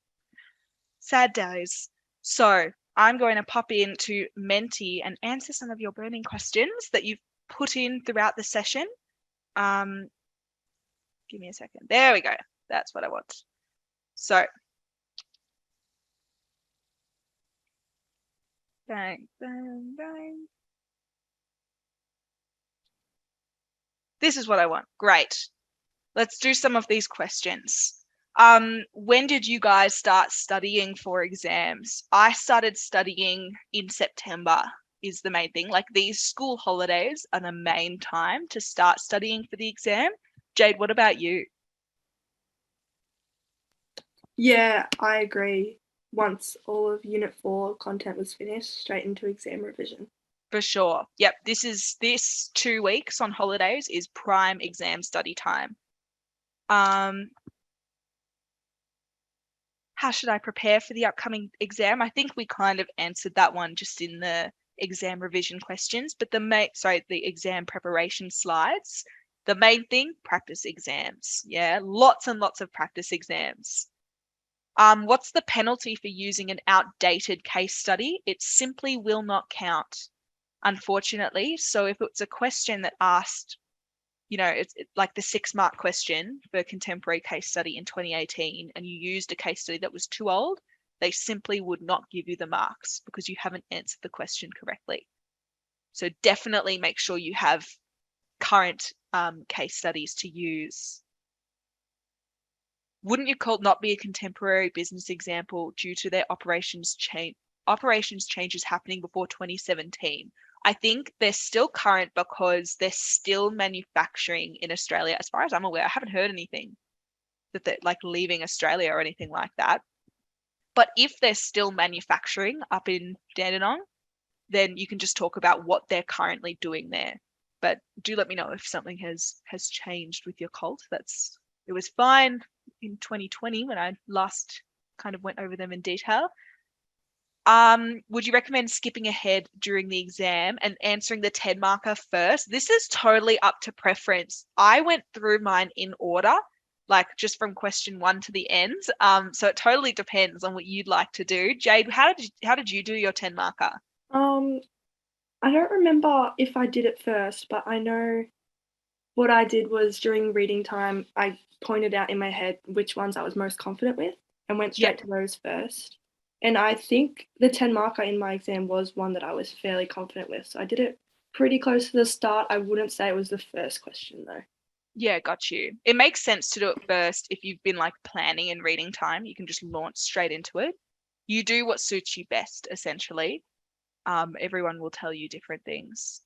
Sad days. So I'm going to pop into Menti and answer some of your burning questions that you've put in throughout the session. Give me a second. There we go. That's what I want. So, bang, bang, bang. This is what I want. Great. Let's do some of these questions. When did you guys start studying for exams? I started studying in September is the main thing. Like these school holidays are the main time to start studying for the exam. Jade, what about you? Yeah, I agree. Once all of Unit 4 content was finished, straight into exam revision. For sure. Yep, this 2 weeks on holidays is prime exam study time. How should I prepare for the upcoming exam? I think we kind of answered that one just in the exam revision questions, but the exam preparation slides. The main thing, practice exams. Yeah, lots and lots of practice exams. What's the penalty for using an outdated case study? It simply will not count, unfortunately. So if it's a question that asked, it's like the 6-mark question for a contemporary case study in 2018, and you used a case study that was too old, they simply would not give you the marks because you haven't answered the question correctly. So definitely make sure you have current case studies to use. Wouldn't your cult not be a contemporary business example due to their operations changes happening before 2017? I think they're still current because they're still manufacturing in Australia. As far as I'm aware, I haven't heard anything that they're like leaving Australia or anything like that. But if they're still manufacturing up in Dandenong, then you can just talk about what they're currently doing there. But do let me know if something has changed with your cult. It was fine in 2020 when I last kind of went over them in detail. Would you recommend skipping ahead during the exam and answering the 10 marker first? This is totally up to preference. I went through mine in order, like just from question 1 to the end. So it totally depends on what you'd like to do. Jade, how did you do your 10 marker? I don't remember if I did it first, but I know what I did was during reading time, I pointed out in my head which ones I was most confident with and went straight to those first. And I think the 10 marker in my exam was one that I was fairly confident with. So I did it pretty close to the start. I wouldn't say it was the first question though. Yeah, got you. It makes sense to do it first if you've been like planning and reading time. You can just launch straight into it. You do what suits you best, essentially. Everyone will tell you different things.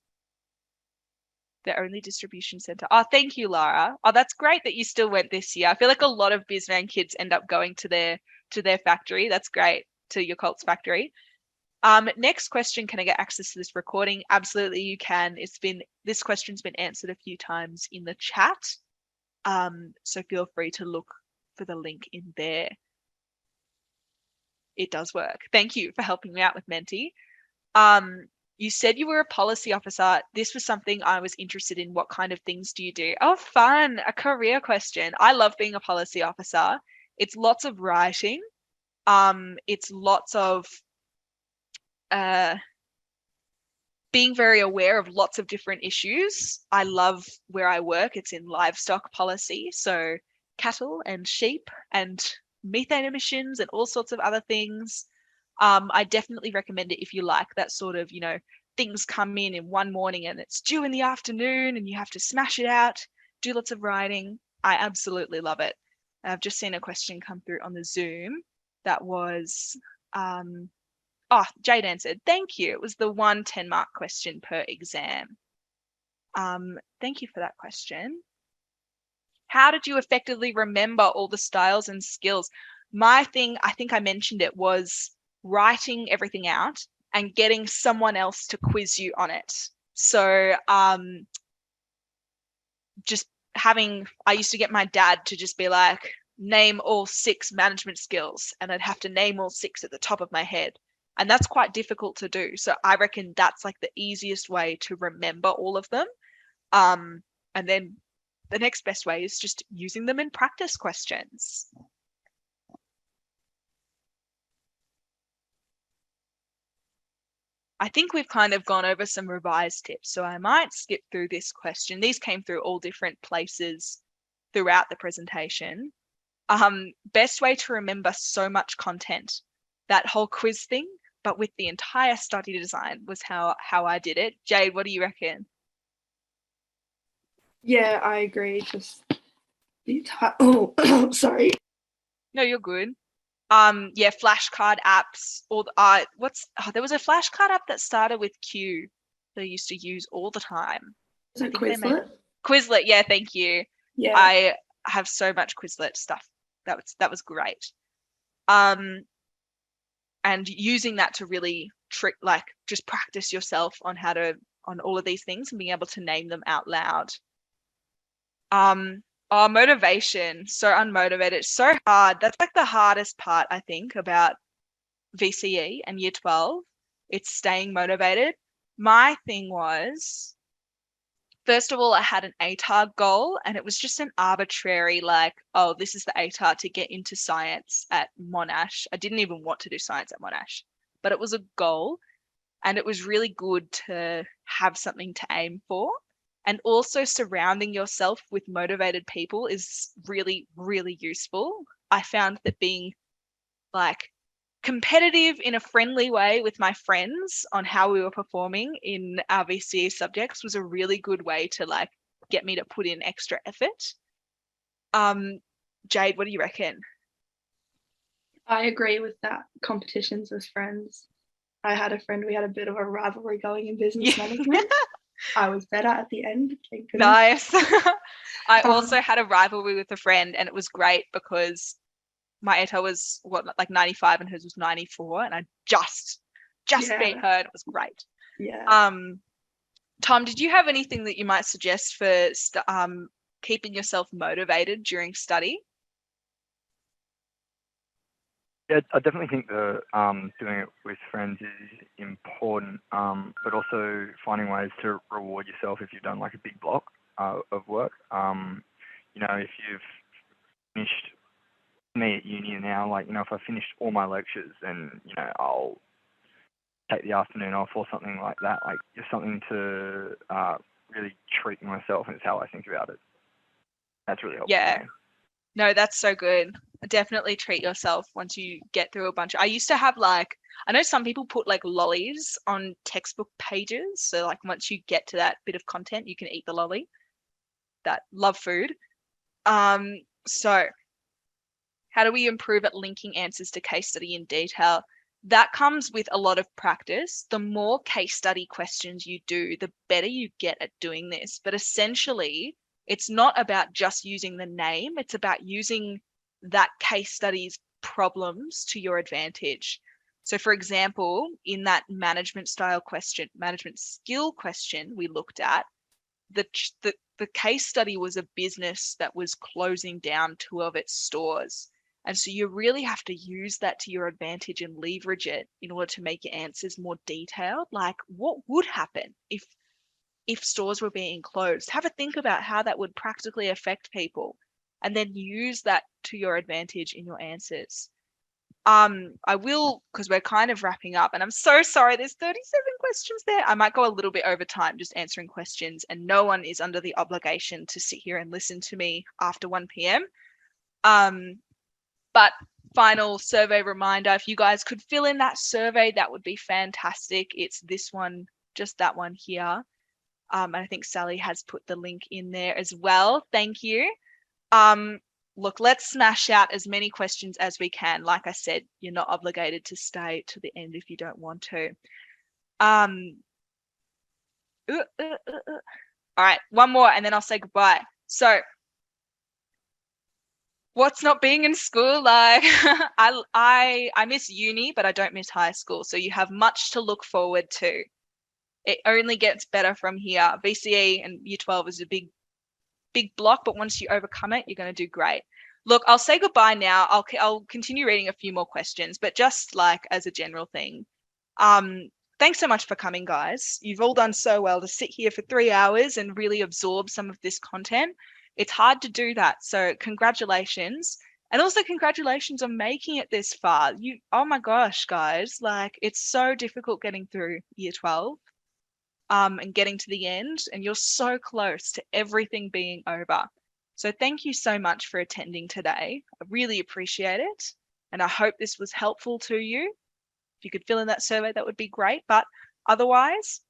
The only distribution center. Oh, thank you, Lara. Oh, that's great that you still went this year. I feel like a lot of BizMan kids end up going to their factory. That's great, to your cult's factory. Next question, can I get access to this recording? Absolutely, you can. This question's been answered a few times in the chat. So feel free to look for the link in there. It does work. Thank you for helping me out with Menti. You said you were a policy officer. This was something I was interested in. What kind of things do you do? Oh, fun. A career question. I love being a policy officer. It's lots of writing. It's lots of being very aware of lots of different issues. I love where I work. It's in livestock policy. So cattle and sheep and methane emissions and all sorts of other things. I definitely recommend it if you like that sort of, things come in one morning and it's due in the afternoon and you have to smash it out, do lots of writing. I absolutely love it. I've just seen a question come through on the Zoom that was, Jade answered. Thank you. It was the 1 10-mark question per exam. Thank you for that question. How did you effectively remember all the styles and skills? My thing, I think I mentioned it, was writing everything out and getting someone else to quiz you on it. So I used to get my dad to just be like, name all 6 management skills, and I'd have to name all 6 at the top of my head. And that's quite difficult to do. So I reckon that's like the easiest way to remember all of them. And then the next best way is just using them in practice questions. I think we've kind of gone over some revised tips, so I might skip through this question. These came through all different places throughout the presentation. Best way to remember so much content. That whole quiz thing, but with the entire study design was how I did it. Jade, what do you reckon? Yeah, I agree. Just oh, sorry. No, you're good. Yeah, flashcard apps. Or there was a flashcard app that started with Q that I used to use all the time. Is it think they made- Quizlet? Quizlet, yeah, thank you. Yeah. I have so much Quizlet stuff. That was great. And using that to really just practice yourself on all of these things and being able to name them out loud. Our motivation, so unmotivated, so hard. That's like the hardest part, I think, about VCE and year 12. It's staying motivated. My thing was, first of all, I had an ATAR goal, and it was just an arbitrary, oh, this is the ATAR to get into science at Monash. I didn't even want to do science at Monash, but it was a goal, and it was really good to have something to aim for. And also surrounding yourself with motivated people is really, really useful. I found that being competitive in a friendly way with my friends on how we were performing in our VCE subjects was a really good way to get me to put in extra effort. Jade, what do you reckon? I agree with that. Competitions with friends. I had a friend, we had a bit of a rivalry going in business management. I was better at the end. Thank goodness. Nice. I also had a rivalry with a friend, and it was great because my ATAR was 95 and hers was 94, and I just beat her, and it was great. Yeah. Tom, did you have anything that you might suggest for keeping yourself motivated during study? Yeah, I definitely think that doing it with friends is important, but also finding ways to reward yourself if you've done a big block of work. If you've finished, me at uni now, if I finished all my lectures, then I'll take the afternoon off or something like that. Just something to really treat myself, and it's how I think about it. That's really helpful. Yeah. No, that's so good. Definitely treat yourself once you get through a bunch. I used to have I know some people put lollies on textbook pages. So once you get to that bit of content, you can eat the lolly. That love food. So how do we improve at linking answers to case study in detail? That comes with a lot of practice. The more case study questions you do, the better you get at doing this. But essentially, it's not about just using the name. It's about using that case study's problems to your advantage. So for example, in that management skill question we looked at, the case study was a business that was closing down 2 of its stores. And so you really have to use that to your advantage and leverage it in order to make your answers more detailed. What would happen if stores were being closed? Have a think about how that would practically affect people, and then use that to your advantage in your answers. I will, because we're kind of wrapping up, and I'm so sorry, there's 37 questions there. I might go a little bit over time just answering questions, and no one is under the obligation to sit here and listen to me after 1 p.m. But final survey reminder, if you guys could fill in that survey, that would be fantastic. It's this one, just that one here. And I think Sally has put the link in there as well. Thank you. Look, let's smash out as many questions as we can. Like I said, you're not obligated to stay to the end if you don't want to. All right, one more and then I'll say goodbye. So, what's not being in school like? I miss uni, but I don't miss high school. So you have much to look forward to. It only gets better from here. VCE and year 12 is a big block, but once you overcome it, you're going to do great. Look, I'll say goodbye now. I'll continue reading a few more questions, but just as a general thing, thanks so much for coming, guys. You've all done so well to sit here for 3 hours and really absorb some of this content. It's hard to do that, so congratulations. And also congratulations on making it this far. Oh my gosh, guys, it's so difficult getting through year 12. And getting to the end, and you're so close to everything being over. So thank you so much for attending today. I really appreciate it. And I hope this was helpful to you. If you could fill in that survey, that would be great. But otherwise,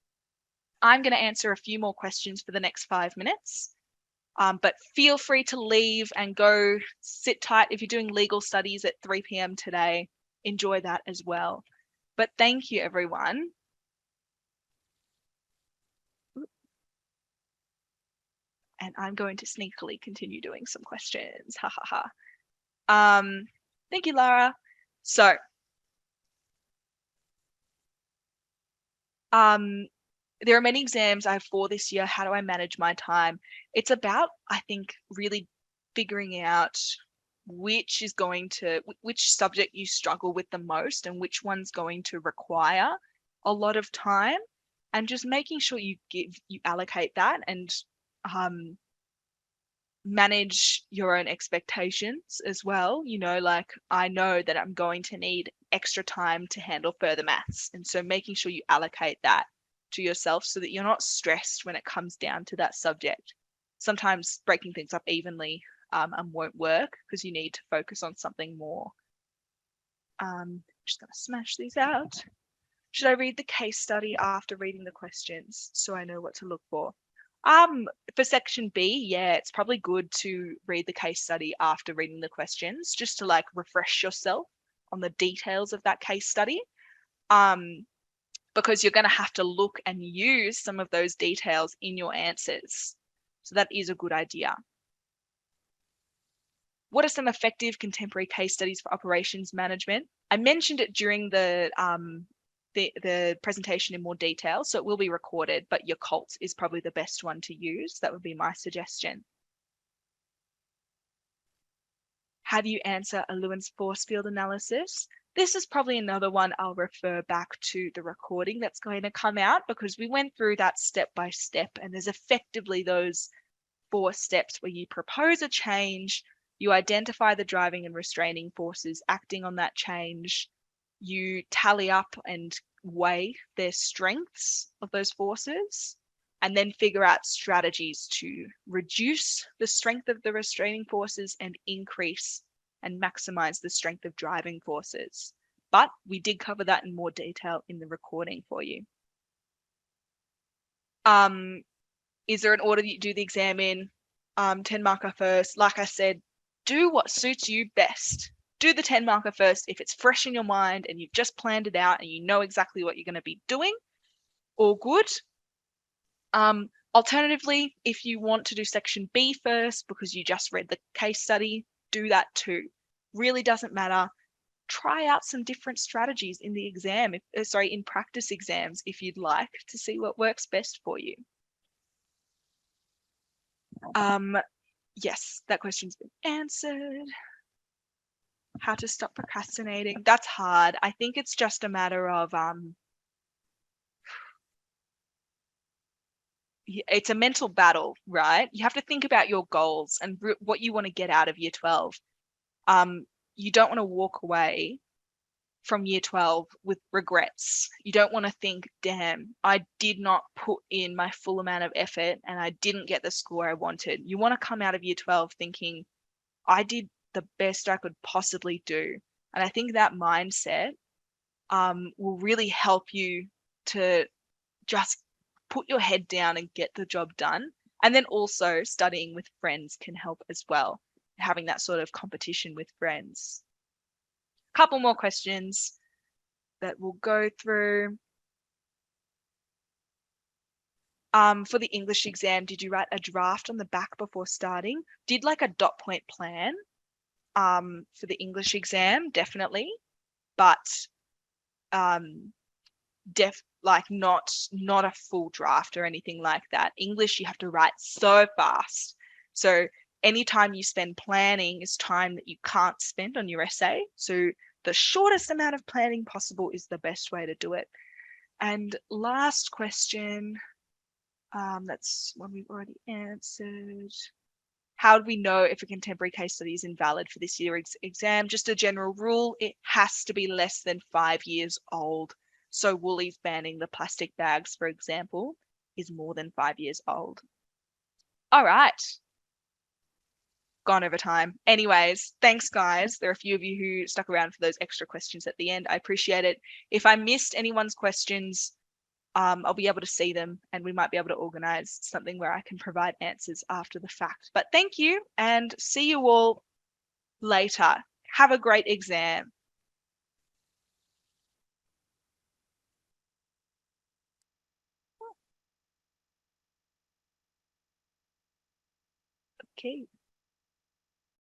I'm going to answer a few more questions for the next 5 minutes. But feel free to leave and go sit tight. If you're doing legal studies at 3 p.m. today, enjoy that as well. But thank you, everyone. And I'm going to sneakily continue doing some questions. Ha ha ha. Thank you, Lara. So, there are many exams I have for this year. How do I manage my time? It's about, I think, really figuring out which subject you struggle with the most and which one's going to require a lot of time, and just making sure you allocate that and manage your own expectations as well. Like, I know that I'm going to need extra time to handle further maths, and so making sure you allocate that to yourself so that you're not stressed when it comes down to that subject. Sometimes breaking things up evenly won't work because you need to focus on something more. Just gonna smash these out. Should I read the case study after reading the questions so I know what to look for? For section B, yeah, it's probably good to read the case study after reading the questions, just to like refresh yourself on the details of that case study. Because you're going to have to look and use some of those details in your answers. So that is a good idea. What are some effective contemporary case studies for operations management? I mentioned it during the presentation in more detail, so it will be recorded, but your COLT is probably the best one to use. That would be my suggestion. How do you answer a Lewis force field analysis? This is probably another one I'll refer back to the recording that's going to come out, because we went through that step by step, and there's effectively those 4 steps where you propose a change, you identify the driving and restraining forces acting on that change, you tally up and weigh their strengths of those forces, and then figure out strategies to reduce the strength of the restraining forces and increase and maximize the strength of driving forces. But we did cover that in more detail in the recording for you. Is there an order that you do the exam in? 10 marker first. Like I said, do what suits you best. Do the 10 marker first if it's fresh in your mind and you've just planned it out and you know exactly what you're going to be doing. All good. Alternatively, if you want to do section B first because you just read the case study, do that too. Really doesn't matter. Try out some different strategies in the exam, in practice exams, if you'd like, to see what works best for you. Yes, that question's been answered. How to stop procrastinating. That's hard. I think it's just a matter of it's a mental battle, right? You have to think about your goals and what you want to get out of year 12. You don't want to walk away from year 12 with regrets. You don't want to think, damn, I did not put in my full amount of effort and I didn't get the score I wanted. You want to come out of year 12 thinking, I did the best I could possibly do. And I think that mindset will really help you to just put your head down and get the job done. And then also studying with friends can help as well, having that sort of competition with friends. Couple more questions that we'll go through. For the English exam, did you write a draft on the back before starting? Did like a dot point plan for the English exam, definitely, but not a full draft or anything like that. English, you have to write so fast. So anytime you spend planning is time that you can't spend on your essay. So the shortest amount of planning possible is the best way to do it. And last question, that's one we've already answered. How do we know if a contemporary case study is invalid for this year's exam? Just a general rule, it has to be less than 5 years old. So Woolies banning the plastic bags, for example, is more than 5 years old. All right. gone over time. Anyways, thanks guys. There are a few of you who stuck around for those extra questions at the end. I appreciate it. If I missed anyone's questions, I'll be able to see them and we might be able to organize something where I can provide answers after the fact. But thank you and see you all later. Have a great exam. Okay.